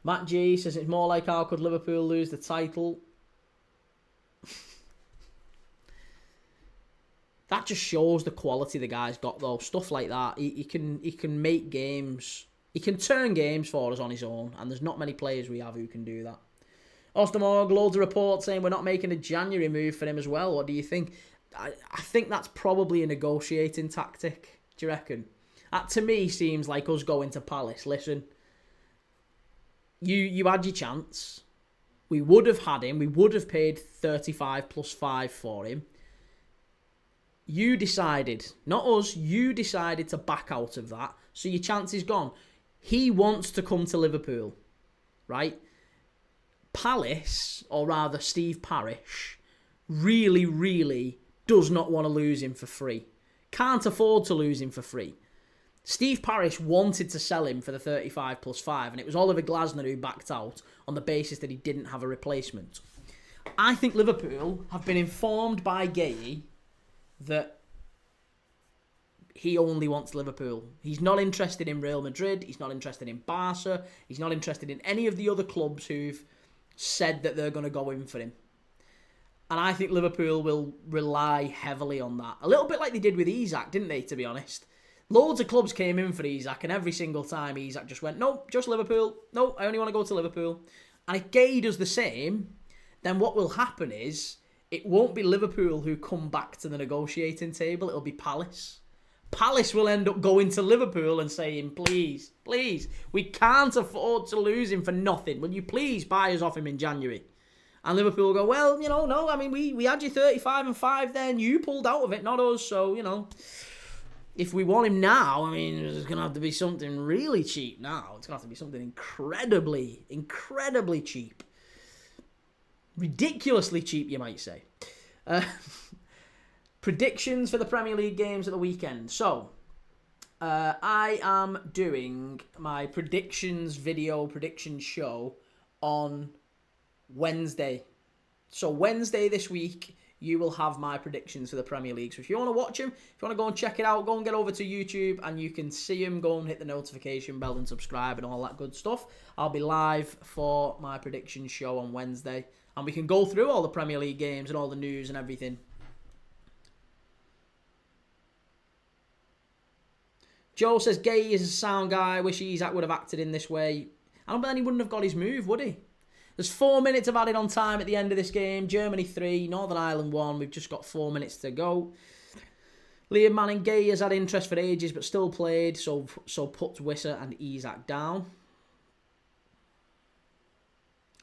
Matt G says it's more like how could Liverpool lose the title. That just shows the quality the guy's got, though. Stuff like that. He can make games. He can turn games for us on his own, and there's not many players we have who can do that. Ostermorg, loads of reports saying we're not making a January move for him as well. What do you think? I think that's probably a negotiating tactic. Do you reckon? That, to me, seems like us going to Palace. Listen, you had your chance. We would have had him. We would have paid 35 plus 5 for him. You decided, not us, you decided to back out of that, so your chance is gone. He wants to come to Liverpool, right? Palace, or rather Steve Parish, really, really does not want to lose him for free. Can't afford to lose him for free. Steve Parish wanted to sell him for the 35 plus 5, and it was Oliver Glasner who backed out on the basis that he didn't have a replacement. I think Liverpool have been informed by Gay that he only wants Liverpool. He's not interested in Real Madrid. He's not interested in Barca. He's not interested in any of the other clubs who've said that they're going to go in for him. And I think Liverpool will rely heavily on that. A little bit like they did with Isak, didn't they, to be honest? Loads of clubs came in for Isak, and every single time Isak just went, nope, just Liverpool. Nope, I only want to go to Liverpool. And if Gay does the same, then what will happen is it won't be Liverpool who come back to the negotiating table. It'll be Palace. Palace will end up going to Liverpool and saying, please, we can't afford to lose him for nothing. Will you please buy us off him in January? And Liverpool will go, well, no, I mean, we had you 35 and 5 then. You pulled out of it, not us. So, if we want him now, I mean, there's going to have to be something really cheap now. It's going to have to be something incredibly, incredibly cheap. Ridiculously cheap, you might say. Predictions for the Premier League games at the weekend. So, I am doing my prediction show on Wednesday. So, Wednesday this week, you will have my predictions for the Premier League. So, if you want to watch them, if you want to go and check it out, go and get over to YouTube and you can see them. Go and hit the notification bell and subscribe and all that good stuff. I'll be live for my prediction show on Wednesday. And we can go through all the Premier League games and all the news and everything. Joe says, Gay is a sound guy. Wish Isak would have acted in this way. But then he wouldn't have got his move, would he? There's 4 minutes of added on time at the end of this game. Germany 3, Northern Ireland 1. We've just got 4 minutes to go. Liam Manning Gay has had interest for ages, but still played, so puts Wissa and Isak down.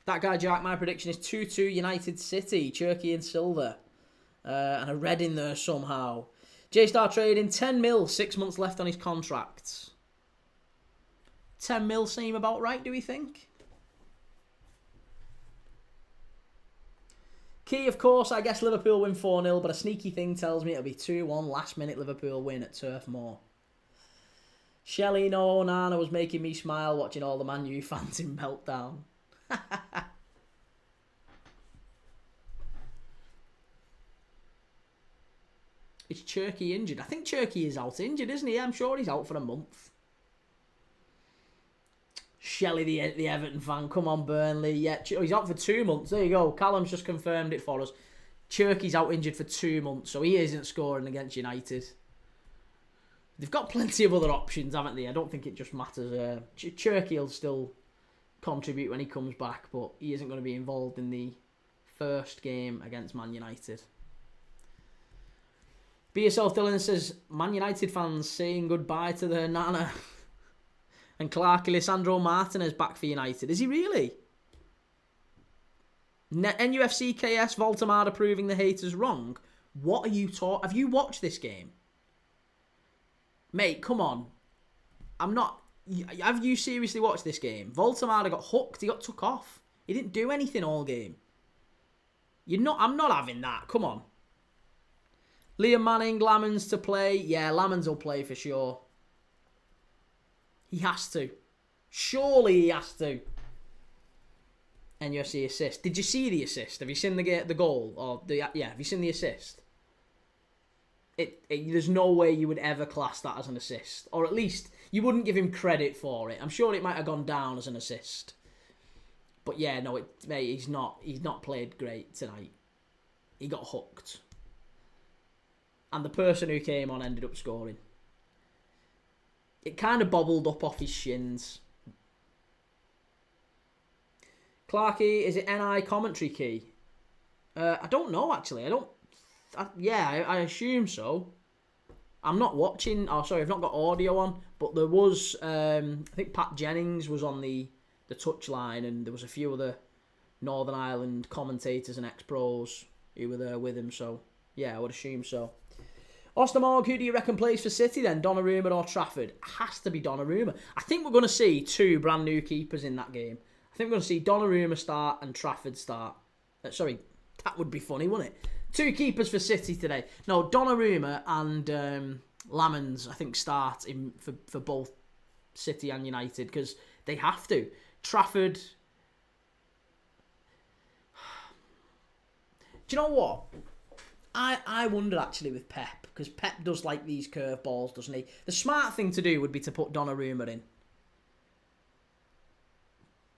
That guy, Jack, my prediction is 2-2 United City, Cherky and Silver. And a red in there somehow. J-Star Trading, 10 mil, 6 months left on his contract. 10 mil seem about right, do we think? Key, of course, I guess Liverpool win 4-0, but a sneaky thing tells me it'll be 2-1, last minute Liverpool win at Turf Moor. Shelley, no, Nana was making me smile watching all the Man U fans in meltdown. Is Cherky injured? I think Cherky is out injured, isn't he? I'm sure he's out for a month. Shelley, the Everton fan. Come on, Burnley. Yeah, he's out for 2 months. There you go. Callum's just confirmed it for us. Cherky's out injured for 2 months, so he isn't scoring against United. They've got plenty of other options, haven't they? I don't think it just matters. Cherky will still contribute when he comes back, but he isn't going to be involved in the first game against Man United. Be Yourself Dylan says, Man United fans saying goodbye to their Nana. And Clark Alessandro Martinez back for United. Is he really? NUFC KS Voltamada proving the haters wrong. What are you talking? Have you watched this game? Mate, come on. I'm not... Have you seriously watched this game? Voltamada got hooked. He got took off. He didn't do anything all game. I'm not having that. Come on. Liam Manning, Lamans to play. Yeah, Lamans will play for sure. He has to. Surely he has to. NUFC assist. Did you see the assist? Have you seen the goal? Or have you seen the assist? There's no way you would ever class that as an assist. Or at least you wouldn't give him credit for it. I'm sure it might have gone down as an assist. But yeah, no, mate, he's not played great tonight. He got hooked. And the person who came on ended up scoring. It kind of bobbled up off his shins. Clarky, is it NI commentary key? I don't know, actually. I assume so. I'm not watching... Oh, sorry, I've not got audio on. But there was... I think Pat Jennings was on the touchline, and there was a few other Northern Ireland commentators and ex-pros who were there with him. So, yeah, I would assume so. Ostermorg, who do you reckon plays for City then? Donnarumma or Trafford? Has to be Donnarumma. I think we're going to see 2 brand new keepers in that game. I think we're going to see Donnarumma start and Trafford start. Sorry, that would be funny, wouldn't it? 2 keepers for City today. No, Donnarumma and Lamans, I think, start for both City and United because they have to. Trafford... Do you know what? I wonder actually with Pep, because Pep does like these curveballs, doesn't he? The smart thing to do would be to put Donnarumma in.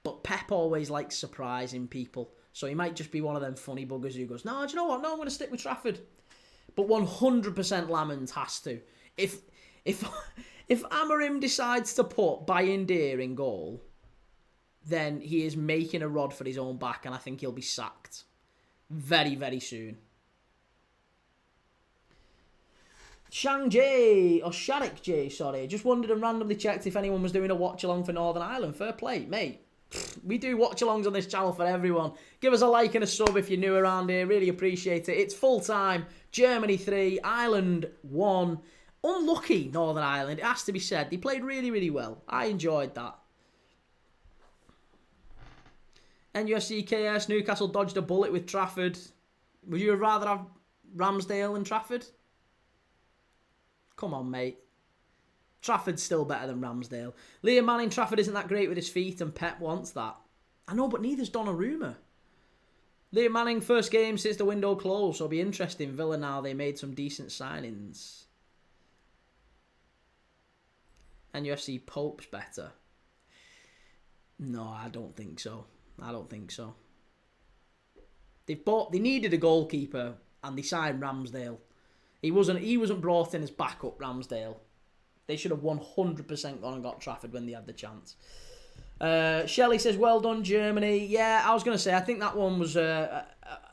But Pep always likes surprising people. So he might just be one of them funny buggers who goes, no, do you know what? No, I'm going to stick with Trafford. But 100% Lamans has to. If Amorim decides to put Bayindir in goal, then he is making a rod for his own back, and I think he'll be sacked very, very soon. Sharik J, sorry. Just wondered and randomly checked if anyone was doing a watch-along for Northern Ireland. Fair play, mate. We do watch-alongs on this channel for everyone. Give us a like and a sub if you're new around here. Really appreciate it. It's full-time. Germany 3, Ireland 1. Unlucky, Northern Ireland. It has to be said. They played really, really well. I enjoyed that. NUFC KS, Newcastle dodged a bullet with Trafford. Would you rather have Ramsdale than Trafford? Come on, mate. Trafford's still better than Ramsdale. Liam Manning, Trafford isn't that great with his feet, and Pep wants that. I know, but neither's Donnarumma. Liam Manning, first game since the window closed, so it'll be interesting. Villa now, they made some decent signings. And UFC Pope's better. No, I don't think so. They needed a goalkeeper, and they signed Ramsdale. He wasn't brought in as backup, Ramsdale. They should have 100% gone and got Trafford when they had the chance. Shelley says, well done, Germany. Yeah, I was going to say, I think that one was the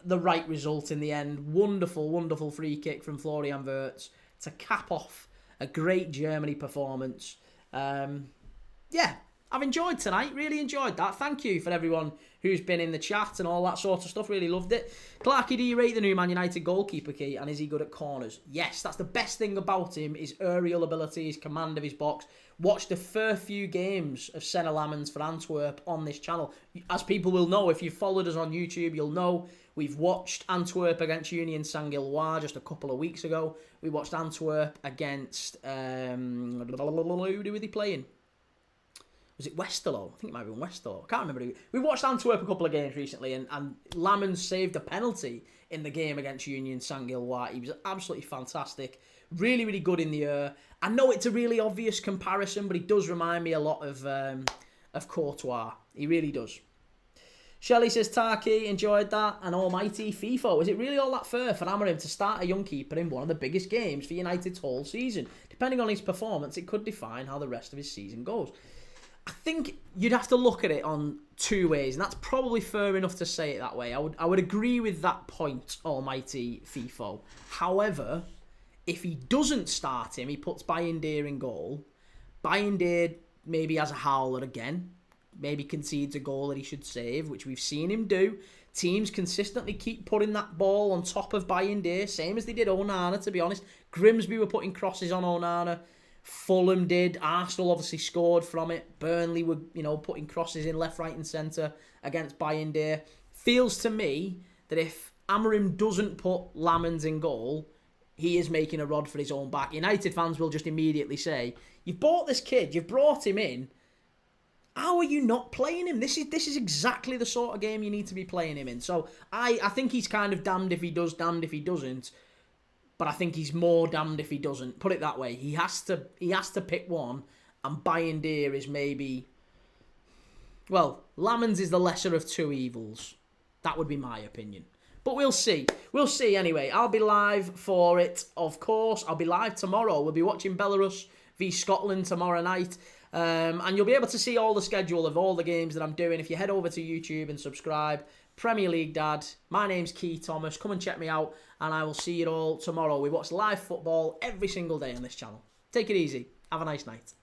right result in the end. Wonderful, wonderful free kick from Florian Wirtz to cap off a great Germany performance. Yeah, I've enjoyed tonight. Really enjoyed that. Thank you for everyone who's been in the chat and all that sort of stuff. Really loved it. Clarky, do you rate the new Man United goalkeeper, Key? And is he good at corners? Yes, that's the best thing about him, his aerial ability, his command of his box. Watch the first few games of Senna Lammens for Antwerp on this channel. As people will know, if you've followed us on YouTube, you'll know we've watched Antwerp against Union Saint-Gilloise just a couple of weeks ago. We watched Antwerp against... who were they playing? Was it Westerlo? I think it might have been Westerlo. I can't remember. We watched Antwerp a couple of games recently, and Lammens saved a penalty in the game against Union Saint-Gilloise. He was absolutely fantastic. Really, really good in the air. I know it's a really obvious comparison, but he does remind me a lot of Courtois. He really does. Shelley says, Tarky, enjoyed that. And almighty FIFA. Is it really all that fair for Amorim to start a young keeper in one of the biggest games for United's whole season? Depending on his performance, it could define how the rest of his season goes. I think you'd have to look at it on two ways, and that's probably fair enough to say it that way. I would agree with that point, almighty FIFO. However, if he doesn't start him, he puts Bayindir in goal. Bayindir maybe has a howler again. Maybe concedes a goal that he should save, which we've seen him do. Teams consistently keep putting that ball on top of Bayindir, same as they did Onana, to be honest. Grimsby were putting crosses on Onana. Fulham did. Arsenal obviously scored from it. Burnley were, putting crosses in left, right and centre against Bayindir. Feels to me that if Amorim doesn't put Lammens in goal, he is making a rod for his own back. United fans will just immediately say, you've bought this kid, you've brought him in, how are you not playing him? This is exactly the sort of game you need to be playing him in. So I think he's kind of damned if he does, damned if he doesn't. But I think he's more damned if he doesn't. Put it that way. He has to pick one, and Bayindir is maybe... Well, Lammens is the lesser of two evils. That would be my opinion. But we'll see. We'll see anyway. I'll be live for it, of course. I'll be live tomorrow. We'll be watching Belarus v Scotland tomorrow night. And you'll be able to see all the schedule of all the games that I'm doing if you head over to YouTube and subscribe. Premier League Dad. My name's Kee Thomas. Come and check me out, and I will see you all tomorrow. We watch live football every single day on this channel. Take it easy. Have a nice night.